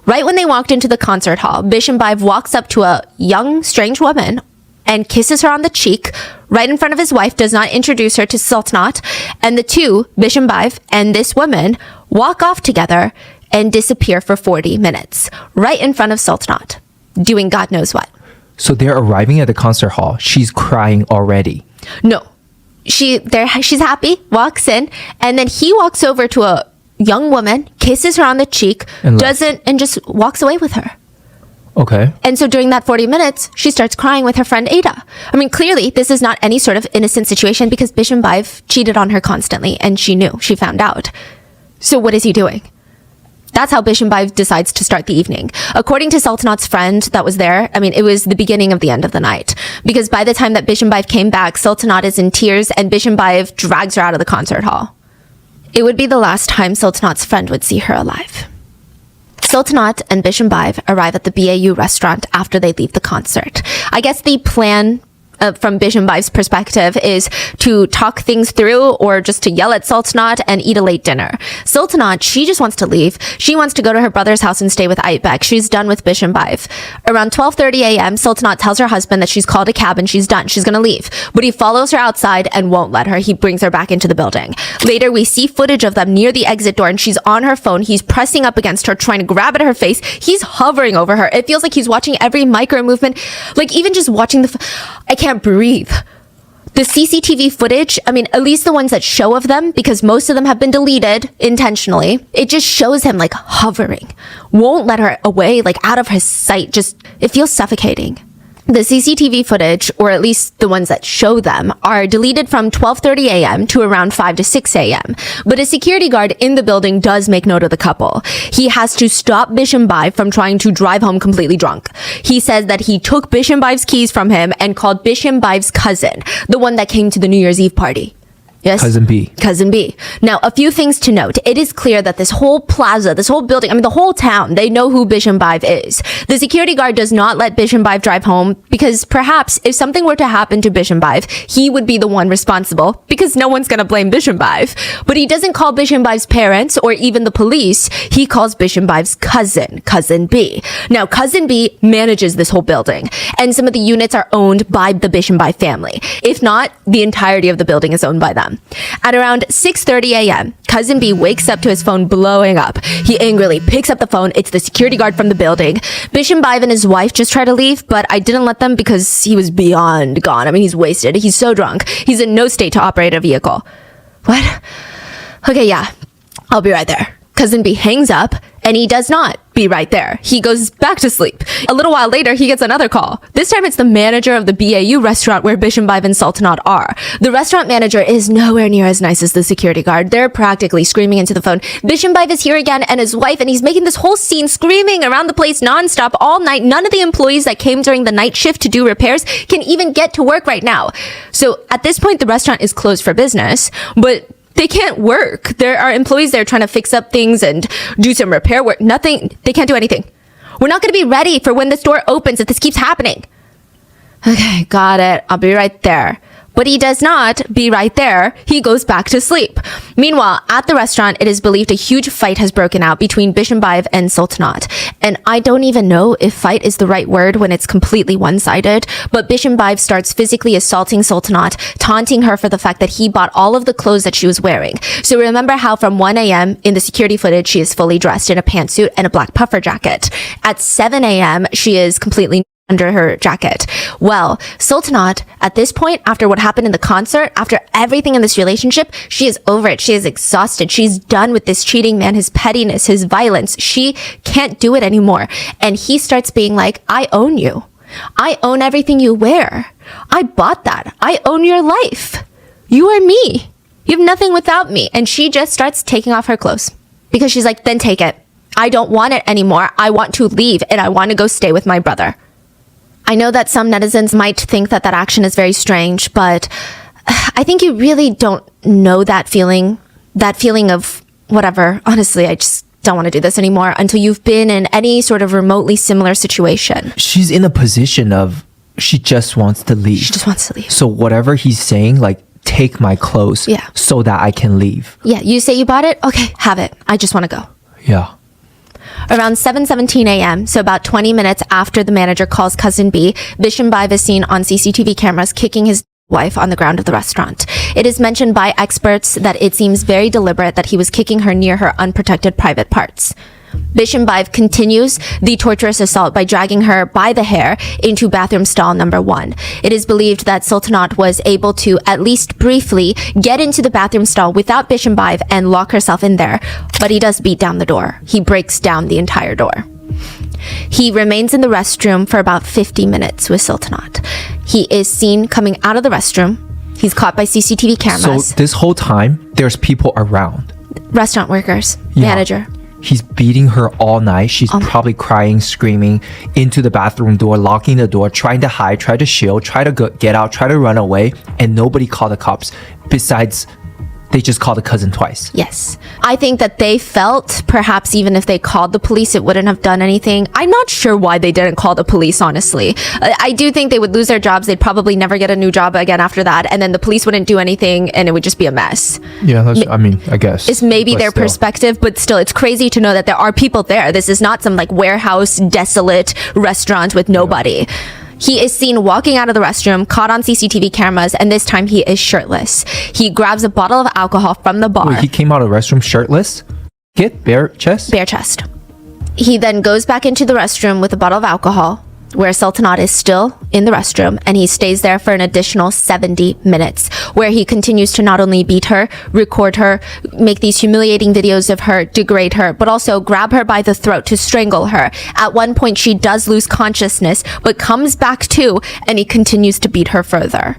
Right when they walked into the concert hall, Bishenbaev walks up to a young, strange woman, and kisses her on the cheek right in front of his wife, does not introduce her to Sultanat, and the two, Bishimbaev and this woman, walk off together and disappear for 40 minutes right in front of Sultanat, doing God knows what. So they're arriving at the concert hall. She's crying already. No. She's happy, walks in, and then he walks over to a young woman, kisses her on the cheek, And just walks away with her. Okay. And so during that 40 minutes, she starts crying with her friend Ada. I mean, clearly, this is not any sort of innocent situation because Bishimbaev cheated on her constantly, and she knew. She found out. So what is he doing? That's how Bishimbaev decides to start the evening. According to Sultanat's friend that was there, I mean, it was the beginning of the end of the night. Because by the time that Bishimbaev came back, Sultanat is in tears, and Bishimbaev drags her out of the concert hall. It would be the last time Sultanat's friend would see her alive. Sultanat and Bishimbaev arrive at the BAU restaurant after they leave the concert. I guess the plan from Bishimbaev's perspective is to talk things through or just to yell at Sultanat and eat a late dinner. Sultanat, she just wants to leave. She wants to go to her brother's house and stay with Aytbek. She's done with Bishimbaev. Around 12:30 a.m., Sultanat tells her husband that she's called a cab and she's done. She's going to leave. But he follows her outside and won't let her. He brings her back into the building. Later, we see footage of them near the exit door and she's on her phone. He's pressing up against her, trying to grab at her face. He's hovering over her. It feels like he's watching every micro movement. Like even just watching I can't breathe. The CCTV footage, I mean, at least the ones that show of them, because most of them have been deleted intentionally, it just shows him like hovering. Won't let her away, like out of his sight. It feels suffocating. The CCTV footage, or at least the ones that show them, are deleted from 12:30 a.m. to around 5 to 6 a.m. But a security guard in the building does make note of the couple. He has to stop Bishimbaev from trying to drive home completely drunk. He says that he took Bishimbaev's keys from him and called Bishimbaev's cousin, the one that came to the New Year's Eve party. Yes? Cousin B. Cousin B. Now, a few things to note. It is clear that this whole plaza, this whole building, I mean, the whole town, they know who Bishimbaev is. The security guard does not let Bishimbaev drive home because perhaps if something were to happen to Bishimbaev, he would be the one responsible because no one's going to blame Bishimbaev. But he doesn't call Bishimbaev's parents or even the police. He calls Bishimbaev's cousin, Cousin B. Now, Cousin B manages this whole building, and some of the units are owned by the Bishimbaev family. If not, the entirety of the building is owned by them. At around 6:30 a.m., Cousin B wakes up to his phone blowing up. He angrily picks up the phone. It's the security guard from the building. Bishimbaev and his wife just try to leave, but I didn't let them because he was beyond gone. I mean, he's wasted. He's so drunk. He's in no state to operate a vehicle. What? Okay, yeah. I'll be right there. Cousin B hangs up, and he does not be right there. He goes back to sleep. A little while later, he gets another call. This time, it's the manager of the BAU restaurant where Bishimbaev and Sultanat are. The restaurant manager is nowhere near as nice as the security guard. They're practically screaming into the phone. Bishimbaev is here again, and his wife, and he's making this whole scene, screaming around the place nonstop all night. None of the employees that came during the night shift to do repairs can even get to work right now. So at this point, the restaurant is closed for business, but they can't work. There are employees there trying to fix up things and do some repair work. Nothing. They can't do anything. We're not going to be ready for when the store opens if this keeps happening. Okay, got it. I'll be right there. But he does not be right there. He goes back to sleep. Meanwhile, at the restaurant, it is believed a huge fight has broken out between Bishimbaev and Sultanat. And I don't even know if fight is the right word when it's completely one-sided, but Bishimbaev starts physically assaulting Sultanat, taunting her for the fact that he bought all of the clothes that she was wearing. So remember how from 1 a.m. in the security footage, she is fully dressed in a pantsuit and a black puffer jacket. At 7 a.m., she is completely under her jacket. Well, Sultanat, at this point, after what happened in the concert, after everything in this relationship, she is over it. She is exhausted. She's done with this cheating man, his pettiness, his violence. She can't do it anymore. And he starts being like, I own you. I own everything you wear. I bought that. I own your life. You are me. You have nothing without me. And she just starts taking off her clothes because she's like, then take it. I don't want it anymore. I want to leave and I want to go stay with my brother. I know that some netizens might think that that action is very strange, but I think you really don't know that feeling of whatever. Honestly, I just don't want to do this anymore until you've been in any sort of remotely similar situation. She's in a position of she just wants to leave. She just wants to leave. So whatever he's saying, like, take my clothes so that I can leave. Yeah, you say you bought it? Okay, have it. I just want to go. Yeah. Around 7:17 a.m., so about 20 minutes after the manager calls cousin B, Bishambayev is seen on CCTV cameras kicking his wife on the ground of the restaurant. It is mentioned by experts that it seems very deliberate that he was kicking her near her unprotected private parts. Bishambayev continues the torturous assault by dragging her by the hair into bathroom stall number 1. It is believed that Sultanat was able to, at least briefly, get into the bathroom stall without Bishambayev and lock herself in there, but he does beat down the door. He breaks down the entire door. He remains in the restroom for about 50 minutes with Sultanat. He is seen coming out of the restroom. He's caught by CCTV cameras. So this whole time, there's people around. Restaurant workers, Yeah. manager. He's beating her all night. She's probably crying, screaming into the bathroom door, locking the door, trying to hide, try to shield, try to get out, try to run away, and nobody called the cops. Besides, they just called the cousin twice. Yes. I think that they felt perhaps even if they called the police, it wouldn't have done anything. I'm not sure why they didn't call the police, honestly. I do think they would lose their jobs. They'd probably never get a new job again after that. And then the police wouldn't do anything and it would just be a mess. Yeah, I guess. It's maybe But their still. perspective, but still, it's crazy to know that there are people there. This is not some like warehouse, desolate restaurant with nobody. He is seen walking out of the restroom, caught on CCTV cameras, and this time he is shirtless. He grabs a bottle of alcohol from the bar. Wait, he came out of the restroom shirtless? Bare chest? Bare chest. He then goes back into the restroom with a bottle of alcohol, where Sultanat is still in the restroom, and he stays there for an additional 70 minutes, where he continues to not only beat her, record her, make these humiliating videos of her, degrade her, but also grab her by the throat to strangle her. At one point, she does lose consciousness, but comes back to, and he continues to beat her further.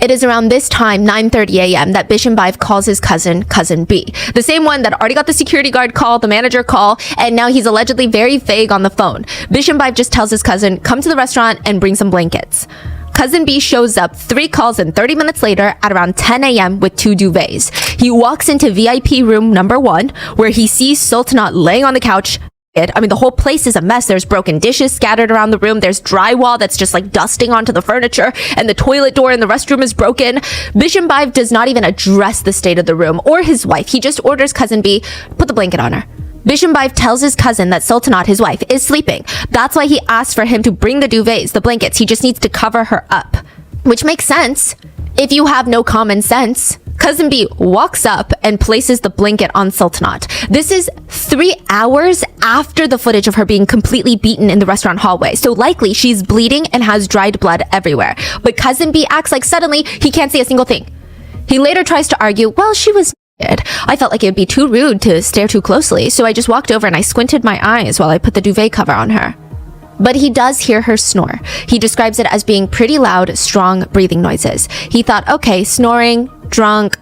It is around this time, 9:30 a.m., that Bishambayev calls his cousin, Cousin B. The same one that already got the security guard call, the manager call, and now he's allegedly very vague on the phone. Bishambayev just tells his cousin, come to the restaurant and bring some blankets. Cousin B shows up 3 calls and 30 minutes later at around 10 a.m. with 2 duvets. He walks into VIP room number 1, where he sees Sultanat laying on the couch. I mean, the whole place is a mess. There's broken dishes scattered around the room. There's drywall that's just like dusting onto the furniture, and the toilet door in the restroom is broken. Bishambayev does not even address the state of the room or his wife. He just orders cousin B, put the blanket on her. Bishambayev tells his cousin that Sultanat, his wife, is sleeping. That's why he asked for him to bring the duvets, the blankets. He just needs to cover her up, which makes sense if you have no common sense. Cousin B walks up and places the blanket on Sultanat. This is 3 hours after the footage of her being completely beaten in the restaurant hallway. So likely she's bleeding and has dried blood everywhere. But Cousin B acts like suddenly he can't see a single thing. He later tries to argue, well, she was naked. I felt like it would be too rude to stare too closely, so I just walked over and I squinted my eyes while I put the duvet cover on her. But he does hear her snore. He describes it as being pretty loud, strong breathing noises. He thought, okay, snoring, drunk,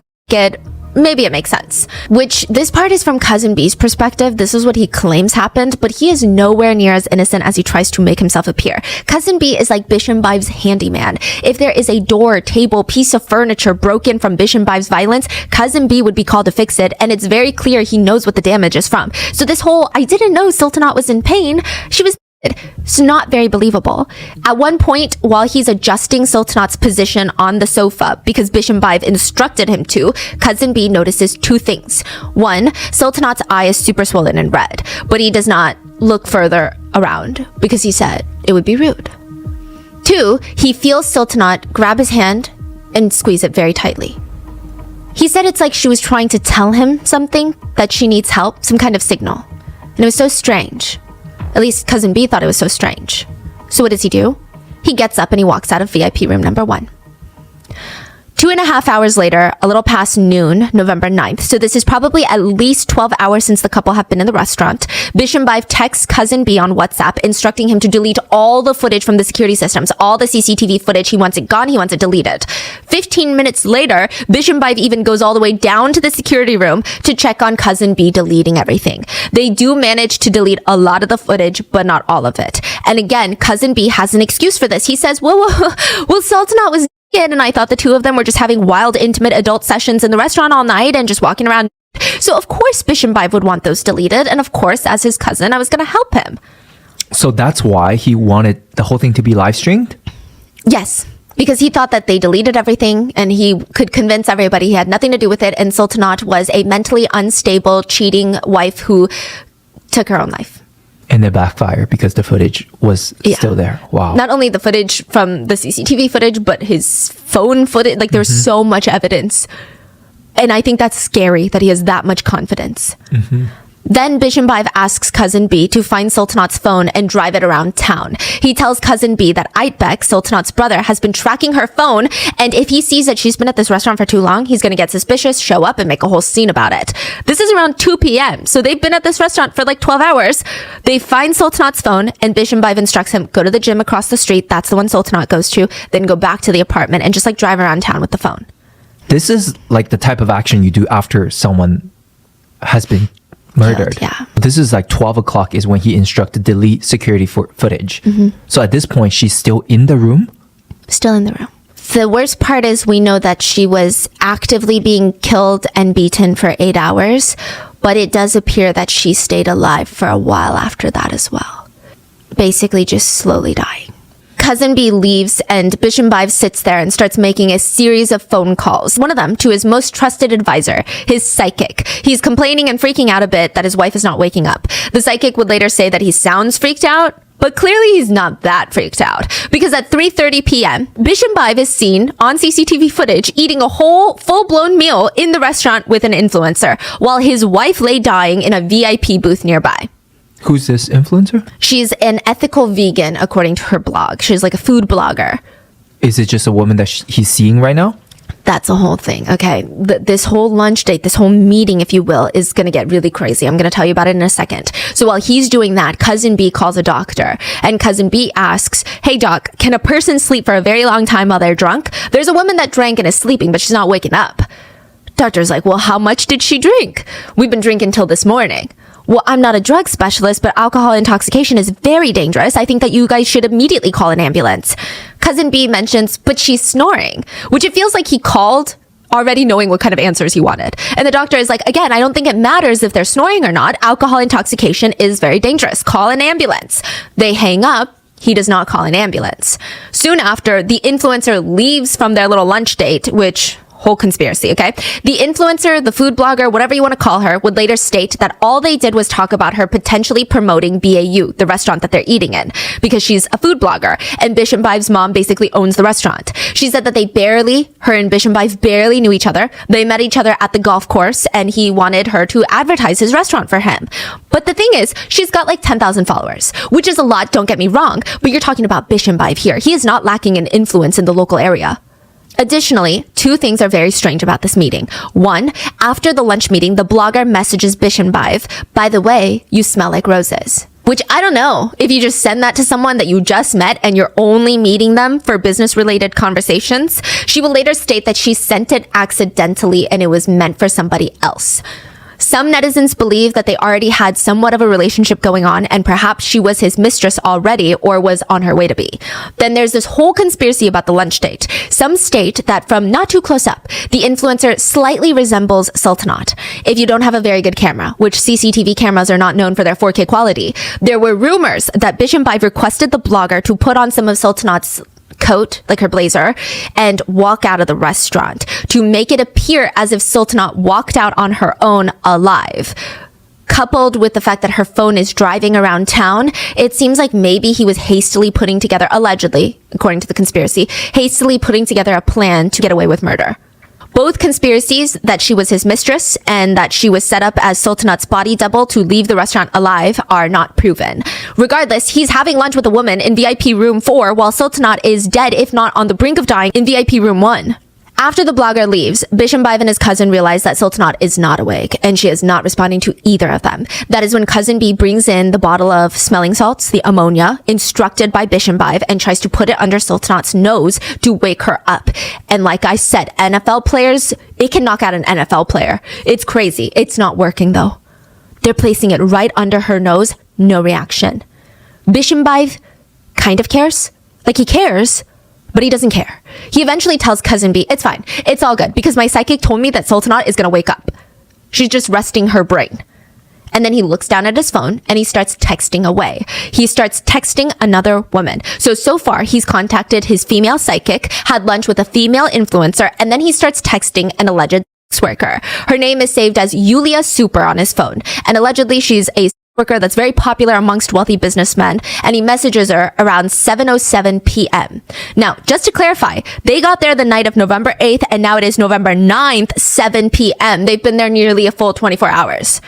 maybe it makes sense. Which, this part is from Cousin B's perspective. This is what he claims happened, but he is nowhere near as innocent as he tries to make himself appear. Cousin B is like Bishambayev's handyman. If there is a door, table, piece of furniture broken from Bishambayev's violence, Cousin B would be called to fix it, and it's very clear he knows what the damage is from. So this whole, I didn't know Sultanat was in pain, she was it's not very believable. At one point, while he's adjusting Sultanat's position on the sofa, because Bishambayev instructed him to, Cousin B notices 2 things. 1, Sultanat's eye is super swollen and red, but he does not look further around because he said it would be rude. 2, he feels Sultanat grab his hand and squeeze it very tightly. He said it's like she was trying to tell him something, that she needs help, some kind of signal. And it was so strange. At least Cousin B thought it was so strange. So what does he do? He gets up and he walks out of VIP room number 1. 2.5 hours later, a little past noon, November 9th, so this is probably at least 12 hours since the couple have been in the restaurant, Bishambayev texts Cousin B on WhatsApp instructing him to delete all the footage from the security systems, all the CCTV footage. He wants it gone, he wants it deleted. 15 minutes later, Bishambayev even goes all the way down to the security room to check on Cousin B deleting everything. They do manage to delete a lot of the footage, but not all of it. And again, Cousin B has an excuse for this. He says, well, Sultanat was and I thought the 2 of them were just having wild, intimate adult sessions in the restaurant all night and just walking around. So of course Bishambayev would want those deleted, and of course, as his cousin, I was going to help him. So that's why he wanted the whole thing to be live streamed? Yes, because he thought that they deleted everything and he could convince everybody he had nothing to do with it, and Sultanat was a mentally unstable, cheating wife who took her own life. And it backfired because the footage was still there. Wow. Not only the footage from the CCTV footage, but his phone footage. Like, there's so much evidence. And I think that's scary that he has that much confidence. Then Bishambayev asks Cousin B to find Sultanat's phone and drive it around town. He tells Cousin B that Aytbek, Sultanat's brother, has been tracking her phone, and if he sees that she's been at this restaurant for too long, he's going to get suspicious, show up, and make a whole scene about it. This is around 2 p.m., so they've been at this restaurant for like 12 hours. They find Sultanat's phone, and Bishambayev instructs him, go to the gym across the street, that's the one Sultanat goes to, then go back to the apartment and just like drive around town with the phone. This is like the type of action you do after someone has been murdered. Yeah. This is like 12 o'clock is when he instructed delete security footage. So at this point, she's still in the room? Still in the room. The worst part is we know that she was actively being killed and beaten for 8 hours, but it does appear that she stayed alive for a while after that as well. Basically just slowly dying. Cousin B leaves and Bishambayev sits there and starts making a series of phone calls. One of them to his most trusted advisor, his psychic. He's complaining and freaking out a bit that his wife is not waking up. The psychic would later say that he sounds freaked out, but clearly he's not that freaked out. Because at 3:30 p.m., Bishambayev is seen on CCTV footage eating a whole full-blown meal in the restaurant with an influencer, while his wife lay dying in a VIP booth nearby. Who's this influencer? She's an ethical vegan, according to her blog. She's like a food blogger. Is it just a woman that he's seeing right now? That's a whole thing. Okay. This whole lunch date, this whole meeting, if you will, is going to get really crazy. I'm going to tell you about it in a second. So while he's doing that, Cousin B calls a doctor, and Cousin B asks, hey doc, can a person sleep for a very long time while they're drunk? There's a woman that drank and is sleeping, but she's not waking up. Doctor's like, well, how much did she drink? We've been drinking till this morning. Well, I'm not a drug specialist, but alcohol intoxication is very dangerous. I think that you guys should immediately call an ambulance. Cousin B mentions, but she's snoring, which it feels like he called already knowing what kind of answers he wanted. And the doctor is like, again, I don't think it matters if they're snoring or not. Alcohol intoxication is very dangerous. Call an ambulance. They hang up. He does not call an ambulance. Soon after, the influencer leaves from their little lunch date, which... whole conspiracy, okay? The influencer, the food blogger, whatever you want to call her, would later state that all they did was talk about her potentially promoting BAU, the restaurant that they're eating in, because she's a food blogger, and Bishambayev's mom basically owns the restaurant. She said that her and Bishambayev barely knew each other. They met each other at the golf course, and he wanted her to advertise his restaurant for him. But the thing is, she's got like 10,000 followers, which is a lot, don't get me wrong, but you're talking about Bishambayev here. He is not lacking in influence in the local area. Additionally, two things are very strange about this meeting. One, after the lunch meeting, the blogger messages Bishambayev, by the way, you smell like roses. Which I don't know if you just send that to someone that you just met and you're only meeting them for business-related conversations. She will later state that she sent it accidentally and it was meant for somebody else. Some netizens believe that they already had somewhat of a relationship going on and perhaps she was his mistress already or was on her way to be. Then there's this whole conspiracy about the lunch date. Some state that from not too close up, the influencer slightly resembles Sultanat. If you don't have a very good camera, which CCTV cameras are not known for their 4K quality, there were rumors that Bishambayev requested the blogger to put on some of Sultanat's coat, like her blazer, and walk out of the restaurant to make it appear as if Sultanat walked out on her own alive. Coupled with the fact that her phone is driving around town, it seems like maybe he was hastily putting together, allegedly, according to the conspiracy, hastily putting together a plan to get away with murder. Both conspiracies, that she was his mistress and that she was set up as Sultanat's body double to leave the restaurant alive, are not proven. Regardless, he's having lunch with a woman in VIP room 4 while Sultanat is dead, if not on the brink of dying, in VIP room 1. After the blogger leaves, Bishambayev and his cousin realize that Sultanat is not awake, and she is not responding to either of them. That is when Cousin B brings in the bottle of smelling salts, the ammonia, instructed by Bishambayev, and tries to put it under Sultanat's nose to wake her up. And like I said, NFL players, it can knock out an NFL player. It's crazy. It's not working though. They're placing it right under her nose, no reaction. Bishambayev kind of cares. Like he cares, but he doesn't care. He eventually tells Cousin B, it's fine. It's all good because my psychic told me that Sultanat is going to wake up. She's just resting her brain. And then he looks down at his phone and he starts texting away. He starts texting another woman. So far, he's contacted his female psychic, had lunch with a female influencer, and then he starts texting an alleged sex worker. Her name is saved as Yulia Super on his phone. And allegedly, she's a worker that's very popular amongst wealthy businessmen, and he messages her around 7:07 p.m. Now, just to clarify, they got there the night of November 8th, and now it is November 9th, 7 p.m. They've been there nearly a full 24 hours.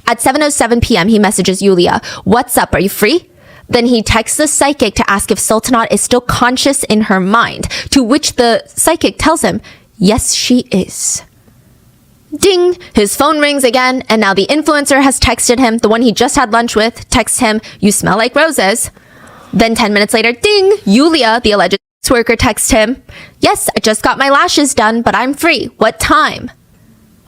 At 7:07 p.m., he messages Yulia, "What's up? Are you free?" Then he texts the psychic to ask if Sultanat is still conscious in her mind, to which the psychic tells him, "Yes, she is." Ding! His phone rings again, and now the influencer has texted him. The one he just had lunch with texts him, "You smell like roses." Then 10 minutes later, ding! Yulia, the alleged worker, texts him, "Yes, I just got my lashes done, but I'm free. What time?"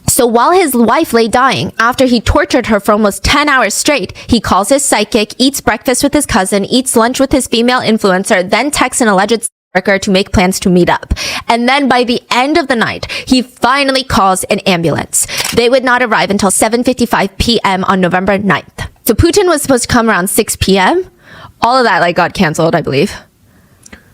So while his wife lay dying, after he tortured her for almost 10 hours straight, he calls his psychic, eats breakfast with his cousin, eats lunch with his female influencer, then texts an alleged worker to make plans to meet up. And then by the end of the night, he finally calls an ambulance. They would not arrive until 7:55 p.m. on November 9th. So Putin was supposed to come around 6 p.m. All of that got canceled, I believe.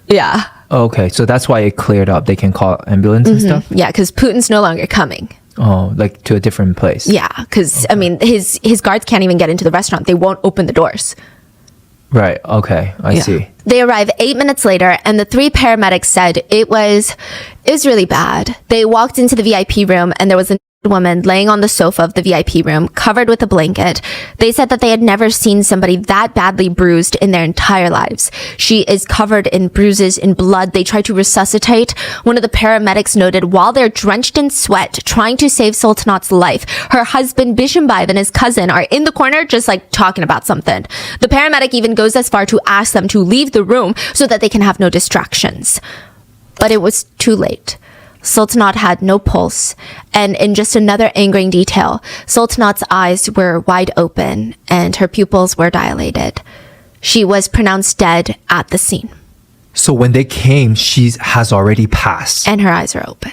Yeah. Okay, so that's why it cleared up. They can call ambulance and stuff? Yeah, because Putin's no longer coming. Oh, like to a different place. Yeah, because, I mean, his guards can't even get into the restaurant. They won't open the doors. Right, okay, I see. They arrive 8 minutes later, and the 3 paramedics said it was really bad. They walked into the VIP room, and there was a woman laying on the sofa of the VIP room, covered with a blanket. They said that they had never seen somebody that badly bruised in their entire lives. She is covered in bruises, in blood. They tried to resuscitate. One of the paramedics noted while they're drenched in sweat, trying to save Sultanat's life, her husband Bishimbayev and his cousin are in the corner just talking about something. The paramedic even goes as far to ask them to leave the room so that they can have no distractions. But it was too late. Sultanat had no pulse, and in just another angering detail, Sultanat's eyes were wide open and her pupils were dilated. She was pronounced dead at the scene. So when they came, she has already passed. And her eyes are open.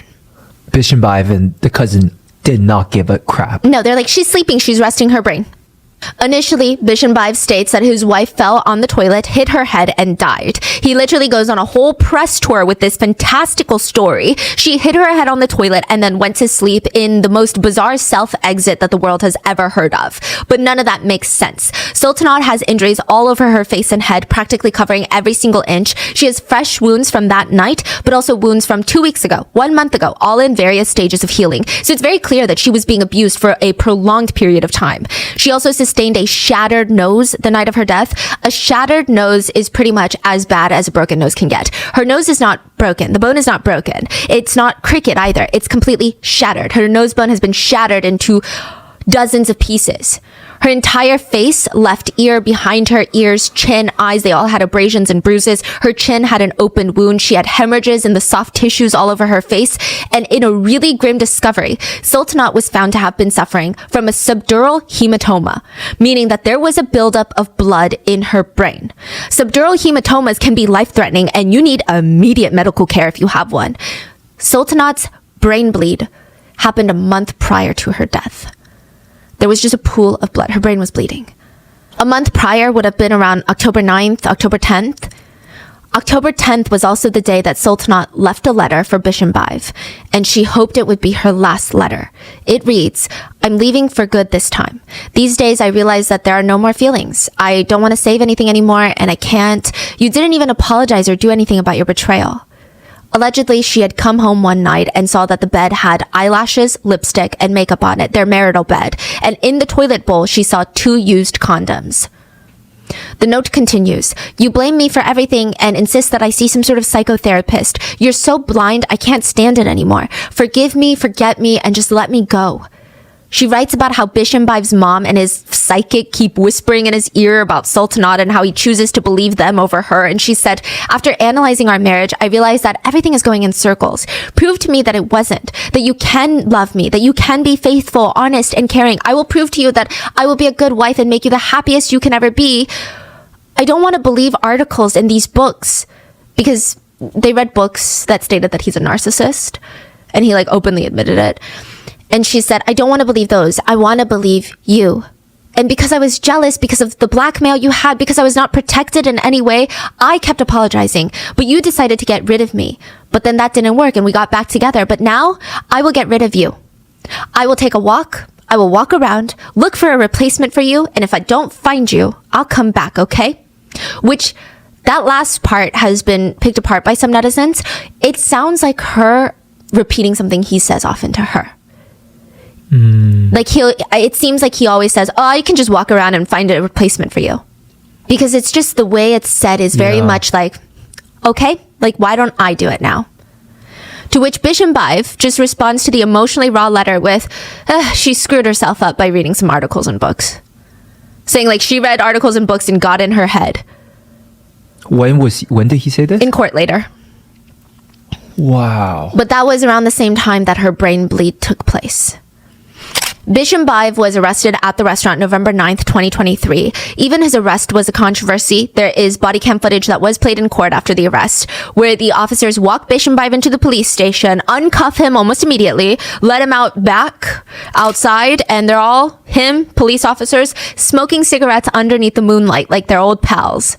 Bishimbayev and the cousin did not give a crap. No, they're like, she's sleeping, she's resting her brain. Initially, Bishimbayev states that his wife fell on the toilet, hit her head, and died. He literally goes on a whole press tour with this fantastical story. She hit her head on the toilet and then went to sleep in the most bizarre self-exit that the world has ever heard of. But none of that makes sense. Sultanat has injuries all over her face and head, practically covering every single inch. She has fresh wounds from that night, but also wounds from 2 weeks ago, 1 month ago, all in various stages of healing. So it's very clear that she was being abused for a prolonged period of time. She also sustained a shattered nose the night of her death. A shattered nose is pretty much as bad as a broken nose can get. Her nose is not broken. The bone is not broken. It's not cricket either. It's completely shattered. Her nose bone has been shattered into dozens of pieces. Her entire face, left ear, behind her ears, chin, eyes, they all had abrasions and bruises. Her chin had an open wound. She had hemorrhages in the soft tissues all over her face. And in a really grim discovery, Sultanat was found to have been suffering from a subdural hematoma, meaning that there was a buildup of blood in her brain. Subdural hematomas can be life-threatening, and you need immediate medical care if you have one. Sultanat's brain bleed happened a month prior to her death. There was just a pool of blood. Her brain was bleeding. A month prior would have been around October 9th, October 10th. October 10th was also the day that Sultanat left a letter for Bishimbayev, and she hoped it would be her last letter. It reads, "I'm leaving for good this time. These days I realize that there are no more feelings. I don't want to save anything anymore, and I can't. You didn't even apologize or do anything about your betrayal." Allegedly, she had come home one night and saw that the bed had eyelashes, lipstick, and makeup on it, their marital bed. And in the toilet bowl, she saw 2 used condoms. The note continues, "You blame me for everything and insist that I see some sort of psychotherapist. You're so blind, I can't stand it anymore. Forgive me, forget me, and just let me go." She writes about how Bishimbayev's mom and his psychic keep whispering in his ear about Sultanat and how he chooses to believe them over her. And she said, "After analyzing our marriage, I realized that everything is going in circles. Prove to me that it wasn't, that you can love me, that you can be faithful, honest, and caring. I will prove to you that I will be a good wife and make you the happiest you can ever be. I don't want to believe articles in these books," because they read books that stated that he's a narcissist, and he openly admitted it. And she said, "I don't want to believe those. I want to believe you. And because I was jealous, because of the blackmail you had, because I was not protected in any way, I kept apologizing. But you decided to get rid of me. But then that didn't work and we got back together. But now I will get rid of you. I will take a walk. I will walk around, look for a replacement for you, and if I don't find you, I'll come back, okay? Which, that last part has been picked apart by some netizens. It sounds like her repeating something he says often to her. Like it seems like he always says, oh, I can just walk around and find a replacement for you. Because it's just the way it's said is very much like, okay, like why don't I do it now? To which Bishimbaev just responds to the emotionally raw letter with, she screwed herself up by reading some articles and books. Saying like she read articles and books and got in her head. When did he say this? In court later. Wow. But that was around the same time that her brain bleed took place. Bishimbaev was arrested at the restaurant November 9th, 2023. Even his arrest was a controversy. There is body cam footage that was played in court after the arrest, where the officers walk Bishimbaev into the police station, uncuff him almost immediately, let him out back outside, and they're all, police officers, smoking cigarettes underneath the moonlight like they're old pals.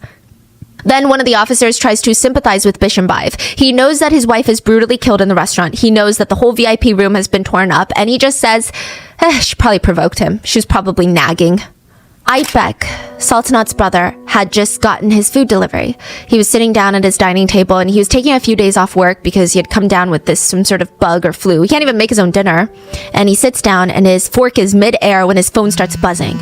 Then one of the officers tries to sympathize with Bishimbaev. He knows that his wife is brutally killed in the restaurant. He knows that the whole VIP room has been torn up, and he just says, she probably provoked him. She was probably nagging. Aitbek, Sultanat's brother, had just gotten his food delivery. He was sitting down at his dining table, and he was taking a few days off work because he had come down with some sort of bug or flu. He can't even make his own dinner. And he sits down, and his fork is mid-air when his phone starts buzzing.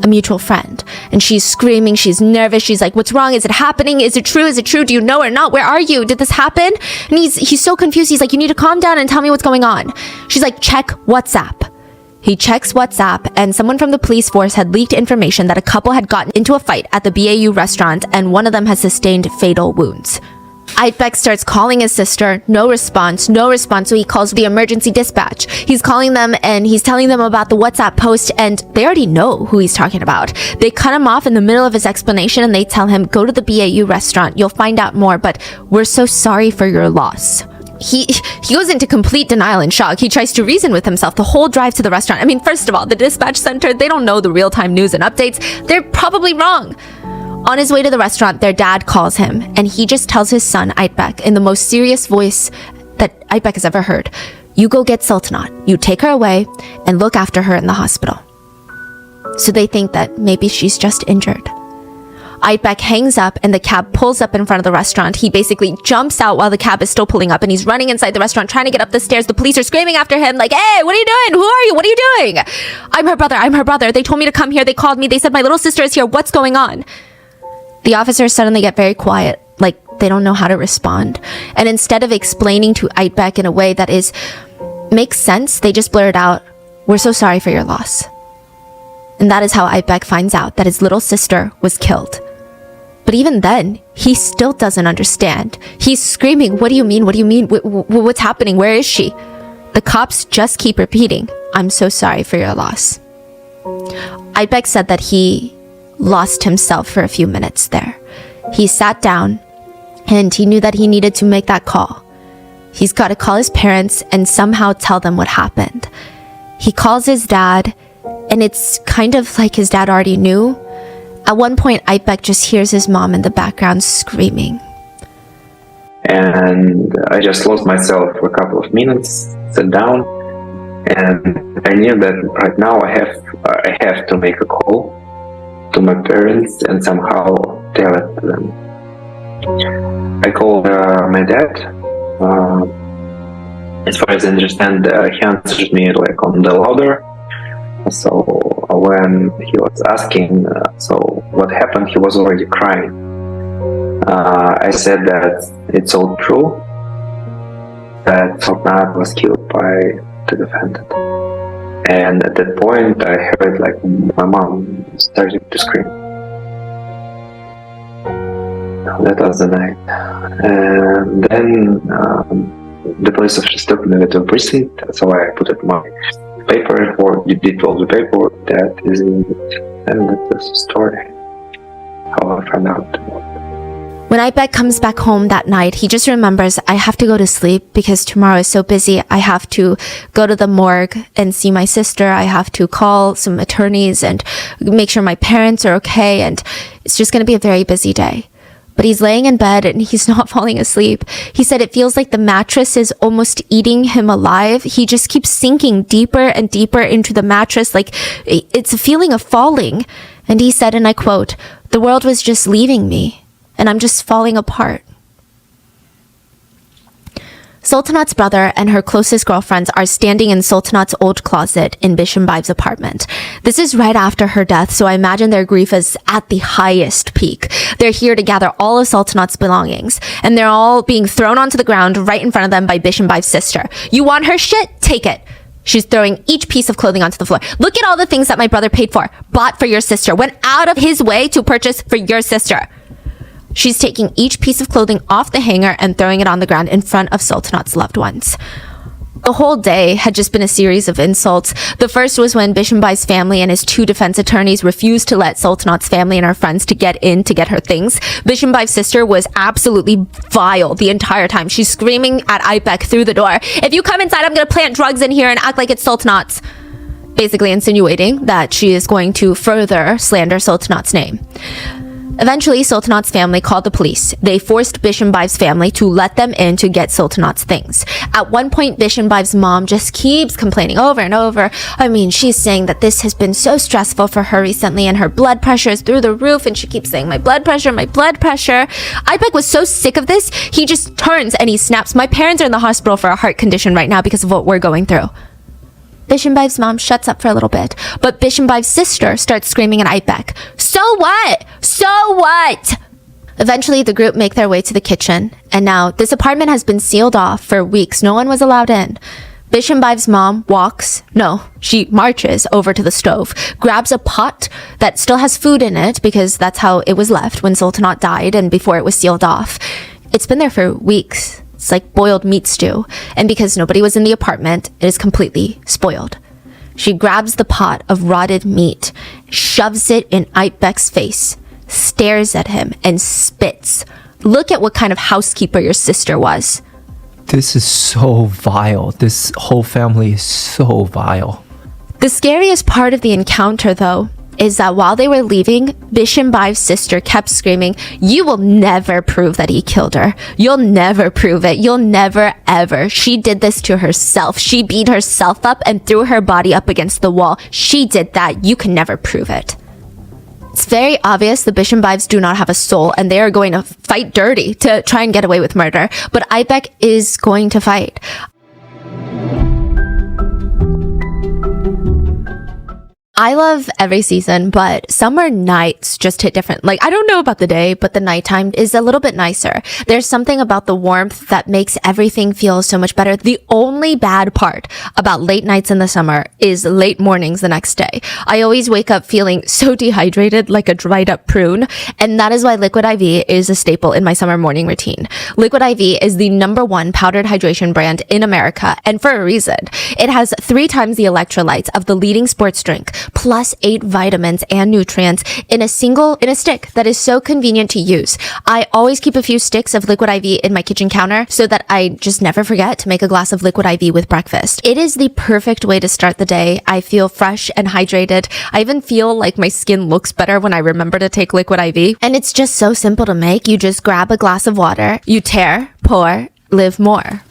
A mutual friend. And she's screaming, she's nervous, she's like, what's wrong? Is it happening? Is it true? Is it true? Do you know or not? Where are you? Did this happen? And he's so confused. He's like, you need to calm down and tell me what's going on. She's like, check WhatsApp. He checks WhatsApp, and someone from the police force had leaked information that a couple had gotten into a fight at the BAU restaurant, and one of them has sustained fatal wounds. Aitbek starts calling his sister, no response, so he calls the emergency dispatch. He's calling them and he's telling them about the WhatsApp post, and they already know who he's talking about. They cut him off in the middle of his explanation and they tell him, go to the BAU restaurant, you'll find out more, but we're so sorry for your loss. He goes into complete denial and shock. He tries to reason with himself the whole drive to the restaurant. I mean, first of all, the dispatch center, they don't know the real-time news and updates. They're probably wrong. On his way to the restaurant, their dad calls him, and he just tells his son, Aitbek, in the most serious voice that Aitbek has ever heard, you go get Sultanat, you take her away, and look after her in the hospital. So they think that maybe she's just injured. Aitbek hangs up, and the cab pulls up in front of the restaurant. He basically jumps out while the cab is still pulling up, and he's running inside the restaurant, trying to get up the stairs. The police are screaming after him, like, hey, what are you doing? Who are you? What are you doing? I'm her brother. They told me to come here. They called me. They said my little sister is here. What's going on? The officers suddenly get very quiet, like they don't know how to respond. And instead of explaining to Aitbek in a way that makes sense, they just blurt out, we're so sorry for your loss. And that is how Aitbek finds out that his little sister was killed. But even then, he still doesn't understand. He's screaming, what do you mean? What do you mean? What's happening? Where is she? The cops just keep repeating, I'm so sorry for your loss. Aitbek said that he lost himself for a few minutes there. He sat down and he knew that he needed to make that call. He's got to call his parents and somehow tell them what happened. He calls his dad, and it's kind of like his dad already knew. At one point, Aitbek just hears his mom in the background screaming. And I just lost myself for a couple of minutes, sat down, and I knew that right now I have to make a call to my parents and somehow tell it to them. I called my dad. As far as I understand, he answered me like on the louder. So when he was asking, so what happened, he was already crying. I said that it's all true, that Sultanat was killed by the defendant. And at that point, I heard like my mom starting to scream. That was the night. And then the police officers took me to a precinct, so I put up my paper, or you did all the paperwork, that is it. And that's the story, how I found out. When Aitbek comes back home that night, he just remembers, I have to go to sleep because tomorrow is so busy. I have to go to the morgue and see my sister. I have to call some attorneys and make sure my parents are okay. And it's just going to be a very busy day. but he's laying in bed and he's not falling asleep. He said it feels like the mattress is almost eating him alive. He just keeps sinking deeper and deeper into the mattress, like it's a feeling of falling. And he said, and I quote, "The world was just leaving me, and I'm just falling apart." Sultanat's brother and her closest girlfriends are standing in Sultanat's old closet in Bishambai's apartment. This is right after her death, so I imagine their grief is at the highest peak. They're here to gather all of Sultanat's belongings, and they're all being thrown onto the ground right in front of them by Bishambai's sister. "You want her shit? Take it." She's throwing each piece of clothing onto the floor. "Look at all the things that my brother paid for, bought for your sister, went out of his way to purchase for your sister." She's taking each piece of clothing off the hanger and throwing it on the ground in front of Sultanat's loved ones. The whole day had just been a series of insults. The first was when Bishambai's family and his 2 defense attorneys refused to let Sultanat's family and her friends to get in to get her things. Bishambai's sister was absolutely vile the entire time. She's screaming at Ipek through the door, "If you come inside, I'm going to plant drugs in here and act like it's Sultanat's." Basically insinuating that she is going to further slander Sultanat's name. Eventually, Sultanat's family called the police. They forced Bishambai's family to let them in to get Sultanat's things. At one point, Bishambai's mom just keeps complaining over and over. I mean, she's saying that this has been so stressful for her recently and her blood pressure is through the roof, and she keeps saying, my blood pressure, my blood pressure. Ipek was so sick of this, he just turns and he snaps, "My parents are in the hospital for a heart condition right now because of what we're going through." Bishambai's mom shuts up for a little bit, but Bishambai's sister starts screaming at Ipek, "So what? So what?" Eventually, the group make their way to the kitchen, and now this apartment has been sealed off for weeks. No one was allowed in. Bishambai's mom she marches over to the stove, grabs a pot that still has food in it because that's how it was left when Sultanat died and before it was sealed off. It's been there for weeks. It's like boiled meat stew. And because nobody was in the apartment, it is completely spoiled. She grabs the pot of rotted meat, shoves it in Ipek's face, stares at him, and spits. "Look at what kind of housekeeper your sister was." This is so vile. This whole family is so vile. The scariest part of the encounter, though, is that while they were leaving, Bishambai's sister kept screaming, "You will never prove that he killed her. You'll never prove it. You'll never, ever. She did this to herself. She beat herself up and threw her body up against the wall. She did that. You can never prove it." It's very obvious the Bishambais do not have a soul and they are going to fight dirty to try and get away with murder. But Ipek is going to fight. I love every season, but summer nights just hit different. Like, I don't know about the day, but the nighttime is a little bit nicer. There's something about the warmth that makes everything feel so much better. The only bad part about late nights in the summer is late mornings the next day. I always wake up feeling so dehydrated, like a dried up prune. And that is why Liquid IV is a staple in my summer morning routine. Liquid IV is the #1 powdered hydration brand in America, and for a reason. It has 3 times the electrolytes of the leading sports drink, plus 8 vitamins and nutrients in a stick that is so convenient to use. I always keep a few sticks of Liquid IV in my kitchen counter so that I just never forget to make a glass of Liquid IV with breakfast. It is the perfect way to start the day. I feel fresh and hydrated. I even feel like my skin looks better when I remember to take Liquid IV. And it's just so simple to make. You just grab a glass of water, you tear, pour, live more.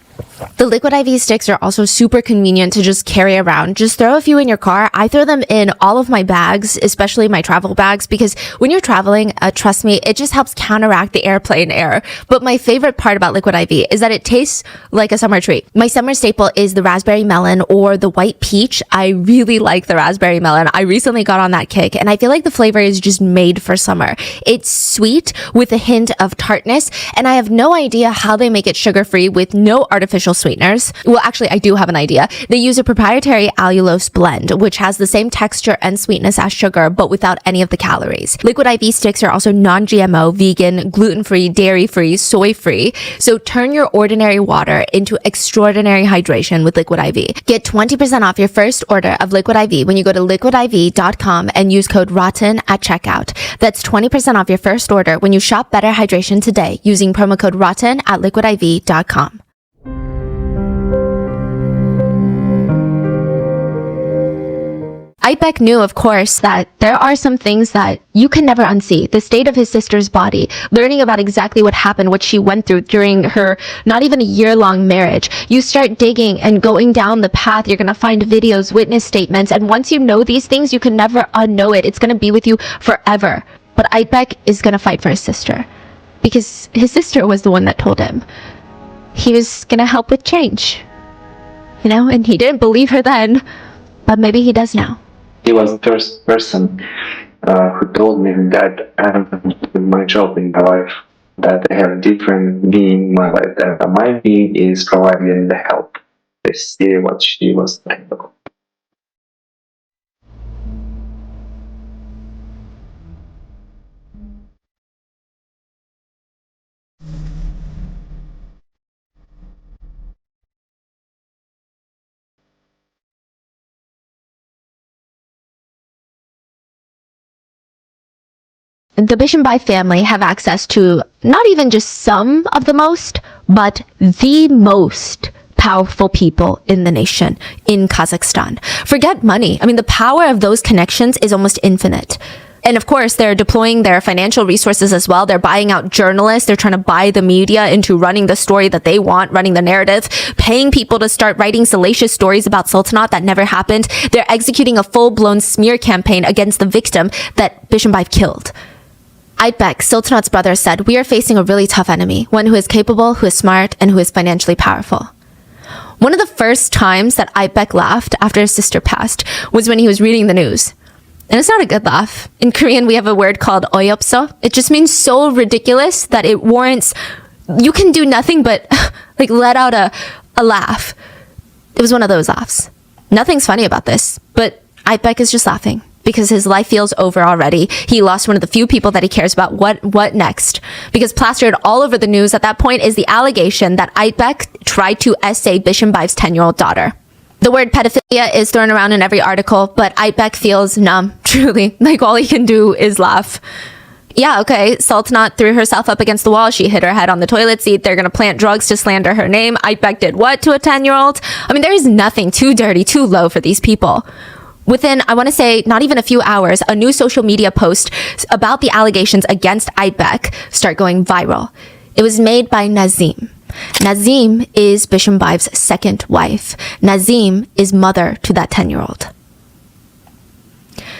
The Liquid IV sticks are also super convenient to just carry around. Just throw a few in your car. I throw them in all of my bags, especially my travel bags, because when you're traveling, trust me, it just helps counteract the airplane air. But my favorite part about Liquid IV is that it tastes like a summer treat. My summer staple is the raspberry melon or the white peach. I really like the raspberry melon. I recently got on that kick, and I feel like the flavor is just made for summer. It's sweet with a hint of tartness, and I have no idea how they make it sugar-free with no artificial sweeteners. Well, actually, I do have an idea. They use a proprietary allulose blend, which has the same texture and sweetness as sugar, but without any of the calories. Liquid IV sticks are also non-GMO, vegan, gluten-free, dairy-free, soy-free. So turn your ordinary water into extraordinary hydration with Liquid IV. Get 20% off your first order of Liquid IV when you go to liquidiv.com and use code ROTTEN at checkout. That's 20% off your first order when you shop Better Hydration today using promo code ROTTEN at liquidiv.com. Aytbek knew, of course, that there are some things that you can never unsee. The state of his sister's body, learning about exactly what happened, what she went through during her not even a year-long marriage. You start digging and going down the path, you're going to find videos, witness statements, and once you know these things, you can never unknow it. It's going to be with you forever. But Aytbek is going to fight for his sister because his sister was the one that told him he was going to help with change. You know, and he didn't believe her then, but maybe he does now. He was the first person who told me that I have my job in my life, that I have a different meaning in my life, that my meaning is providing the help. I see what she was saying. The Bishimbai family have access to not even just some of the most, but the most powerful people in the nation, in Kazakhstan. Forget money. I mean, the power of those connections is almost infinite. And of course, they're deploying their financial resources as well. They're buying out journalists. They're trying to buy the media into running the story that they want, running the narrative, paying people to start writing salacious stories about Sultanate that never happened. They're executing a full-blown smear campaign against the victim that Bishimbai killed. Aytbek, Sultanate's brother, said, "We are facing a really tough enemy, one who is capable, who is smart, and who is financially powerful." One of the first times that Aytbek laughed after his sister passed was when he was reading the news. And it's not a good laugh. In Korean, we have a word called oyopso. It just means so ridiculous that it warrants, you can do nothing but like let out a laugh. It was one of those laughs. Nothing's funny about this, but Aytbek is just laughing because his life feels over already. He lost one of the few people that he cares about. What next? Because plastered all over the news at that point is the allegation that Aytbek tried to essay Bishimbai's 10-year-old daughter. The word pedophilia is thrown around in every article, but Aytbek feels numb, truly. Like all he can do is laugh. Yeah, okay, Sultanate threw herself up against the wall. She hit her head on the toilet seat. They're going to plant drugs to slander her name. Aytbek did what to a 10-year-old? I mean, there is nothing too dirty, too low for these people. Within, I want to say, not even a few hours, a new social media post about the allegations against Aytbek start going viral. It was made by Nazim. Nazim is Bishimbai's second wife. Nazim is mother to that 10-year-old.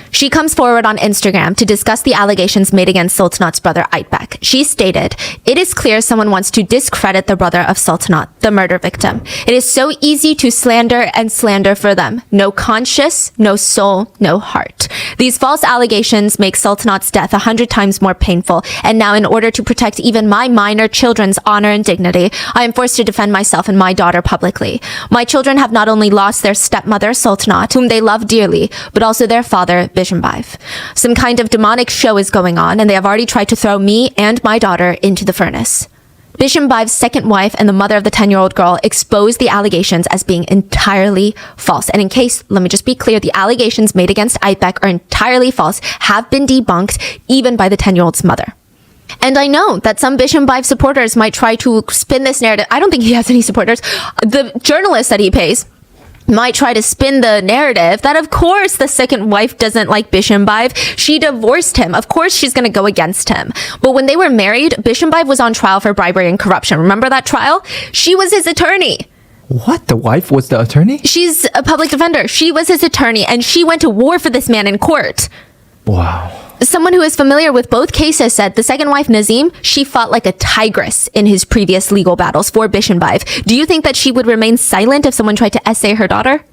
She comes forward on Instagram to discuss the allegations made against Sultanate's brother Aytbek. She stated, "It is clear someone wants to discredit the brother of Sultanate, the murder victim. It is so easy to slander and slander for them. No conscience, no soul, no heart. These false allegations make Sultanate's death 100 times more painful. And now in order to protect even my minor children's honor and dignity, I am forced to defend myself and my daughter publicly. My children have not only lost their stepmother, Sultanate, whom they love dearly, but also their father, Bishimbai. Some kind of demonic show is going on, and they have already tried to throw me and my daughter into the furnace." Bishimbai's second wife and the mother of the 10-year-old girl exposed the allegations as being entirely false. And in case, let me just be clear, the allegations made against Aytbek are entirely false, have been debunked, even by the 10-year-old's mother. And I know that some Bishimbai supporters might try to spin this narrative. I don't think he has any supporters. The journalist that he pays might try to spin the narrative that of course the second wife doesn't like Bishimbai. She divorced him. Of course she's going to go against him. But when they were married, Bishimbai was on trial for bribery and corruption. Remember that trial? She was his attorney. What? The wife was the attorney? She's a public defender. She was his attorney and she went to war for this man in court. Wow. Someone who is familiar with both cases said the second wife, Nazim, she fought like a tigress in his previous legal battles for Bishimbai. Do you think that she would remain silent if someone tried to essay her daughter?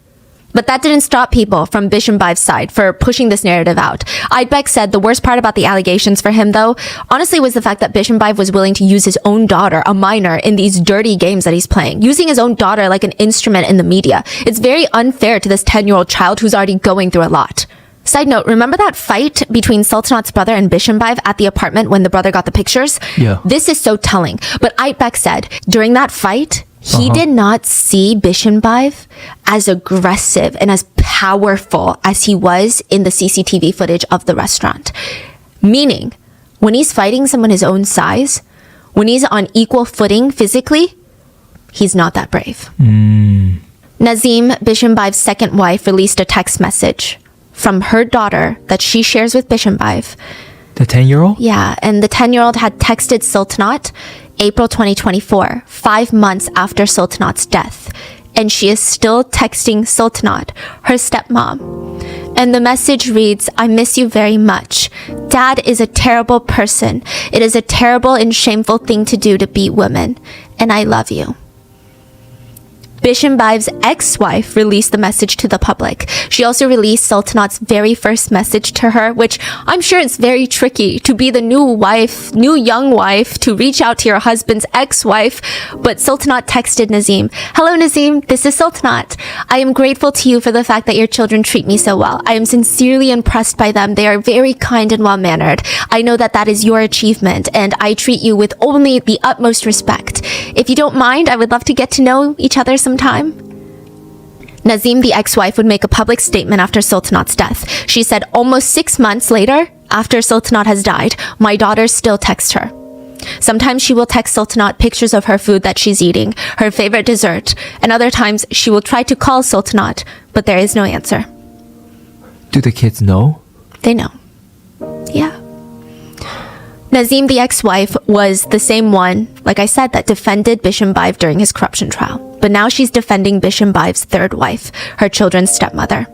But that didn't stop people from Bishimbai's side for pushing this narrative out. Aytbek said the worst part about the allegations for him, though, honestly was the fact that Bishimbai was willing to use his own daughter, a minor, in these dirty games that he's playing, using his own daughter like an instrument in the media. It's very unfair to this 10-year-old child who's already going through a lot. Side note, remember that fight between Sultanate's brother and Bishimbai at the apartment when the brother got the pictures? Yeah. This is so telling. But Aytbek said, during that fight, he did not see Bishimbai as aggressive and as powerful as he was in the CCTV footage of the restaurant. Meaning, when he's fighting someone his own size, when he's on equal footing physically, he's not that brave. Nazim, Bishimbai's second wife, released a text message from her daughter that she shares with Bishimbaev. The 10-year-old? Yeah, and the 10-year-old had texted Sultanat April 2024, 5 months after Sultanat's death. And she is still texting Sultanat, her stepmom. And the message reads, I miss you very much. Dad is a terrible person. It is a terrible and shameful thing to do to beat women. And I love you. Bishimbaev's ex-wife released the message to the public. She also released Sultanat's very first message to her, which I'm sure it's very tricky to be the new young wife, to reach out to your husband's ex-wife. But Sultanat texted Nazim, Hello Nazim, this is Sultanat. I am grateful to you for the fact that your children treat me so well. I am sincerely impressed by them. They are very kind and well-mannered. I know that that is your achievement, and I treat you with only the utmost respect. If you don't mind, I would love to get to know each other sometime. Nazim, the ex-wife, would make a public statement after Sultanat's death. She said, almost 6 months later, after Sultanat has died, my daughter still texts her. Sometimes she will text Sultanat pictures of her food that she's eating, her favorite dessert, and other times she will try to call Sultanat, but there is no answer. Do the kids know? They know. Yeah. Nazim, the ex-wife, was the same one, like I said, that defended Bishimbaev during his corruption trial. But now she's defending Bishimbaev's third wife, her children's stepmother.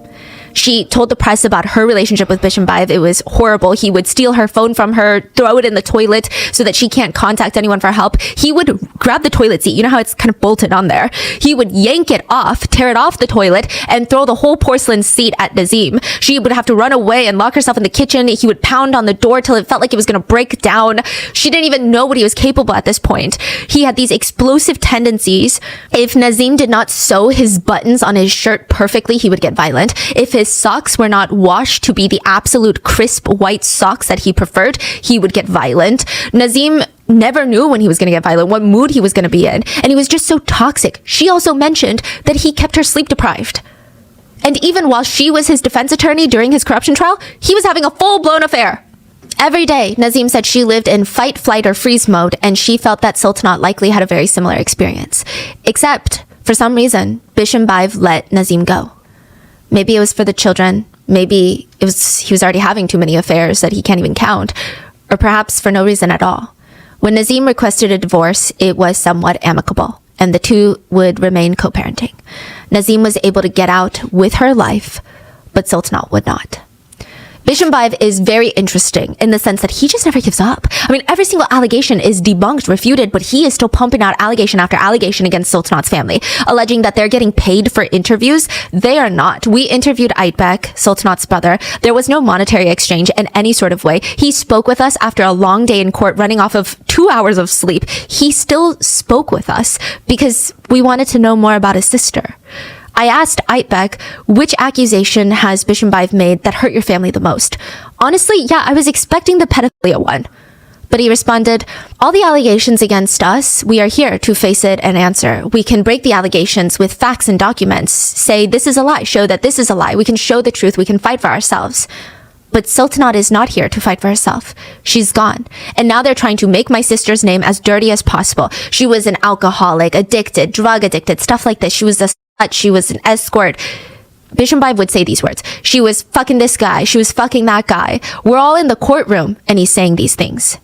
She told the press about her relationship with Bishimbaev. It was horrible. He would steal her phone from her, throw it in the toilet so that she can't contact anyone for help. He would grab the toilet seat. You know how it's kind of bolted on there? He would yank it off, tear it off the toilet, and throw the whole porcelain seat at Nazim. She would have to run away and lock herself in the kitchen. He would pound on the door till it felt like it was going to break down. She didn't even know what he was capable at this point. He had these explosive tendencies. If Nazim did not sew his buttons on his shirt perfectly, he would get violent. If his socks were not washed to be the absolute crisp white socks that he preferred, he would get violent. Nazim never knew when he was going to get violent, what mood he was going to be in. And he was just so toxic. She also mentioned that he kept her sleep deprived. And even while she was his defense attorney during his corruption trial, he was having a full-blown affair. Every day, Nazim said she lived in fight, flight, or freeze mode, and she felt that Sultanat likely had a very similar experience. Except, for some reason, Bishimbaev let Nazim go. Maybe it was for the children. Maybe he was already having too many affairs that he can't even count. Or perhaps for no reason at all. When Nazim requested a divorce, it was somewhat amicable, and the two would remain co-parenting. Nazim was able to get out with her life, but Sultanat would not. Bishimbaev is very interesting in the sense that he just never gives up. I mean, every single allegation is debunked, refuted, but he is still pumping out allegation after allegation against Sultanat's family, alleging that they're getting paid for interviews. They are not. We interviewed Aytbek, Sultanat's brother. There was no monetary exchange in any sort of way. He spoke with us after a long day in court, running off of 2 hours of sleep. He still spoke with us because we wanted to know more about his sister. I asked Aytbek, which accusation has Bishimbaev made that hurt your family the most? Honestly, yeah, I was expecting the pedophilia one. But he responded, all the allegations against us, we are here to face it and answer. We can break the allegations with facts and documents, say this is a lie, show that this is a lie. We can show the truth, we can fight for ourselves. But Sultanat is not here to fight for herself. She's gone. And now they're trying to make my sister's name as dirty as possible. She was an alcoholic, addicted, drug addicted, stuff like this. She was a slut, she was an escort. Bishimbaev would say these words. She was fucking this guy. She was fucking that guy. We're all in the courtroom and he's saying these things.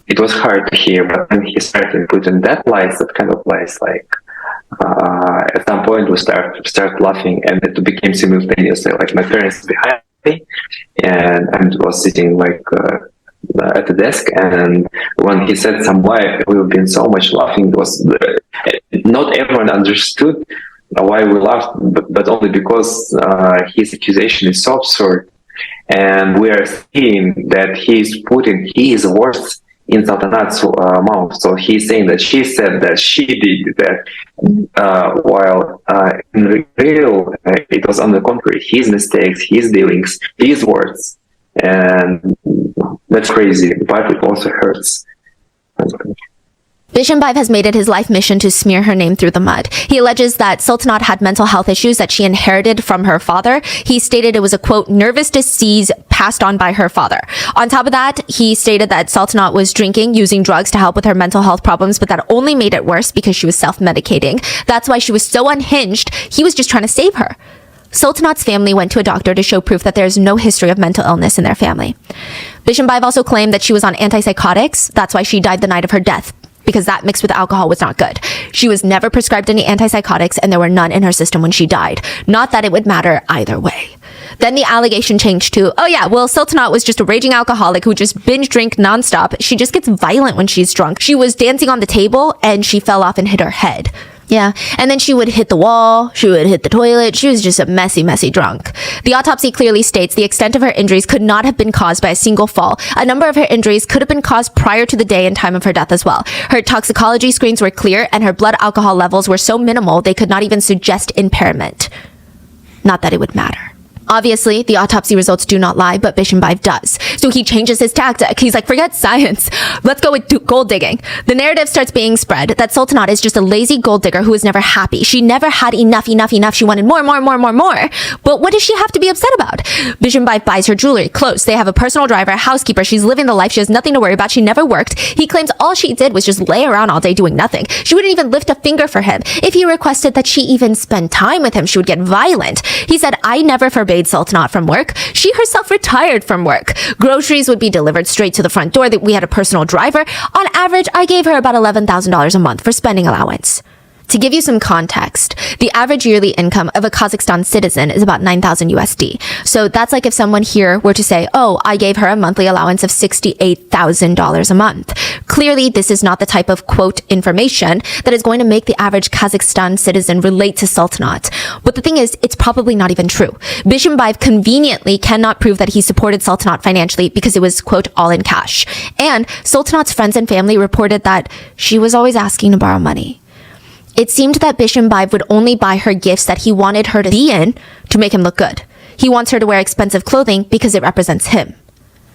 It was hard to hear, but when he started putting that kind of lies, like at some point we start laughing, and it became simultaneously. Like my parents behind me, and I was sitting like at the desk, and when he said some lie, we've been so much laughing. It was not everyone understood why we laughed, but only because his accusation is so absurd, and we are seeing that he's putting his words in Sultanat's mouth. So he's saying that she said that she did that, while in real it was on the contrary, his mistakes, his dealings, his words, and that's crazy, but it also hurts. Bishimbaev has made it his life mission to smear her name through the mud. He alleges that Sultanat had mental health issues that she inherited from her father. He stated it was a, quote, nervous disease passed on by her father. On top of that, he stated that Sultanat was drinking, using drugs to help with her mental health problems, but that only made it worse because she was self-medicating. That's why she was so unhinged. He was just trying to save her. Sultanat's family went to a doctor to show proof that there's no history of mental illness in their family. Bishimbaev also claimed that she was on antipsychotics. That's why she died the night of her death, because that mixed with alcohol was not good. She was never prescribed any antipsychotics and there were none in her system when she died. Not that it would matter either way. Then the allegation changed to, oh yeah, well, Sultanat was just a raging alcoholic who just binge drink nonstop. She just gets violent when she's drunk. She was dancing on the table and she fell off and hit her head. Yeah, and then she would hit the wall, she would hit the toilet, she was just a messy, messy drunk. The autopsy clearly states the extent of her injuries could not have been caused by a single fall. A number of her injuries could have been caused prior to the day and time of her death as well. Her toxicology screens were clear and her blood alcohol levels were so minimal they could not even suggest impairment. Not that it would matter. Obviously, the autopsy results do not lie, but Bishimbaev does. So he changes his tactic. He's like, forget science. Let's go with gold digging. The narrative starts being spread that Sultanat is just a lazy gold digger who was never happy. She never had enough. She wanted more. But what does she have to be upset about? Bishimbaev buys her jewelry, clothes. They have a personal driver, a housekeeper. She's living the life. She has nothing to worry about. She never worked. He claims all she did was just lay around all day doing nothing. She wouldn't even lift a finger for him. If he requested that she even spend time with him, she would get violent. He said, I never forbade Sultanat from work. She herself retired from work. Groceries would be delivered straight to the front door. We had a personal driver. On average, I gave her about $11,000 a month for spending allowance. To give you some context, the average yearly income of a Kazakhstan citizen is about 9,000 USD. So that's like if someone here were to say, oh, I gave her a monthly allowance of $68,000 a month. Clearly, this is not the type of, quote, information that is going to make the average Kazakhstan citizen relate to Sultanat. But the thing is, it's probably not even true. Bishimbaev conveniently cannot prove that he supported Sultanat financially because it was, quote, all in cash. And Sultanat's friends and family reported that she was always asking to borrow money. It seemed that Bishimbaev would only buy her gifts that he wanted her to be in to make him look good. He wants her to wear expensive clothing because it represents him.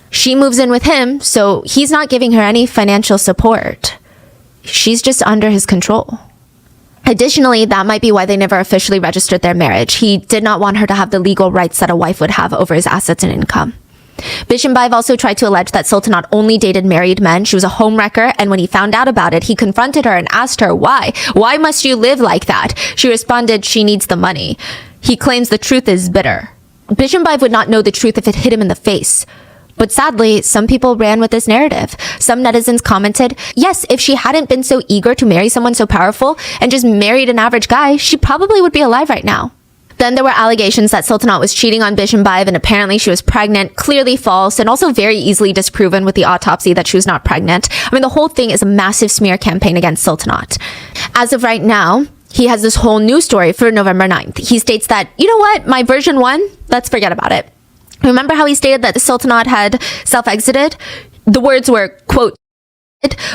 She moves in with him, so he's not giving her any financial support. She's just under his control. Additionally, that might be why they never officially registered their marriage. He did not want her to have the legal rights that a wife would have over his assets and income. Bishimbaev also tried to allege that Sultanat only dated married men. She was a homewrecker, and when he found out about it, he confronted her and asked her why. Why must you live like that? She responded, she needs the money. He claims the truth is bitter. Bishimbaev would not know the truth if it hit him in the face. But sadly, some people ran with this narrative. Some netizens commented, yes, if she hadn't been so eager to marry someone so powerful and just married an average guy, she probably would be alive right now. Then there were allegations that Sultanat was cheating on Bishimbaev and apparently she was pregnant, clearly false, and also very easily disproven with the autopsy that she was not pregnant. I mean, the whole thing is a massive smear campaign against Sultanat. As of right now, he has this whole news story for November 9th. He states that, you know what, my version 1, let's forget about it. Remember how he stated that the Sultanat had self-exited? The words were, quote,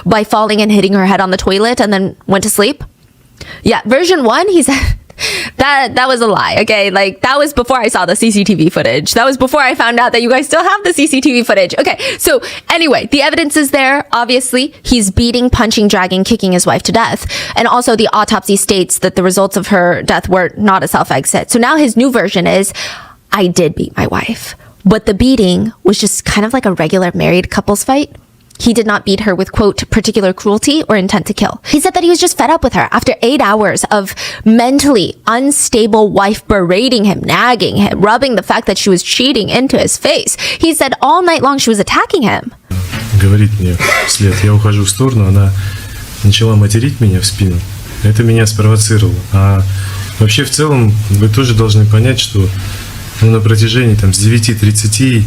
by falling and hitting her head on the toilet and then went to sleep? Yeah, version 1, he said... That was a lie, okay? Like, that was before I saw the CCTV footage. That was before I found out that you guys still have the CCTV footage. Okay, so anyway, the evidence is there. Obviously, he's beating, punching, dragging, kicking his wife to death. And also the autopsy states that the results of her death were not a self-exit. So now his new version is, I did beat my wife. But the beating was just kind of like a regular married couples fight. He did not beat her with, quote, particular cruelty or intent to kill. He said that he was just fed up with her after 8 hours of mentally unstable wife berating him, nagging him, rubbing the fact that she was cheating into his face. He said all night long she was attacking him. Говорит мне вслед, я ухожу в сторону, она начала материть меня в спину. Это меня спровоцировало. А вообще в целом вы тоже должны понять, что на протяжении там, с 9:30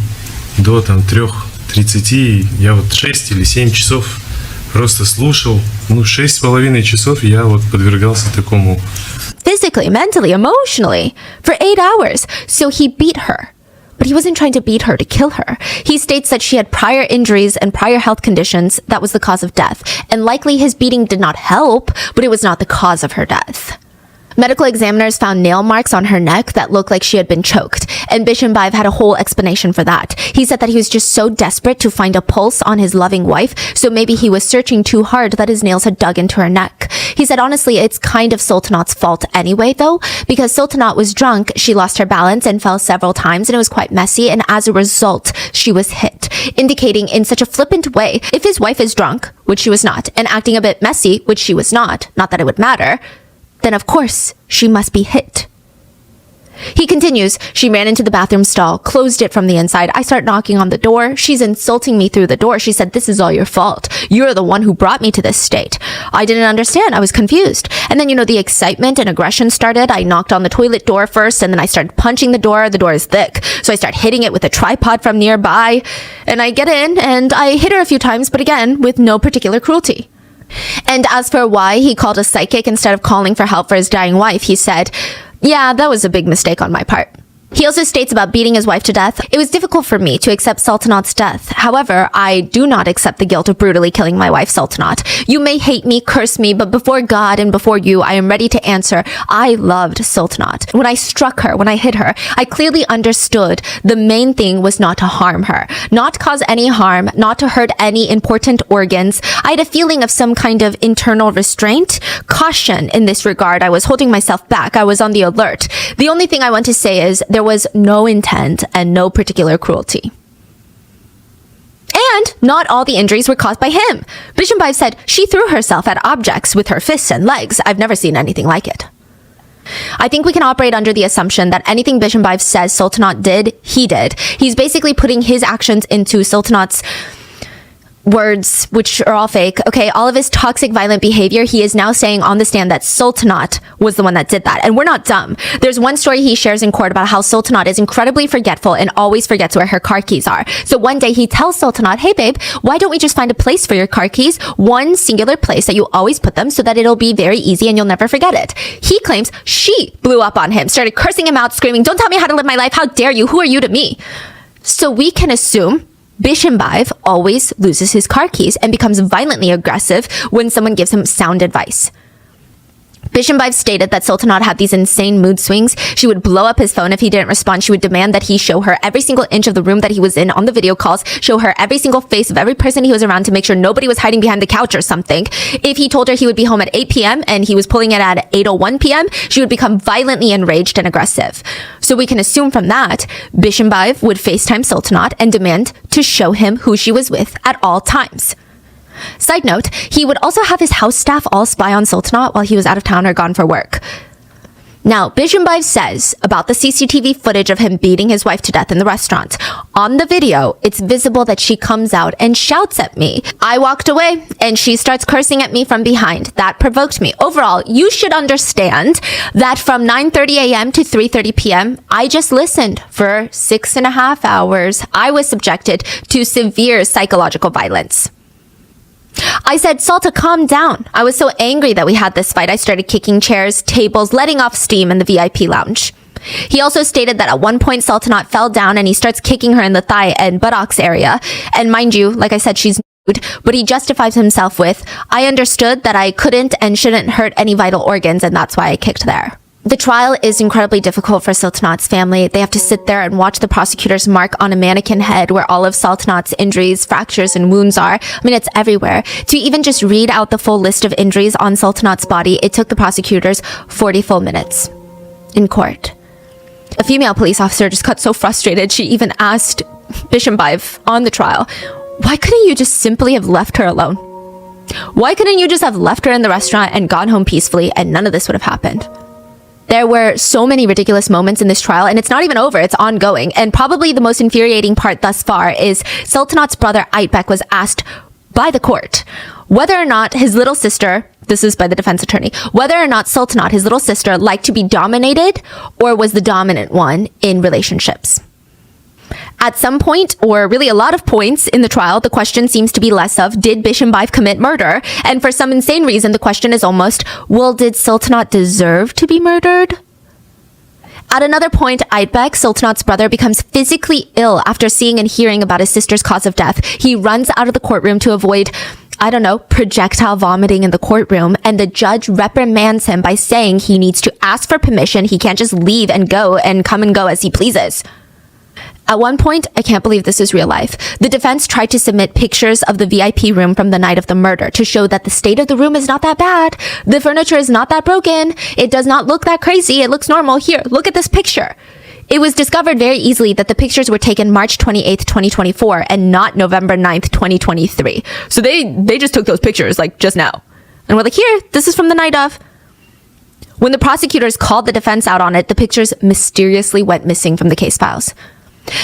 до там, 3:30 я вот 6 или 7 часов просто слушал. 6,5 часов я вот подвергался такому. Physically, mentally, emotionally, for 8 hours. So he beat her. But he wasn't trying to beat her to kill her. He states that she had prior injuries and prior health conditions that was the cause of death. And likely his beating did not help, but it was not the cause of her death. Medical examiners found nail marks on her neck that looked like she had been choked, and Bishimbaev had a whole explanation for that. He said that he was just so desperate to find a pulse on his loving wife, so maybe he was searching too hard that his nails had dug into her neck. He said, honestly, it's kind of Sultanat's fault anyway, though, because Sultanat was drunk, she lost her balance and fell several times, and it was quite messy, and as a result, she was hit, indicating in such a flippant way, if his wife is drunk, which she was not, and acting a bit messy, which she was not that it would matter, then of course she must be hit. He continues, she ran into the bathroom stall, closed it from the inside. I start knocking on the door. She's insulting me through the door. She said, this is all your fault. You're the one who brought me to this state. I didn't understand. I was confused. And then, the excitement and aggression started. I knocked on the toilet door first, and then I started punching the door. The door is thick. So I start hitting it with a tripod from nearby. And I get in, and I hit her a few times, but again, with no particular cruelty. And as for why he called a psychic instead of calling for help for his dying wife, he said, yeah, that was a big mistake on my part. He also states about beating his wife to death. It was difficult for me to accept Sultanat's death. However, I do not accept the guilt of brutally killing my wife, Sultanat. You may hate me, curse me, but before God and before you, I am ready to answer. I loved Sultanat. When I struck her, when I hit her, I clearly understood the main thing was not to harm her, not cause any harm, not to hurt any important organs. I had a feeling of some kind of internal restraint, caution in this regard. I was holding myself back. I was on the alert. The only thing I want to say is there was no intent and no particular cruelty. And not all the injuries were caused by him. Bishimbayev said she threw herself at objects with her fists and legs. I've never seen anything like it. I think we can operate under the assumption that anything Bishimbayev says Sultanat did, he did. He's basically putting his actions into Sultanat's words, which are all fake. Okay, all of his toxic, violent behavior, he is now saying on the stand that Sultanat was the one that did that. And we're not dumb. There's one story he shares in court about how Sultanat is incredibly forgetful and always forgets where her car keys are. So one day he tells Sultanat, hey babe, why don't we just find a place for your car keys? One singular place that you always put them so that it'll be very easy and you'll never forget it. He claims she blew up on him, started cursing him out, screaming, don't tell me how to live my life. How dare you? Who are you to me? So we can assume Bishimbayev always loses his car keys and becomes violently aggressive when someone gives him sound advice. Bishimbayev stated that Sultanat had these insane mood swings. She would blow up his phone if he didn't respond. She would demand that he show her every single inch of the room that he was in on the video calls, show her every single face of every person he was around to make sure nobody was hiding behind the couch or something. If he told her he would be home at 8 p.m. and he was pulling it at 8:01 p.m., she would become violently enraged and aggressive. So we can assume from that, Bishimbayev would FaceTime Sultanat and demand to show him who she was with at all times. Side note, he would also have his house staff all spy on Sultanat while he was out of town or gone for work. Now, Bishimbayev says about the CCTV footage of him beating his wife to death in the restaurant. On the video, it's visible that she comes out and shouts at me. I walked away and she starts cursing at me from behind. That provoked me. Overall, you should understand that from 9:30 a.m. to 3:30 p.m., I just listened for 6.5 hours. I was subjected to severe psychological violence. I said, Salta, calm down. I was so angry that we had this fight. I started kicking chairs, tables, letting off steam in the VIP lounge. He also stated that at one point, Sultanat fell down and he starts kicking her in the thigh and buttocks area. And mind you, like I said, she's nude, but he justifies himself with, I understood that I couldn't and shouldn't hurt any vital organs, and that's why I kicked there. The trial is incredibly difficult for Sultanat's family. They have to sit there and watch the prosecutors mark on a mannequin head where all of Sultanat's injuries, fractures, and wounds are. I mean, it's everywhere. To even just read out the full list of injuries on Sultanat's body, it took the prosecutors 40 full minutes in court. A female police officer just got so frustrated, she even asked Bishimbayev on the trial, why couldn't you just simply have left her alone? Why couldn't you just have left her in the restaurant and gone home peacefully and none of this would have happened? There were so many ridiculous moments in this trial, and it's not even over, it's ongoing. And probably the most infuriating part thus far is Sultanat's brother Aytbek was asked by the court whether or not his little sister, this is by the defense attorney, whether or not Sultanat, his little sister, liked to be dominated or was the dominant one in relationships. At some point, or really a lot of points in the trial, the question seems to be less of, did Bishimbayev commit murder? And for some insane reason, the question is almost, well, did Sultanat deserve to be murdered? At another point, Aytbek, Sultanat's brother, becomes physically ill after seeing and hearing about his sister's cause of death. He runs out of the courtroom to avoid, projectile vomiting in the courtroom, and the judge reprimands him by saying he needs to ask for permission. He can't just leave and go and come and go as he pleases. At one point, I can't believe this is real life, the defense tried to submit pictures of the VIP room from the night of the murder to show that the state of the room is not that bad. The furniture is not that broken. It does not look that crazy. It looks normal. Here, look at this picture. It was discovered very easily that the pictures were taken March 28th, 2024 and not November 9th, 2023. So they just took those pictures like just now. And we're like, here, this is from the night of. When the prosecutors called the defense out on it, the pictures mysteriously went missing from the case files.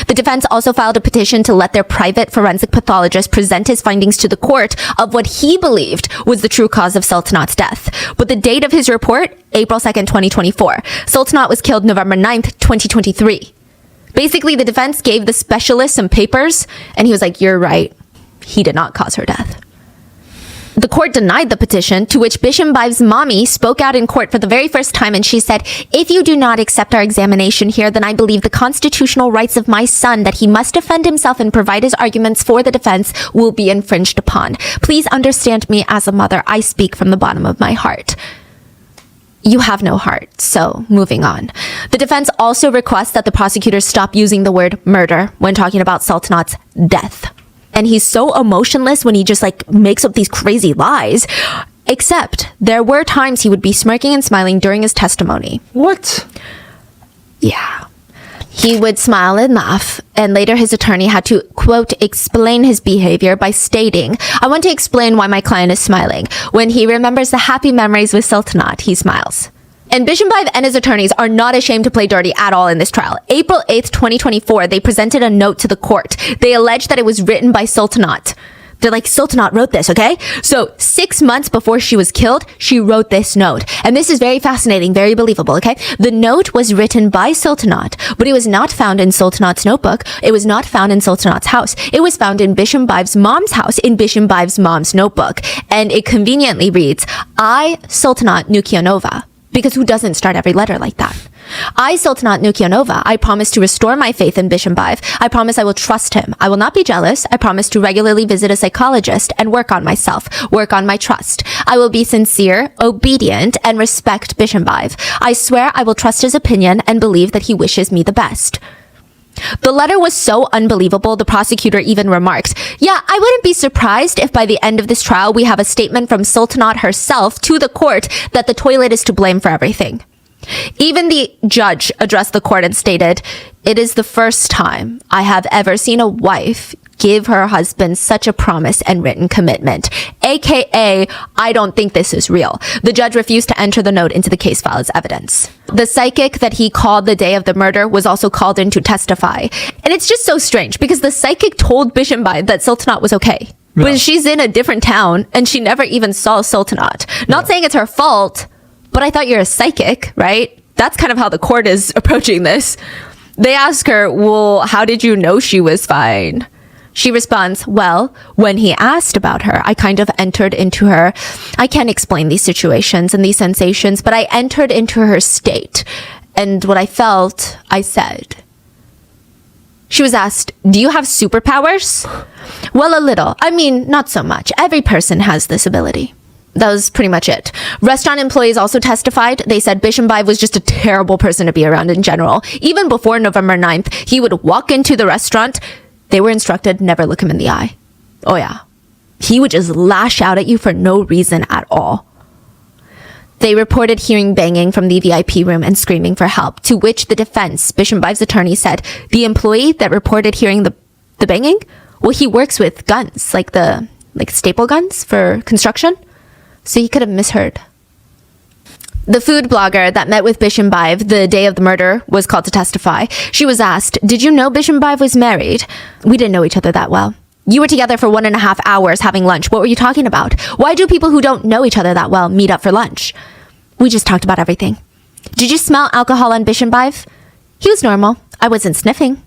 The defense also filed a petition to let their private forensic pathologist present his findings to the court of what he believed was the true cause of Sultanat's death. But the date of his report, April 2nd, 2024. Sultanat was killed November 9th, 2023. Basically, the defense gave the specialist some papers, and he was like, you're right. He did not cause her death. The court denied the petition, to which Bishimbaev's mommy spoke out in court for the very first time, and she said, if you do not accept our examination here, then I believe the constitutional rights of my son that he must defend himself and provide his arguments for the defense will be infringed upon. Please understand me as a mother. I speak from the bottom of my heart. You have no heart, so moving on. The defense also requests that the prosecutors stop using the word murder when talking about Sultanat's death. And he's so emotionless when he just makes up these crazy lies. Except there were times he would be smirking and smiling during his testimony. What? Yeah. He would smile and laugh, and later his attorney had to, quote, explain his behavior by stating, I want to explain why my client is smiling. When he remembers the happy memories with Sultanat, he smiles. And Bishimbaev and his attorneys are not ashamed to play dirty at all in this trial. April 8th, 2024, they presented a note to the court. They alleged that it was written by Sultanat. They're like, Sultanat wrote this, okay? So 6 months before she was killed, she wrote this note. And this is very fascinating, very believable, okay? The note was written by Sultanat, but it was not found in Sultanat's notebook. It was not found in Sultanat's house. It was found in Bishimbaev's mom's house, in Bishimbaev's mom's notebook. And it conveniently reads, I, Sultanat Nukyanova. Because who doesn't start every letter like that? I, Sultanat Nukyanova, I promise to restore my faith in Bishimbaev. I promise I will trust him. I will not be jealous. I promise to regularly visit a psychologist and work on myself, work on my trust. I will be sincere, obedient, and respect Bishimbaev. I swear I will trust his opinion and believe that he wishes me the best. The letter was so unbelievable, the prosecutor even remarked, yeah, I wouldn't be surprised if by the end of this trial we have a statement from Sultanat herself to the court that the toilet is to blame for everything. Even the judge addressed the court and stated, it is the first time I have ever seen a wife give her husband such a promise and written commitment. AKA, I don't think this is real. The judge refused to enter the note into the case file as evidence. The psychic that he called the day of the murder was also called in to testify. And it's just so strange because the psychic told Bishimbaev that Sultanat was okay. Yeah. When she's in a different town and she never even saw Sultanat. Not saying it's her fault, but I thought you're a psychic, right? That's kind of how the court is approaching this. They ask her, well, how did you know she was fine? She responds, well, when he asked about her, I kind of entered into her. I can't explain these situations and these sensations, but I entered into her state. And what I felt, I said. She was asked, do you have superpowers? Well, a little. I mean, not so much. Every person has this ability. That was pretty much it. Restaurant employees also testified. They said Bishimbaev was just a terrible person to be around in general. Even before November 9th, he would walk into the restaurant. They were instructed never look him in the eye. Oh yeah. He would just lash out at you for no reason at all. They reported hearing banging from the VIP room and screaming for help, to which the defense, Bishimbaev's attorney, said, the employee that reported hearing the banging, well, he works with guns, like staple guns for construction. So he could have misheard. The food blogger that met with Bishimbaev the day of the murder was called to testify. She was asked, did you know Bishimbaev was married? We didn't know each other that well. You were together for 1.5 hours having lunch. What were you talking about? Why do people who don't know each other that well meet up for lunch? We just talked about everything. Did you smell alcohol on Bishimbaev? He was normal. I wasn't sniffing.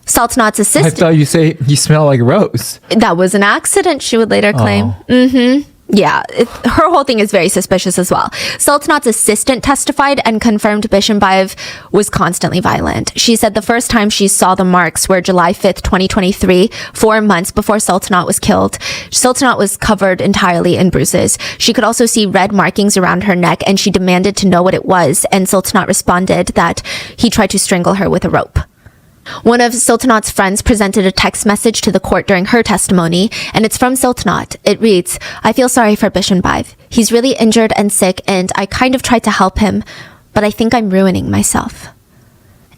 Sultanat's assistant. I thought you say you smell like Rose. That was an accident, she would later claim. Oh. Yeah, her whole thing is very suspicious as well. Sultanat's assistant testified and confirmed Bishimbaev was constantly violent. She said the first time she saw the marks were July 5th, 2023, 4 months before Sultanat was killed. Sultanat was covered entirely in bruises. She could also see red markings around her neck, and she demanded to know what it was, and Sultanat responded that he tried to strangle her with a rope. One of Sultanat's friends presented a text message to the court during her testimony, and it's from Sultanat. It reads, I feel sorry for Bishimbaev. He's really injured and sick, and I kind of tried to help him, but I think I'm ruining myself.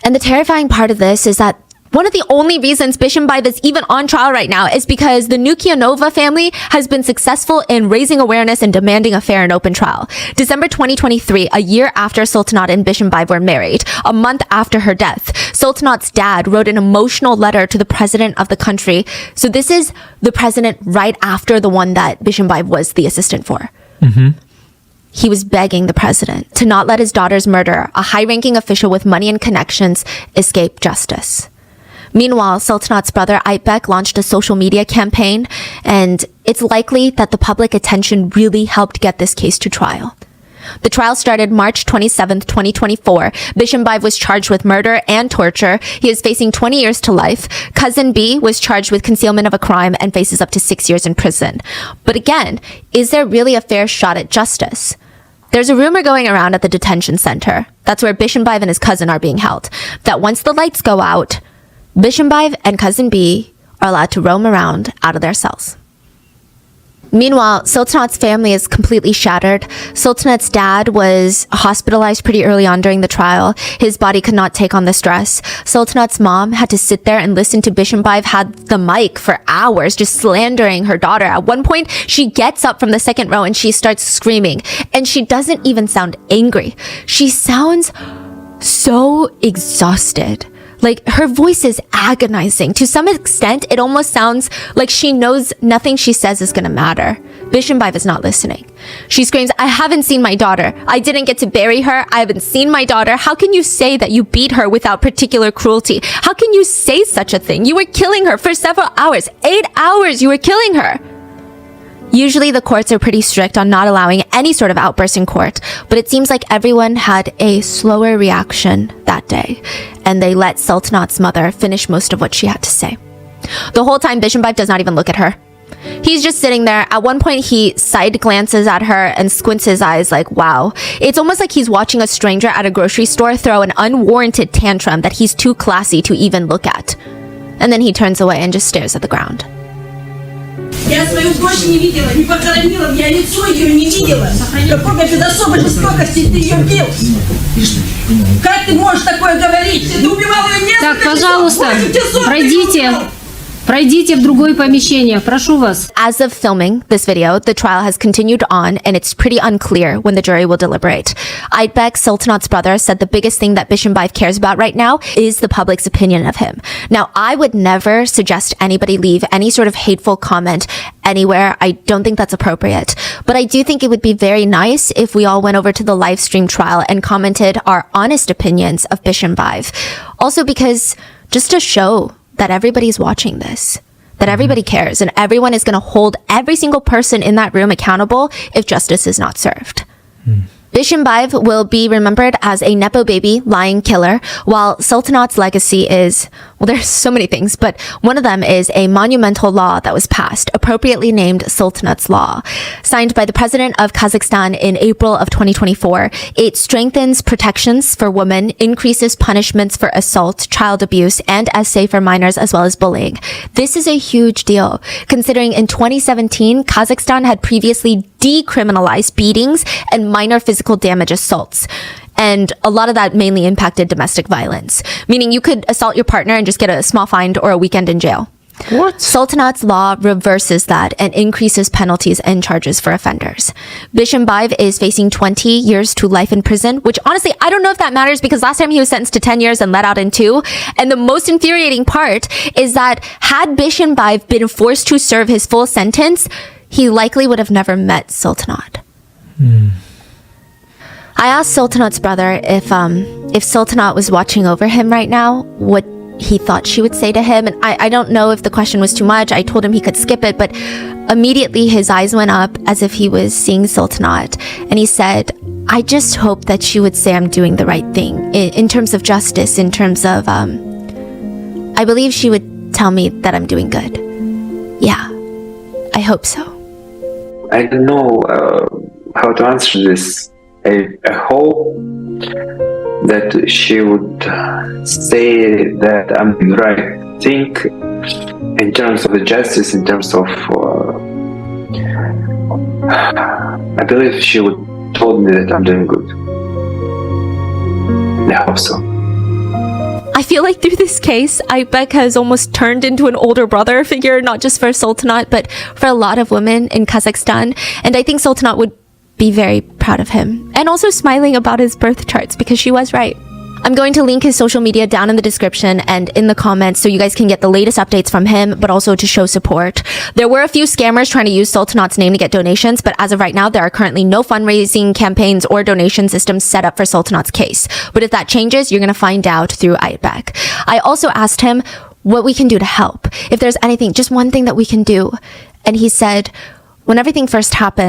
And the terrifying part of this is that One of the only reasons Bishimbayev is even on trial right now is because the Nukianova family has been successful in raising awareness and demanding a fair and open trial. December 2023, a year after Sultanat and Bishimbayev were married, a month after her death, Sultanat's dad wrote an emotional letter to the president of the country. So this is the president right after the one that Bishimbayev was the assistant for. He was begging the president to not let his daughter's murderer, a high-ranking official with money and connections, escape justice. Meanwhile, Sultanat's brother Aytbek launched a social media campaign, and it's likely that the public attention really helped get this case to trial. The trial started March 27, 2024. Bishimbayev was charged with murder and torture. He is facing 20 years to life. Cousin B was charged with concealment of a crime and faces up to 6 years in prison. But again, is there really a fair shot at justice? There's a rumor going around at the detention center, that's where Bishimbayev and his cousin are being held, that once the lights go out, Bishimbayev and cousin B are allowed to roam around out of their cells. Meanwhile, Sultanat's family is completely shattered. Sultanat's dad was hospitalized pretty early on during the trial. His body could not take on the stress. Sultanat's mom had to sit there and listen to Bishimbayev had the mic for hours, just slandering her daughter. At one point, she gets up from the second row and she starts screaming. And she doesn't even sound angry. She sounds so exhausted. Like, her voice is agonizing. To some extent, it almost sounds like she knows nothing she says is gonna matter. Bishimbayev is not listening. She screams, "I haven't seen my daughter. I didn't get to bury her. I haven't seen my daughter. How can you say that you beat her without particular cruelty? How can you say such a thing? You were killing her for several hours. 8 hours you were killing her." Usually the courts are pretty strict on not allowing any sort of outburst in court, but it seems like everyone had a slower reaction that day, and they let Sultanat's mother finish most of what she had to say. The whole time, Bishimbayev does not even look at her. He's just sitting there. At one point, he side glances at her and squints his eyes like, wow. It's almost like he's watching a stranger at a grocery store throw an unwarranted tantrum that he's too classy to even look at. And then he turns away and just stares at the ground. Я свою дочь не видела, не похоронила, я лицо ее не видела. Какой без особой жестокости ты ее бил? Как ты можешь такое говорить? Ты убивал ее несколько Так, пожалуйста, пройдите в другое помещение. Прошу вас. As of filming this video, the trial has continued on, and it's pretty unclear when the jury will deliberate. Aytbek, Sultanat's brother, said the biggest thing that Bishimbayev cares about right now is the public's opinion of him. Now, I would never suggest anybody leave any sort of hateful comment anywhere. I don't think that's appropriate. But I do think it would be very nice if we all went over to the live stream trial and commented our honest opinions of Bishimbayev. Also because just to show that everybody's watching this, that everybody cares, and everyone is going to hold every single person in that room accountable if justice is not served. Bishimbayev will be remembered as a Nepo baby lying killer, while Sultanat's legacy is, well, there's so many things, but one of them is a monumental law that was passed, appropriately named Sultanat's Law. Signed by the president of Kazakhstan in April of 2024, it strengthens protections for women, increases punishments for assault, child abuse, and essay for minors, as well as bullying. This is a huge deal, considering in 2017, Kazakhstan had previously decriminalized beatings and minor physical damage assaults. And a lot of that mainly impacted domestic violence, meaning you could assault your partner and just get a small fine or a weekend in jail. What? Sultanat's law reverses that and increases penalties and charges for offenders. Bishimbayev is facing 20 years to life in prison, which honestly, I don't know if that matters because last time he was sentenced to 10 years and let out in 2. And the most infuriating part is that had Bishimbayev been forced to serve his full sentence, he likely would have never met Sultanat. I asked Sultanat's brother if Sultanat was watching over him right now, what he thought she would say to him. And I don't know if the question was too much. I told him he could skip it, but immediately his eyes went up as if he was seeing Sultanat. And he said, I just hope that she would say I'm doing the right thing in terms of justice, in terms of, I believe she would tell me that I'm doing good. Yeah, I hope so. I don't know how to answer this. I hope that she would say that I'm doing the right thing in terms of the justice, in terms of I believe she would told me that I'm doing good. I hope so. I feel like through this case, Aytbek has almost turned into an older brother figure, not just for Sultanat, but for a lot of women in Kazakhstan. And I think Sultanat would be very proud of him. And also smiling about his birth charts, because she was right. I'm going to link his social media down in the description and in the comments so you guys can get the latest updates from him, but also to show support. There were a few scammers trying to use Sultanat's name to get donations, but as of right now, there are currently no fundraising campaigns or donation systems set up for Sultanat's case. But if that changes, you're going to find out through Aytbek. I also asked him what we can do to help. If there's anything, just one thing that we can do. And he said, when everything first happened,